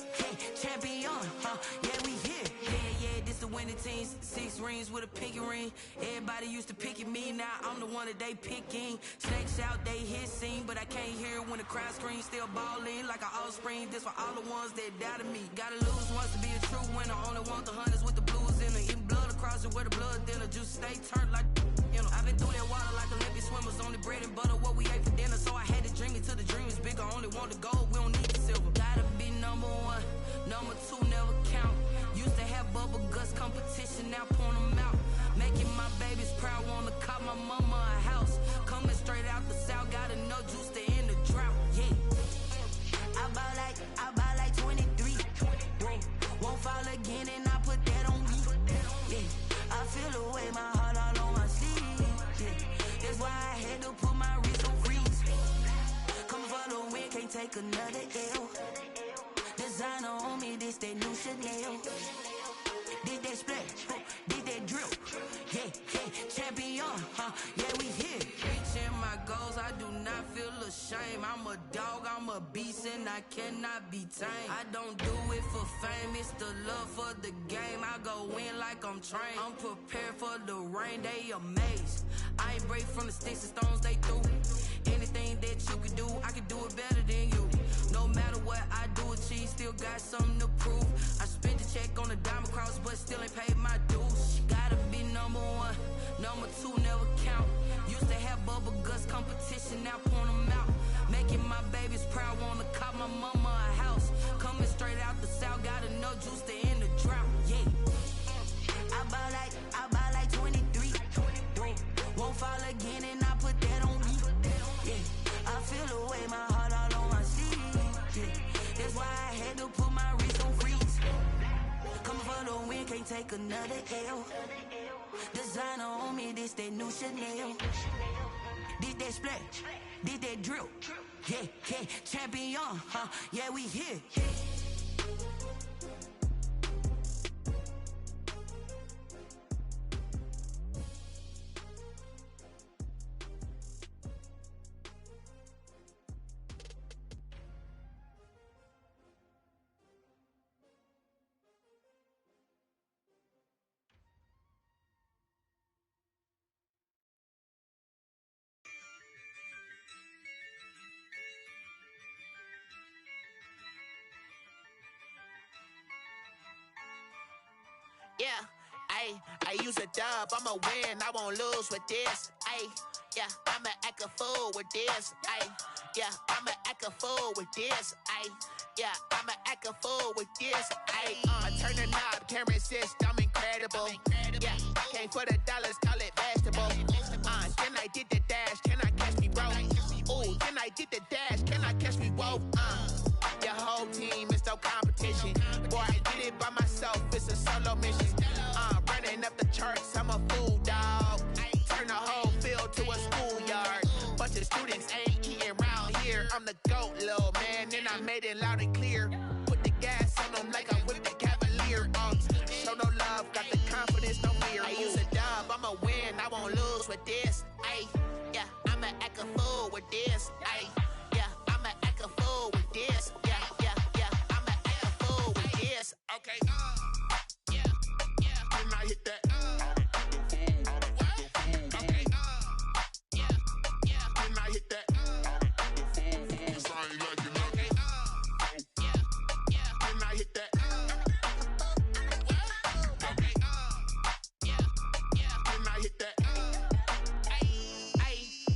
champion, yeah, we here. Yeah, this the winning team. 6 rings with a pinky ring. Everybody used to pick at me, now I'm the one that they picking. Snakes out, they hit scene, but I can't hear when the crowd screams. Still balling like an offspring. This for all the ones that doubted me. Gotta lose once to be a true winner. Only want the hunters with the blues in it. Eating blood across it where the blood dinner. Juice stay turned like, you know. I've been through that water like Olympic swimmers. Only bread and butter, what we ate for dinner. So I had to dream it till the dream is bigger. Only want the gold, we don't need the silver. Gotta be number 1, number 2 never count. Used to have bubble guts competition, now point them out. Making my babies proud, wanna call my mama a house. Coming straight out the south, got enough juice to end the drought. Yeah, I buy like 23. Won't fall again and I put that on me. Yeah, take another L. Designer on me, this that new Chanel. Did that splash, did that drip. Yeah, champion, yeah, we here. Reaching my goals, I do not feel ashamed. I'm a dog, I'm a beast, and I cannot be tamed. I don't do it for fame, it's the love for the game. I go in like I'm trained. I'm prepared for the rain, they amazed. I ain't break from the sticks and stones they threw. Anything that you can do, I can do it better than you. No matter what I do, achieve, still got something to prove. I spent the check on the diamond cross, but still ain't paid my dues. Gotta be number one, number two never count. Used to have bubble guts competition, now point them out. Making my babies proud, wanna cop my mama a house. Coming straight out the south, got enough juice to end the drought. Yeah, I buy like 23. Won't fall again, and I put that on me. Yeah, I feel the way, my heart all on my sleeve. Yeah, that's why I had to put my wrist on freeze. Coming for the win, can't take another L. Designer on me, this that new Chanel. Did that splash, did that drip. Yeah, champion, yeah, we here. Yeah, I use a dub, I'ma win, I won't lose with this. Yeah, I'ma act a fool with this. Yeah, I'ma act a fool with this. Yeah, I'ma act a fool with this. I turn the knob, camera assist, I'm incredible. Yeah, came for the dollars, call it vegetable. Then I did the dash, can I catch me, bro? Ooh, then I did the dash, can I catch me, whoa? Your whole team is no competition. Boy, I did it by myself, it's a solo mission. Running up the charts, I'm a fool, dog. Turn the whole field to a schoolyard. Bunch of students ain't eating round here. I'm the GOAT, little man, and I made it loud and clear. Put the gas on them like I'm with the Cavalier. Show no love, got the confidence, no fear. I use a dub, I'ma win, I won't lose with this. Yeah, I'ma act a fool with this. Yeah, I'ma act a fool with this. Yeah, I'ma act a fool with this. Okay, yeah, when I hit that. Okay, yeah, when I hit that. It's I ain't like it, okay, yeah, when I hit that. Okay, yeah, when I hit that.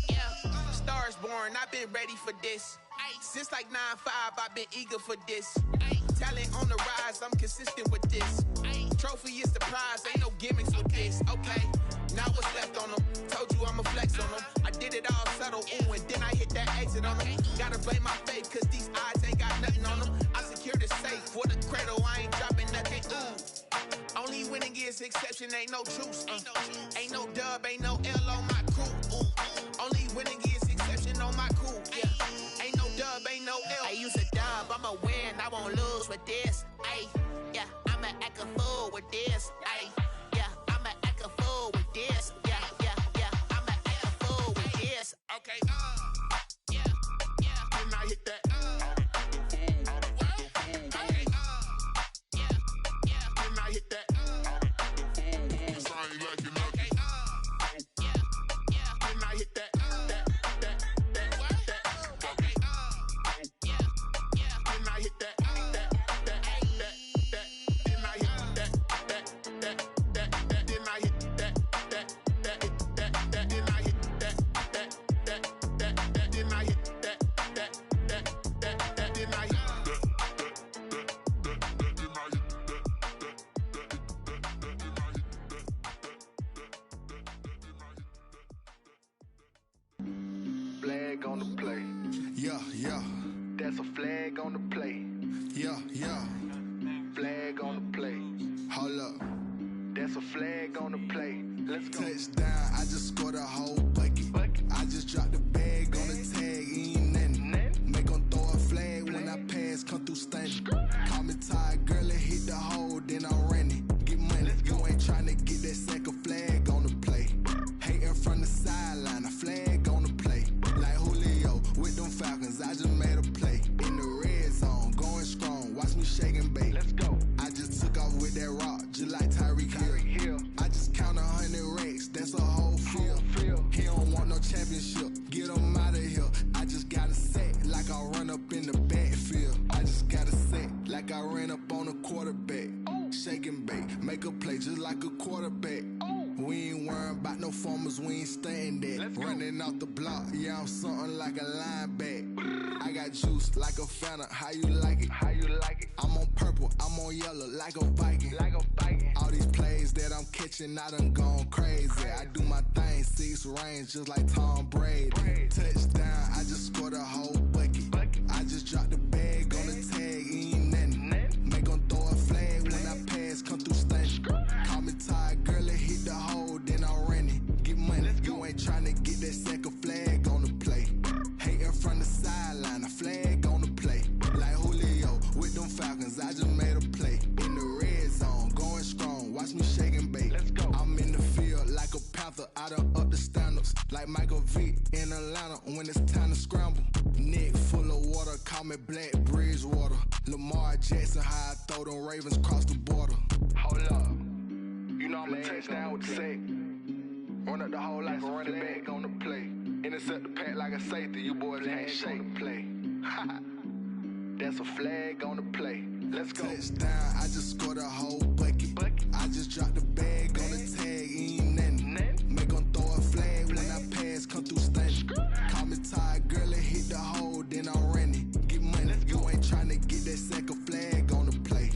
Yeah, stars born, I've been ready for this. Since like 9-5, I've been eager for this. Talent on the rise, I'm consistent with this. Trophy is the prize, ain't no gimmicks with this. Okay, now what's left on them? Told you I'ma flex on them. I did it all subtle, ooh, and then I hit that exit on them. Gotta blame my faith, cause these odds ain't got nothing on them. I secured the safe for the cradle, I ain't dropping nothing, ooh. Only winning is exception, ain't no truce. Ain't no dub, ain't no L on my crew. Ooh. Only winning is exception on my crew. Yeah, ain't no dub, ain't no L. I use a dub, I'ma win, I won't lose with this. Yeah, I'ma act a fool with this. Yeah, I'ma act a fool with this. Yeah, I'ma act a fool with this. Okay, yeah, when I hit that. Okay, yeah, when I hit that. It's I ain't like it, okay, yeah, when I hit that. Okay, yeah, when I hit that. Flag on the play. Yeah. That's a flag on the play. Yeah. Flag on the play. Hold up. That's a flag on the play. Let's go. Touchdown, I just scored a whole bucket. I just dropped the bag on the tag, ain't nothing. Make them throw a flag. just like a quarterback. We ain't worrying about no formers, we ain't staying there. Running off the block, yeah, I'm something like a linebacker. I got juice like a Fanta, how you like it? How you like it? I'm on purple, I'm on yellow, like a Viking. Like a Viking. All these plays that I'm catching, I done gone crazy. I do my thing, 6 range, just like Tom Brady. Touchdown, I just scored a whole bucket. I just dropped the bag on the tag, ain't nothing. Make 'em throw a flag when I pass, come through stunning. Call me tired, girl, it hit the hole, then I ran it. Get money, you ain't tryna get that second flag on the play. Hating from the sideline, a flag on the play. Like Julio with them Falcons, I just made a play. In the red zone, going strong, watch me shake and bake. I'm in the field like a panther, I done up the standards. Like Michael Vick in Atlanta when it's time to scramble. Neck full of water, call me Black Bridgewater. Lamar Jackson, how I throw them Ravens cross the border. Hold up, you know I'm a touchdown with the sack. Run up the whole like a running back on the play. Intercept the pack like a safety, you boys ain't shake the play. That's a flag on the play. Let's go. Touchdown, I just scored a whole bucket. I just dropped the bag on the tag, ain't nothing. Make 'em throw a flag when I pass, come through stunning. Call me tired, girl, it hit the hole, then I ran it. Get money, you ain't tryna get that second flag on the play.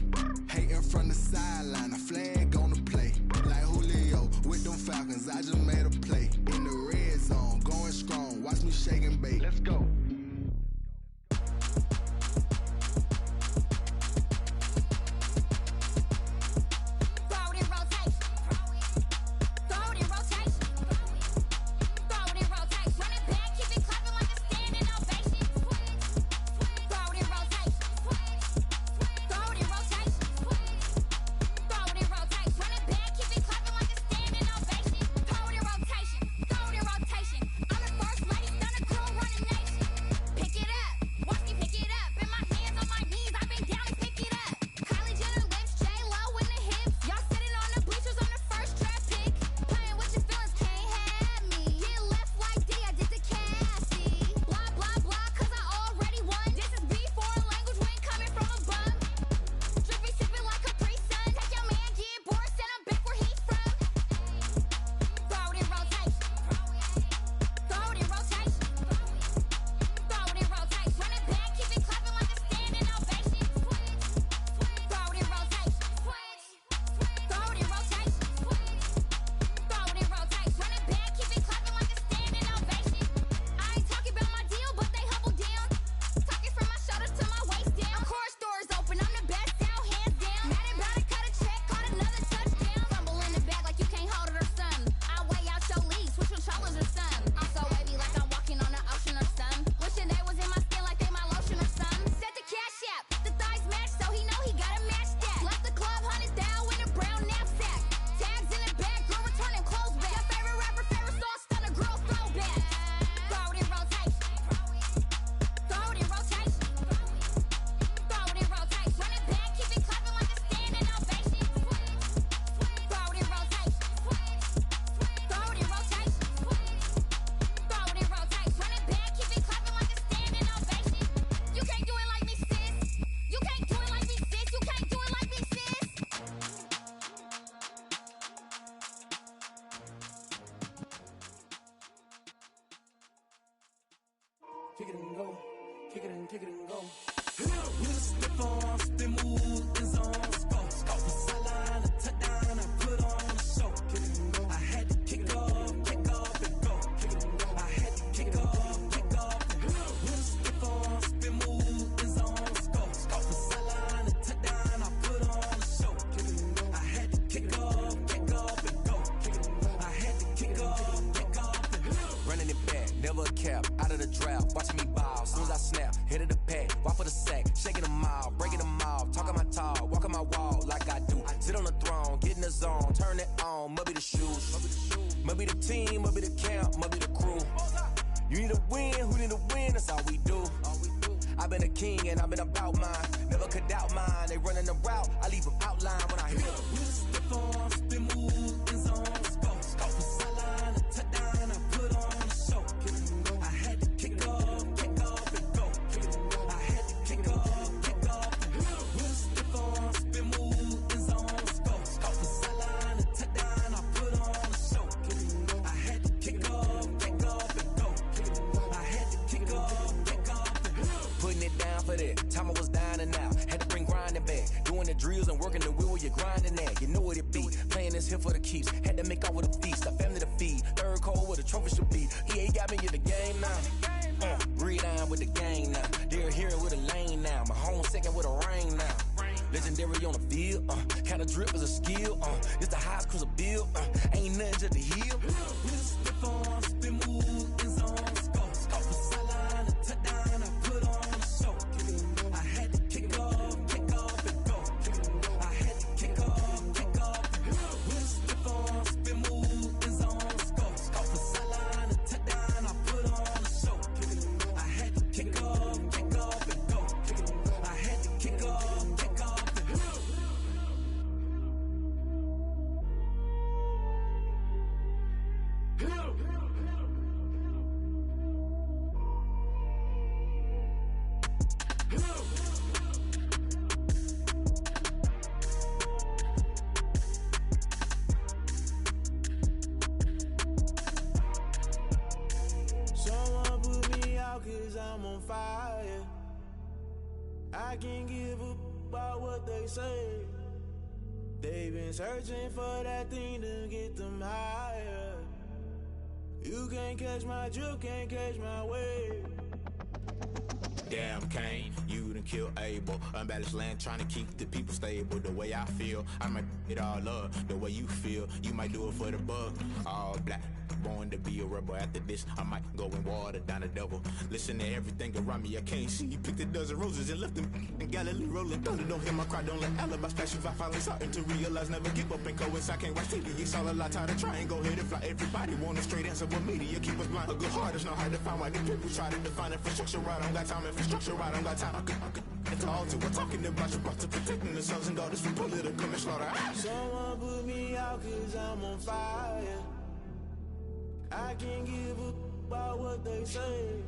Hating from the sideline, a flag on the play. Like Julio with them Falcons, I just made a play. In the red zone, going strong, watch me shake and bake. Let's go. Kick it and go. Kick it and go. With a stiff arm, spin move, in zone, scope. Off the sideline, a touchdown, I put on a show. Kick it and go. I had to kick off and go. Kick it and go. I had to kick off and go. With a stiff arm, spin move, in zone, scope. Off the sideline, a touchdown, I put on a show. Kick it and go. I had to kick off and go. Kick it and go. I had to kick off and go. Running it back, never a cap, out of the drought, watching me ball. Soon as I snap, hit of the pack, walk for the sack, shaking them out, breaking them out, talking my talk, walking my wall like I do. Sit on the throne, get in the zone, turn it on, must be the shoes, must be the team, must be the camp, must be the crew. You need a win, who need a win, that's all we do. I've been a king and I've been about mine, never could doubt mine. They running the route, I leave them outline when I hit them. With a stiff arm, spin move, in zone, scope. Off the sideline, a touchdown, I put on a show. I had to kick off and go. I had to kick off and go. With a stiff arm, spin move, in zone, scope. Off the sideline, putting it down for that. Time I was dying and out, had to bring grinding back. Doing the drills and working the wheel where you're grinding at. You know what it be, playing this here for the keeps. Had to make out with a feast, a family to feed. Third cold where the trophy should be. EA got me in the game now. Breathe down with the gang now. They're here with a lane now. My home second with a rain now. Legendary on the field, kinda drip is a skill, it's the highest cruiser bill, ain't nothing to the hill. Step on, spin, move, in zone, scope, the sideline, the touchdown, I put on a show. I had to kick off and go. I had to kick off and go. Step on, spin, move, in zone, scope, the sideline, the touchdown, I put on a show. I had to kick off and go. I had to kick off. Someone put me out 'cause I'm on fire. I can't give up about what they say. They've been searching for that thing to get them higher. You can't catch my drift, can't catch my wave. Damn, Kane, you done killed Abel. Unbalanced land, trying to keep the people stable. The way I feel, I might it all up. The way you feel, you might do it for the buck. All black, born to be a rebel. After this, I might go and water down the devil. Listen to everything around me, I can't see. You picked a dozen roses and left them in Galilee rolling thunder. Don't hear my cry, don't let alibis flash. If I finally starting to realize, never give up and coincide. Can't watch TV, it's all a lot. Tired of trying, go ahead and fly. Everybody want a straight answer, but media keep us blind. A good heart is not hard to find. Why the people try to define infrastructure right? I don't got time, infrastructure right, I don't got time. I could it's all to we're talking about you, about to protecting the sons and daughters from political and slaughter. Someone put me out 'cause I'm on fire. I can't give up about what they say.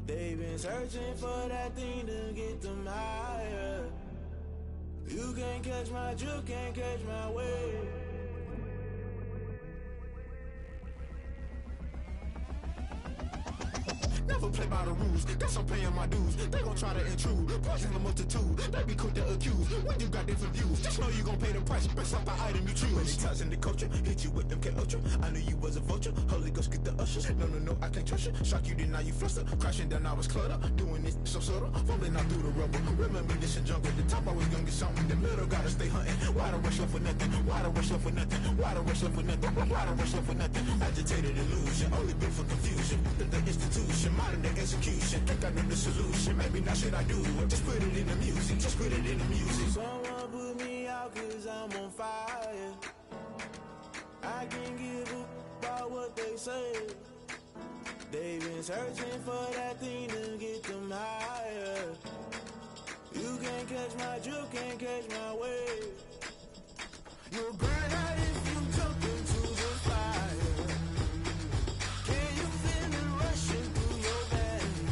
They've been searching for that thing to get them higher. You can't catch my drift, can't catch my wave. Never play by the rules, guess I'm paying my dues. They gon' try to intrude, poison the multitude. They be quick to accuse, when you got different views. Just know you gon' pay the price, based off the item you choose. Many times in the culture, hit you with them K-Ultra. I knew you was a vulture, Holy Ghost get the ushers. No, I can't trust you. Shock you, then now you fluster. Crashing down, I was cluttered. Doing this so subtle, falling out through the rubble. Remember this in jungle, the top I was gonna get something. The middle gotta stay hunting. Why the rush left for nothing? Why the rush left for nothing? Why the rush left for nothing? Why the rush left for nothing? Agitated illusion, only built for confusion. The institution, modern day execution. Think I know the solution. Maybe not shit I do. Just put it in the music. Just put it in the music. Someone put me out 'cause I'm on fire. I can't give up about what they say. They've been searching for that thing to get them higher. You can't catch my drift, can't catch my wave. You'll burn out if you jump into the fire. Can you feel it rushing through your veins?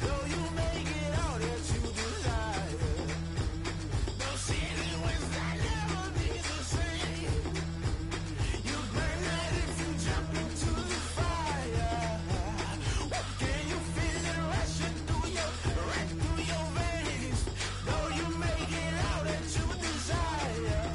Though you make it all that you desire. Don't see it when I never be the same. You burn out if you jump into the fire. Can you feel it rushing through your veins? Though you make it all that you desire.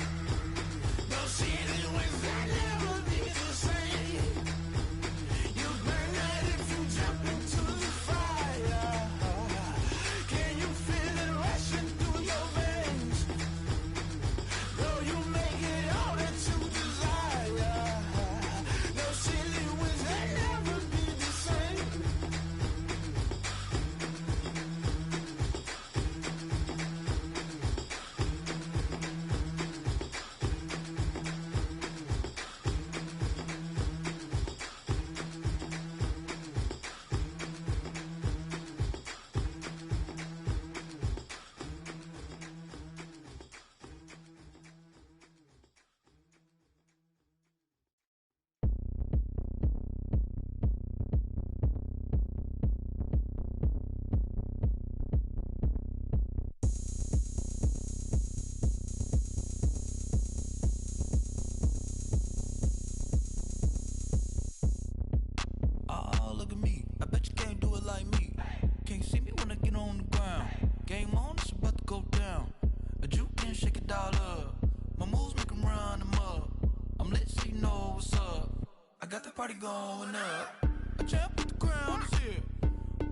going up. A champ with the crown is here.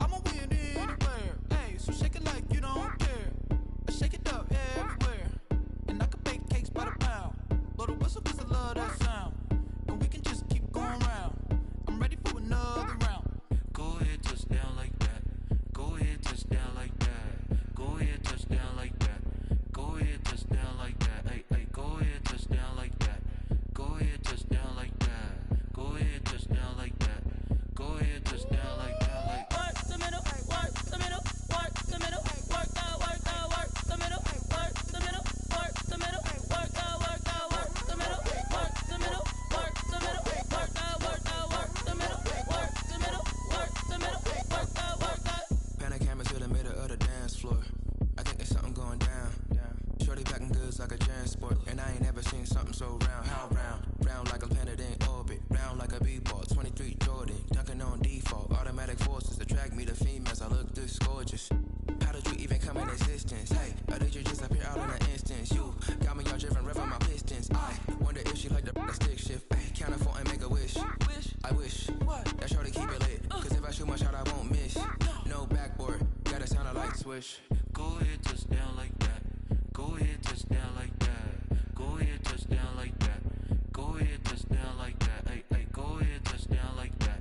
I'ma win anywhere. Hey, so shake it like you don't care. I shake it up everywhere. And I can bake cakes by the pound. Blow the whistle 'cause I love that sound. And we can just keep going round. I'm ready for another round. Go ahead, touch down like that. Go ahead, touch down like that. Go ahead, touch down like that. Go ahead, touch down like that. Hey, hey, go ahead, touch down like that. Go ahead, touch down like that. Go ahead, touch down like that. Go ahead, touch down like that. Like work the middle, work the middle, work the middle, work the middle, work the middle, work the middle, work the middle, work the middle, work the middle, work the middle, work the middle, work the middle, work the middle, work the. Pan a camera to the middle of the dance floor. I think there's something going down. Shorty packing goods like a transport, and I ain't never seen something so round. How round? Round like a planet in orbit, round like a b-ball. 23 Jordan, dunking on default. Automatic forces attract me to females. I look this gorgeous. How did you even come in existence? Hey, or did you just appear out in an instance? You got me all driven, revving my pistons. I wonder if she like the stick shift. Hey, count it 4 and make a wish. I wish that shorty keep it lit. 'Cause if I shoot my shot, I won't miss. No backboard, gotta sound a light switch. go ahead, touch down like that. Go ahead, touch down like that. Go ahead, touch down like that. Go ahead, touch down like that. Hey, hey, go ahead, touch down like that.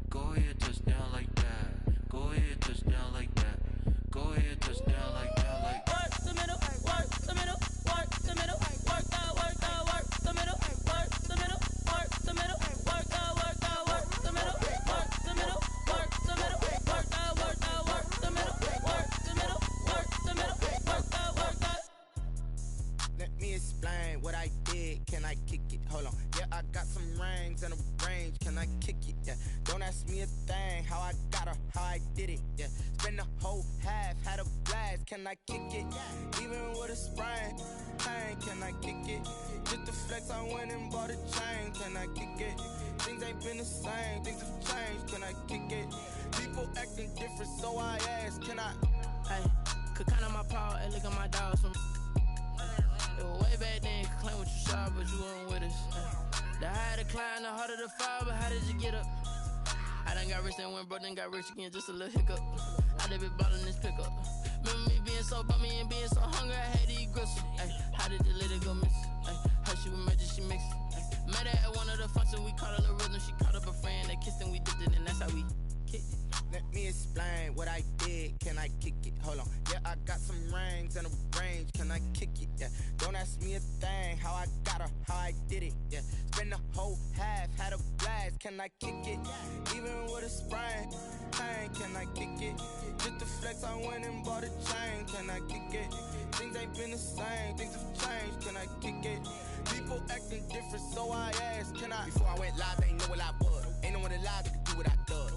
Go ahead, touch down like that. Go ahead, touch down like that. Go ahead, touch down like that. Like work the middle, work the middle, work the middle, work the middle, work the middle, work the middle, work the middle, work the middle, work the middle, work the middle, work the middle, work the middle, work the middle, work the middle, work the. Let me explain what I did. Can I kick it? Hold on. Yeah, I got some rings and a range. Can I kick it? Yeah. Don't ask me a thing. How I got her, how I did it. Yeah. Spend the whole half, had a blast. Can I kick it? Even with a sprain. Pain, can I kick it? Just the flex, I went and bought a chain. Can I kick it? Things ain't been the same. Things have changed. Can I kick it? People acting different, so I ask. Can I? Hey, could count on my power and look at my dogs from. It was way back then, could claim what you saw, but you weren't with us. The higher the climb, the harder the fall, but how did you get up? I done got rich, then went broke, then got rich again, just a little hiccup. I done been ballin' this pickup. Remember me being so bummy and being so hungry, I had to eat gristle. Ay, how did the lady go miss? Ay, her she was magic, she mixed. Met her at one of the functions, we caught a little rhythm, she caught up a friend, they kissed and we dipped it, and that's how we kicked it. Let me explain what I did. Can I kick it? Hold on. Yeah, I got some rings and a range. Can I kick it? Yeah. Don't ask me a thing. How I got her, how I did it. Yeah. Spend the whole half, had a blast. Can I kick it? Even with a sprain. Pain, can I kick it? Just the flex, I went and bought a chain. Can I kick it? Things ain't been the same. Things have changed. Can I kick it? People acting different, so I asked. Can I? Before I went live, they ain't know what I was. Ain't no one alive that could do what I does.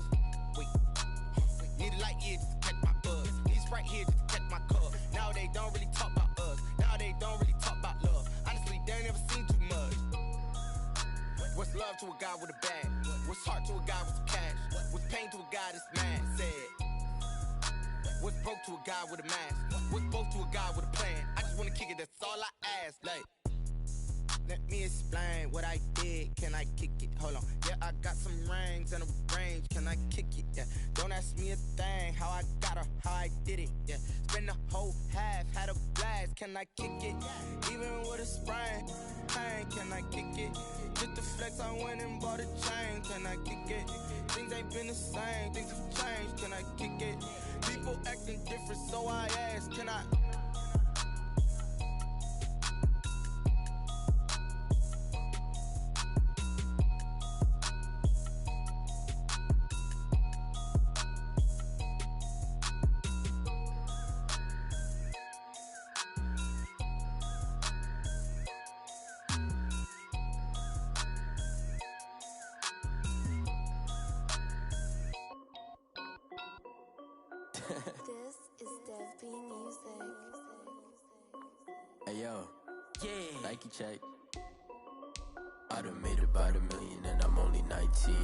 Need a light here just to catch my buzz. Need a Sprite here just to catch my cup. Now they don't really talk about us. Now they don't really talk about love. Honestly, they ain't never seen too much. What's love to a guy with a bag? What's heart to a guy with some cash? What's pain to a guy that's mad? Said. What's broke to a guy with a mask? What's both to a guy with a plan? I just wanna kick it, that's all I ask. Like, let me explain what I did. Can I kick it? Hold on. Yeah, I got some rings and a range. Can I kick it? Yeah. Don't ask me a thing. How I got her, how I did it. Yeah. Spend the whole half, had a blast. Can I kick it? Even with a sprain. Pain, can I kick it? Just the flex, I went and bought a chain. Can I kick it? Things ain't been the same. Things have changed. Can I kick it? People acting different, so I ask. Can I? This is Dev B Music. Hey yo, yeah. Nike check. I done made about $1 million and I'm only 19.